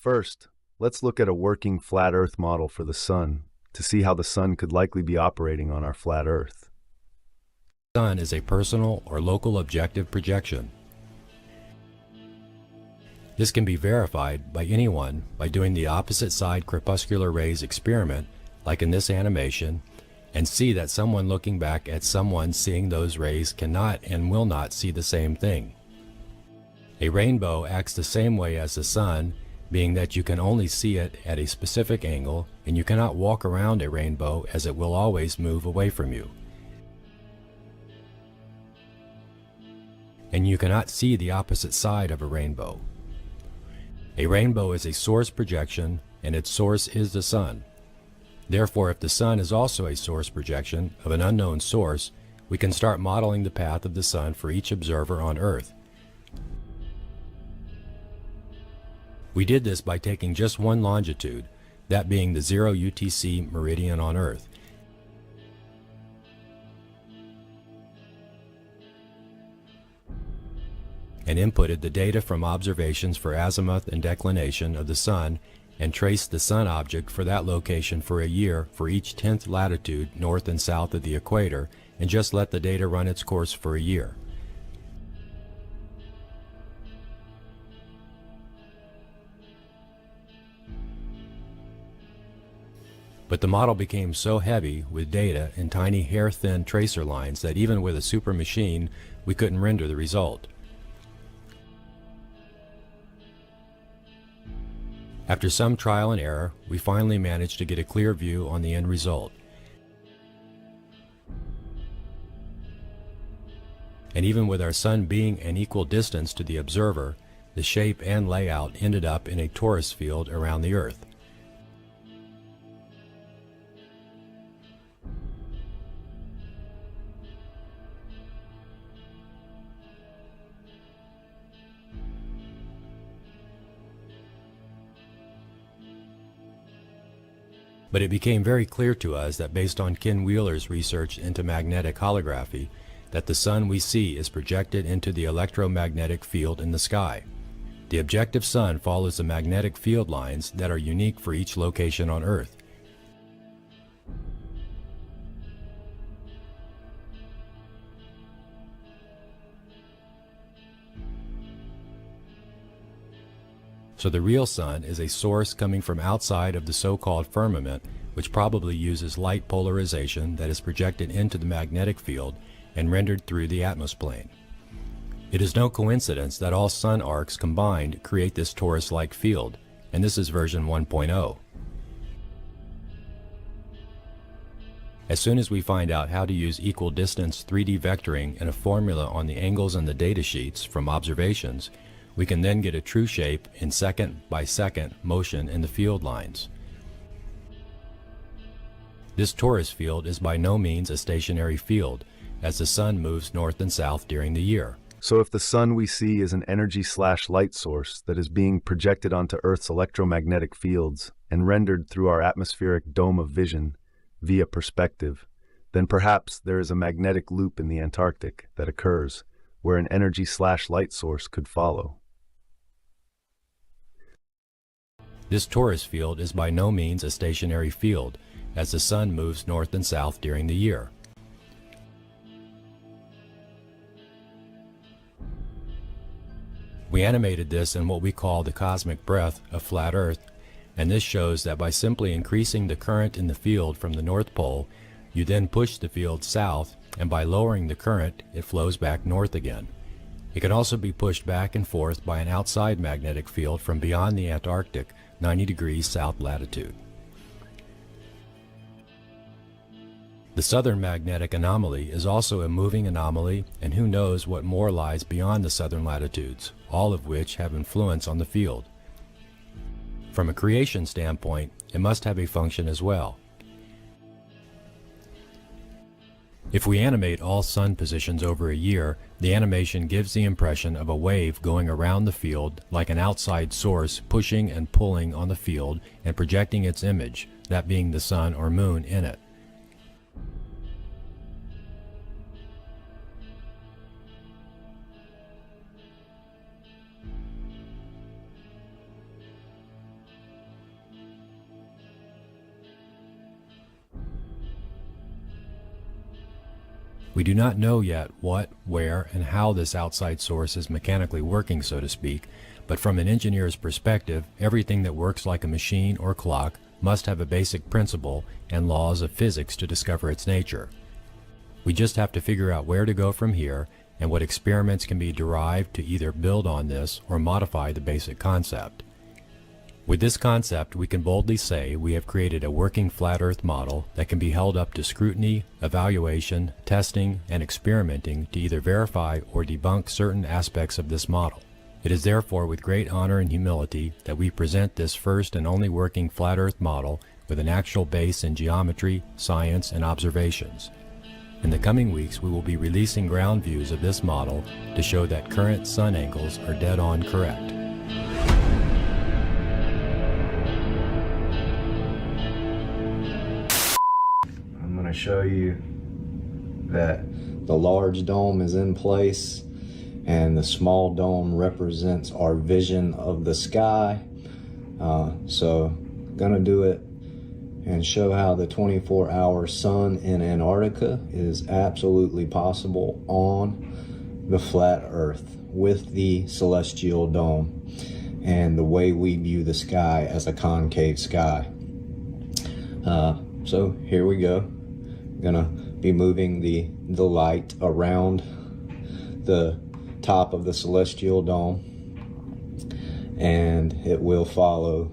First, let's look at a working flat Earth model for the sun to see how the sun could likely be operating on our flat Earth. The sun is a personal or local objective projection. This can be verified by anyone by doing the opposite side crepuscular rays experiment, like in this animation, and see that someone looking back at someone seeing those rays cannot and will not see the same thing. A rainbow acts the same way as the sun, being that you can only see it at a specific angle, and you cannot walk around a rainbow as it will always move away from you. And you cannot see the opposite side of a rainbow. A rainbow is a source projection, and its source is the sun. Therefore, if the sun is also a source projection of an unknown source, we can start modeling the path of the sun for each observer on Earth. We did this by taking just one longitude, that being the 0 UTC meridian on Earth, and inputted the data from observations for azimuth and declination of the sun and traced the sun object for that location for a year for each 10th latitude north and south of the equator, and just let the data run its course for a year. But the model became so heavy with data and tiny hair-thin tracer lines that even with a super machine, we couldn't render the result. After some trial and error, we finally managed to get a clear view on the end result. And even with our sun being an equal distance to the observer, the shape and layout ended up in a torus field around the Earth. But it became very clear to us that based on Ken Wheeler's research into magnetic holography, that the sun we see is projected into the electromagnetic field in the sky. The objective sun follows the magnetic field lines that are unique for each location on Earth. So the real sun is a source coming from outside of the so-called firmament, which probably uses light polarization that is projected into the magnetic field and rendered through the atmosphere. It is no coincidence that all sun arcs combined create this torus-like field, and this is version 1.0. As soon as we find out how to use equal distance 3D vectoring and a formula on the angles in the data sheets from observations, we can then get a true shape in second-by-second motion in the field lines. This torus field is by no means a stationary field, as the sun moves north and south during the year. So if the sun we see is an energy/light source that is being projected onto Earth's electromagnetic fields and rendered through our atmospheric dome of vision via perspective, then perhaps there is a magnetic loop in the Antarctic that occurs where an energy/light source could follow. This torus field is by no means a stationary field, as the sun moves north and south during the year. We animated this in what we call the cosmic breath of flat Earth, and this shows that by simply increasing the current in the field from the North Pole, you then push the field south, and by lowering the current, it flows back north again. It can also be pushed back and forth by an outside magnetic field from beyond the Antarctic, 90 degrees south latitude. The southern magnetic anomaly is also a moving anomaly, and who knows what more lies beyond the southern latitudes, all of which have influence on the field. From a creation standpoint, it must have a function as well. If we animate all sun positions over a year, the animation gives the impression of a wave going around the field like an outside source pushing and pulling on the field and projecting its image, that being the sun or moon, in it. We do not know yet what, where, and how this outside source is mechanically working, so to speak, but from an engineer's perspective, everything that works like a machine or clock must have a basic principle and laws of physics to discover its nature. We just have to figure out where to go from here and what experiments can be derived to either build on this or modify the basic concept. With this concept, we can boldly say we have created a working flat Earth model that can be held up to scrutiny, evaluation, testing, and experimenting to either verify or debunk certain aspects of this model. It is therefore with great honor and humility that we present this first and only working flat Earth model with an actual base in geometry, science, and observations. In the coming weeks, we will be releasing ground views of this model to show that current sun angles are dead on correct. I'm going to show you that the large dome is in place and the small dome represents our vision of the sky. So gonna do it and show how the 24-hour sun in Antarctica is absolutely possible on the flat Earth with the celestial dome and the way we view the sky as a concave sky. So here we go. Gonna be moving the light around the top of the celestial dome, and it will follow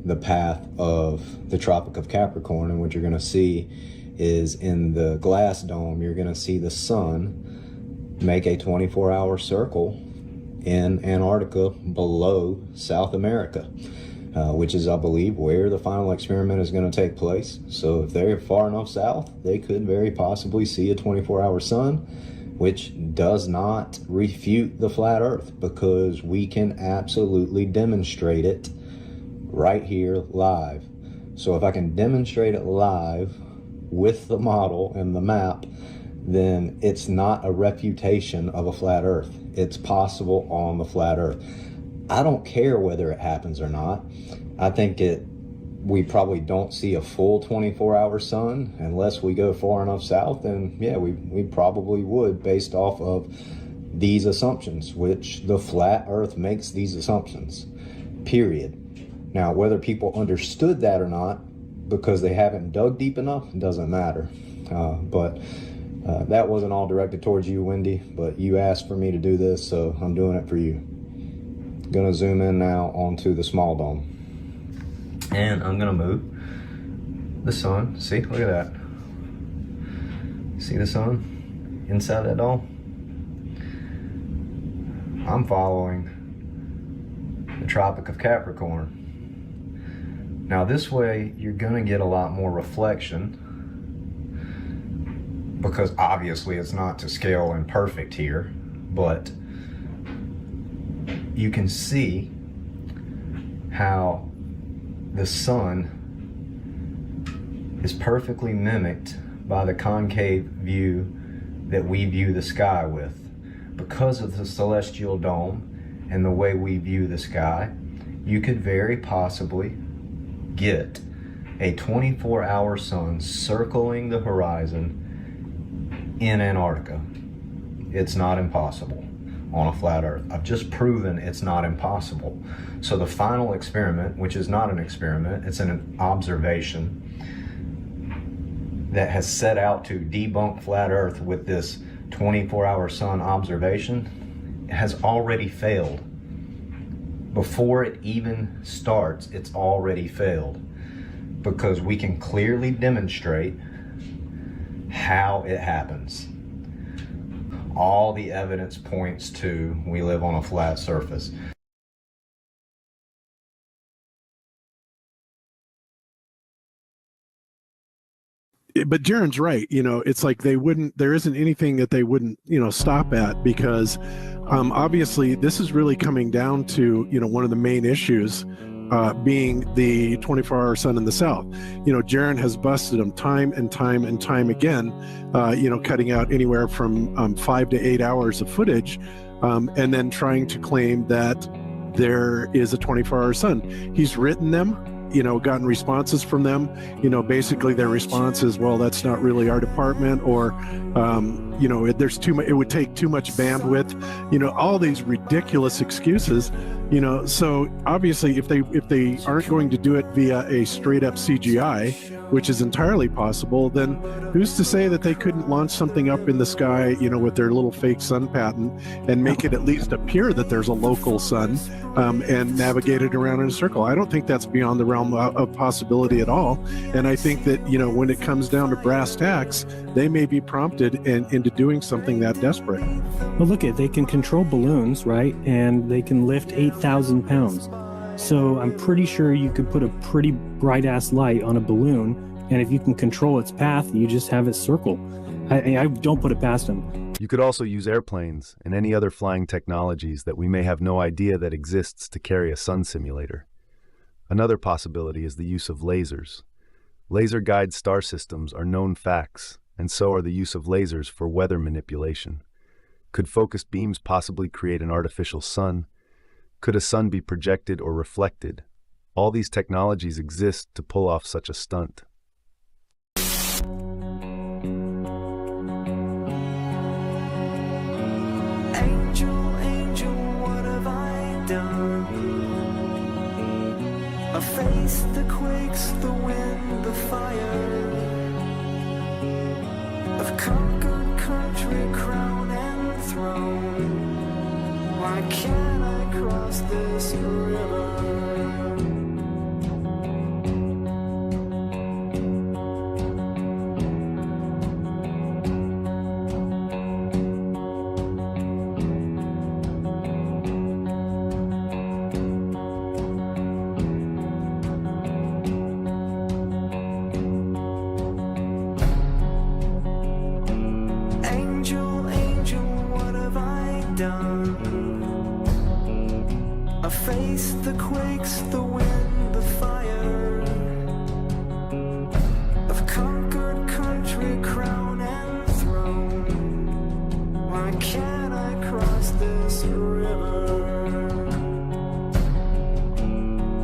the path of the Tropic of Capricorn. And what you're gonna see is in the glass dome, you're gonna see the sun make a 24-hour circle in Antarctica below South America, which is, I believe, where the final experiment is going to take place. So if they're far enough south, they could very possibly see a 24-hour sun, which does not refute the flat Earth, because we can absolutely demonstrate it right here live. So if I can demonstrate it live with the model and the map, then it's not a refutation of a flat Earth. It's possible on the flat Earth. I don't care whether it happens or not. I think we probably don't see a full 24-hour sun unless we go far enough south, and yeah, we probably would, based off of these assumptions, which the flat Earth makes these assumptions, period. Now, whether people understood that or not because they haven't dug deep enough, doesn't matter. But that wasn't all directed towards you, Wendy, but you asked for me to do this, so I'm doing it for you. Gonna zoom in now onto the small dome. And I'm gonna move the sun. See, look at that. See the sun inside that dome? I'm following the Tropic of Capricorn. Now this way, you're gonna get a lot more reflection, because obviously it's not to scale and perfect here, but you can see how the sun is perfectly mimicked by the concave view that we view the sky with. Because of the celestial dome and the way we view the sky, you could very possibly get a 24-hour sun circling the horizon in Antarctica. It's not impossible on a flat Earth. I've just proven it's not impossible. So the final experiment, which is not an experiment, it's an observation that has set out to debunk flat Earth with this 24-hour sun observation, has already failed. Before it even starts, it's already failed, because we can clearly demonstrate how it happens. All the evidence points to we live on a flat surface. But Jaron's right. It's like there isn't anything that they wouldn't, stop at, because obviously this is really coming down to, one of the main issues being the 24-hour sun in the south. Jaron has busted them time and time and time again, cutting out anywhere from 5 to 8 hours of footage, and then trying to claim that there is a 24-hour sun. He's written them, gotten responses from them. Basically their response is, well, that's not really our department, or, there's too much, it would take too much bandwidth, all these ridiculous excuses. So obviously if they aren't going to do it via a straight up CGI, which is entirely possible, then who's to say that they couldn't launch something up in the sky, with their little fake sun patent, and make it at least appear that there's a local sun, and navigate it around in a circle. I don't think that's beyond the realm of possibility at all. And I think that, when it comes down to brass tacks, they may be prompted into doing something that desperate. Well, look they can control balloons, right? And they can lift 8,000 pounds. So I'm pretty sure you could put a pretty bright ass light on a balloon, and if you can control its path, you just have it circle. I don't put it past them. You could also use airplanes and any other flying technologies that we may have no idea that exists to carry a sun simulator. Another possibility is the use of lasers. Laser guide star systems are known facts, and so are the use of lasers for weather manipulation. Could focused beams possibly create an artificial sun? Could a sun be projected or reflected? All these technologies exist to pull off such a stunt. Angel, angel, what have I done? I face the quakes, the wind, the fire. I've conquered country, crown and throne. Why can't I cross this river? Angel, angel, what have I done? I face the quakes, the wind, the fire. I've conquered country, crown and throne. Why can't I cross this river?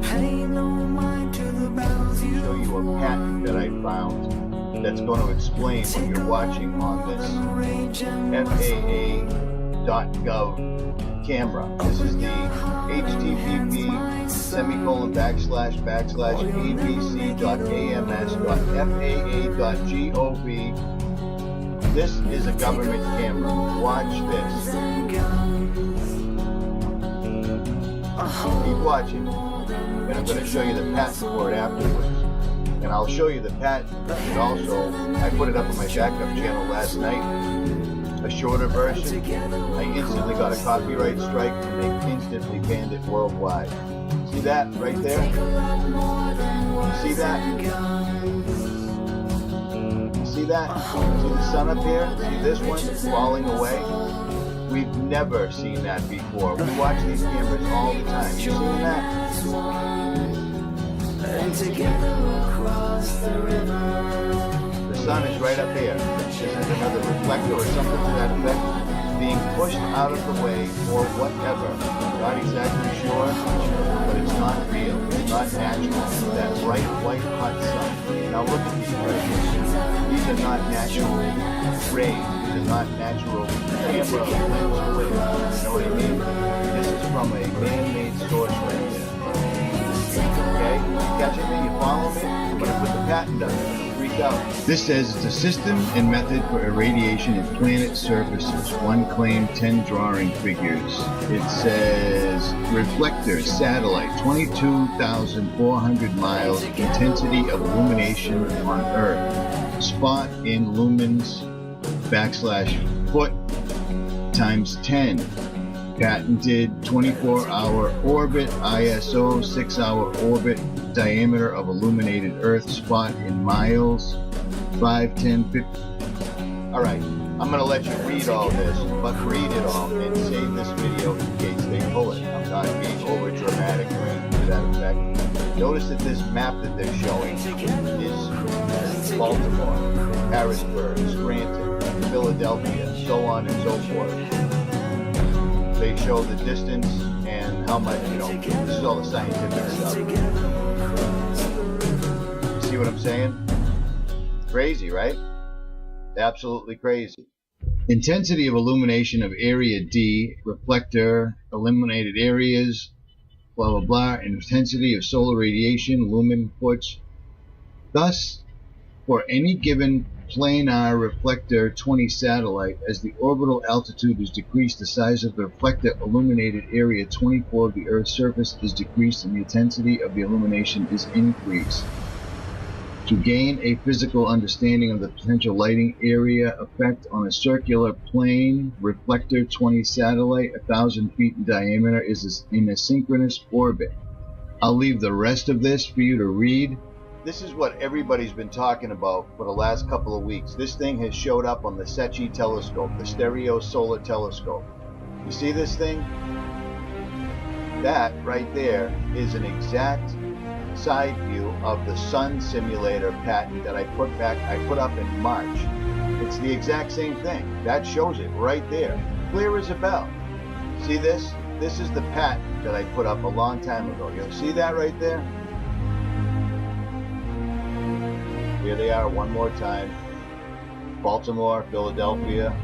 Pay no mind to the battles you show you a patent that I found that's going to explain what you're watching on this FAA.gov camera. This is the http://abc.ams.faa.gov. This is a government camera. Watch this. Keep watching. And I'm going to show you the patent for it afterwards. And I'll show you the patent. And also, I put it up on my backup channel last night. A shorter version. I instantly got a copyright strike and they instantly banned it worldwide. See that right there? You see that? See that? See the sun up here? See this one falling away? We've never seen that before. We watch these cameras all the time. You seen that? and together across the river. The sun is right up here. This is another reflector or something to that effect, being pushed out of the way or whatever. Not exactly sure, but it's not real. It's not natural. That bright white hot sun. Now look at these rays. These are not natural rays. These are not natural camera lens flares. You know what I mean? This is from a man-made source right there. Okay? You catching me? You follow me? I'm going to put the patent up. Freak out. This says it's a system and method for irradiation in planet surfaces. One claim, 10 drawing figures. It says reflector, satellite, 22,400 miles, intensity of illumination on Earth. Spot in lumens /foot times 10. Patented 24-hour orbit, ISO 6-hour orbit, diameter of illuminated Earth spot in miles, 5, 10, 50. All right, I'm going to let you read all this, but read it all and save this video in case they pull it. I'm not being over dramatic or anything to that effect. Notice that this map that they're showing is Baltimore, Harrisburg, Scranton, Philadelphia, so on and so forth. They show the distance and how much, this is all the scientific stuff. You see what I'm saying? Crazy, right? Absolutely crazy. Intensity of illumination of area D, reflector, illuminated areas, blah, blah, blah, intensity of solar radiation, lumen foots. Thus, for any given planar reflector 20 satellite, as the orbital altitude is decreased, the size of the reflector illuminated area 24 of the Earth's surface is decreased and the intensity of the illumination is increased. To gain a physical understanding of the potential lighting area effect on a circular plane, reflector 20 satellite, 1,000 feet in diameter, is in a synchronous orbit. I'll leave the rest of this for you to read. This is what everybody's been talking about for the last couple of weeks. This thing has showed up on the SETI telescope, the Stereo Solar Telescope. You see this thing? That right there is an exact side view of the sun simulator patent that I put up in March. It's the exact same thing. That shows it right there. clear as a bell. See this? This is the patent that I put up a long time ago. You see that right there? Here they are one more time. Baltimore, Philadelphia.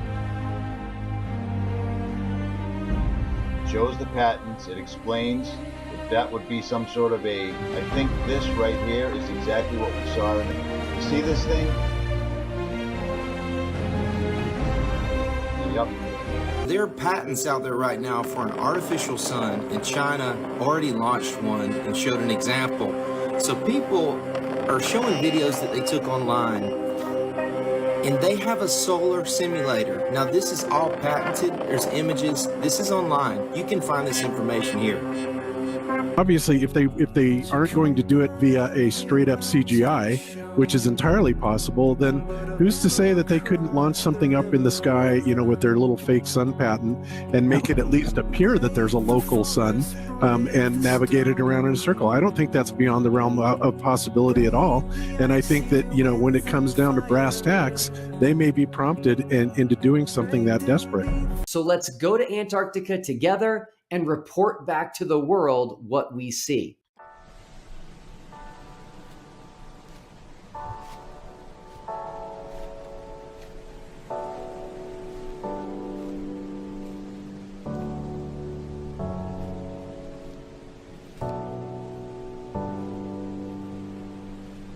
Shows the patents. It explains that that would be some sort of a, I think this right here is exactly what we saw in the, you see this thing? Yep. There are patents out there right now for an artificial sun, and China already launched one and showed an example. So people are showing videos that they took online, and they have a solar simulator. Now this is all patented. There's images. This is online. You can find this information here. Obviously, if they aren't going to do it via a straight up CGI, which is entirely possible, then who's to say that they couldn't launch something up in the sky, you know, with their little fake sun patent and make it at least appear that there's a local sun, and navigate it around in a circle? I don't think that's beyond the realm of possibility at all. And I think that, you know, when it comes down to brass tacks, they may be prompted into doing something that desperate. So let's go to Antarctica together and report back to the world what we see.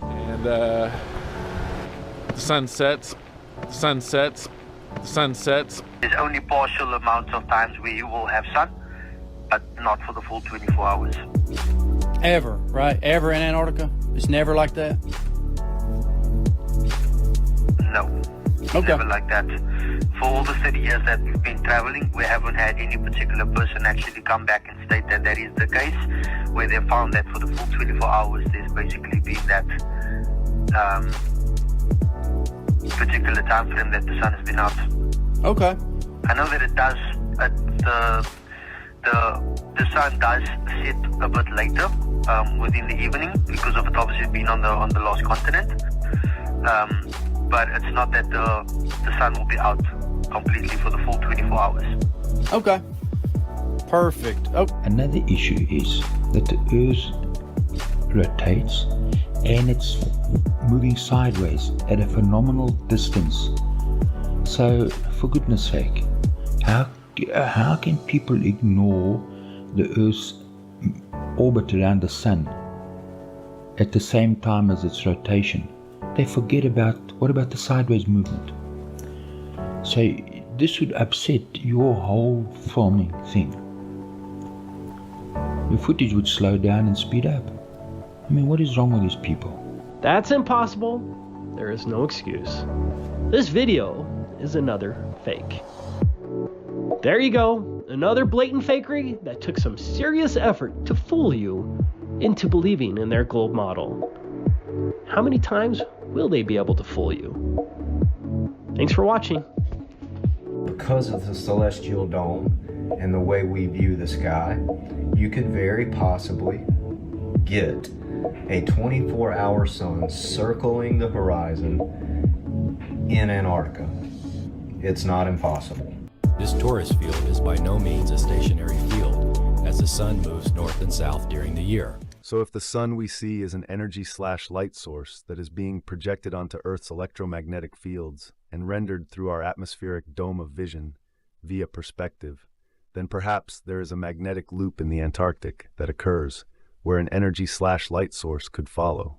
And the sun sets, the sun sets, the sun sets. There's only partial amounts of times where you will have sun, but not for the full 24 hours. Ever, right? Ever in Antarctica? It's never like that? No, Okay. never like that. For all the 30 years that we've been traveling, we haven't had any particular person actually come back and state that that is the case, where they found that for the full 24 hours, there's basically been that particular time frame that the sun has been out. Okay. I know that it does, the sun does set a bit later within the evening because of it obviously being on the lost continent. But it's not that the sun will be out completely for the full 24 hours. Okay. Perfect. Oh. Another issue is that the Earth rotates and it's moving sideways at a phenomenal distance. So, for goodness sake, how can people ignore the Earth's orbit around the sun at the same time as its rotation? They forget about, what about the sideways movement? So this would upset your whole filming thing. Your footage would slow down and speed up. I mean, what is wrong with these people? That's impossible. There is no excuse. This video is another fake. There you go. Another blatant fakery that took some serious effort to fool you into believing in their globe model. How many times will they be able to fool you? Thanks for watching. Because of the celestial dome and the way we view the sky, you could very possibly get a 24-hour sun circling the horizon in Antarctica. It's not impossible. This torus field is by no means a stationary field, as the sun moves north and south during the year. So if the sun we see is an energy/light source that is being projected onto Earth's electromagnetic fields and rendered through our atmospheric dome of vision via perspective, then perhaps there is a magnetic loop in the Antarctic that occurs where an energy/light source could follow.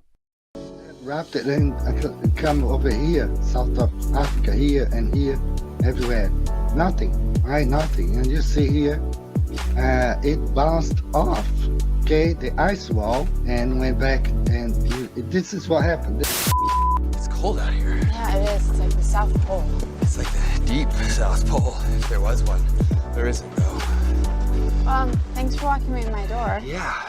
Wrapped it in, I could come over here, South of Africa, here and here, everywhere. Nothing, right? Nothing. And you see here, it bounced off, okay, the ice wall, and went back, and this is what happened. It's cold out here. Yeah, it is. It's like the South Pole. It's like the deep South Pole, if there was one. There isn't, though. Thanks for walking me in my door. Yeah.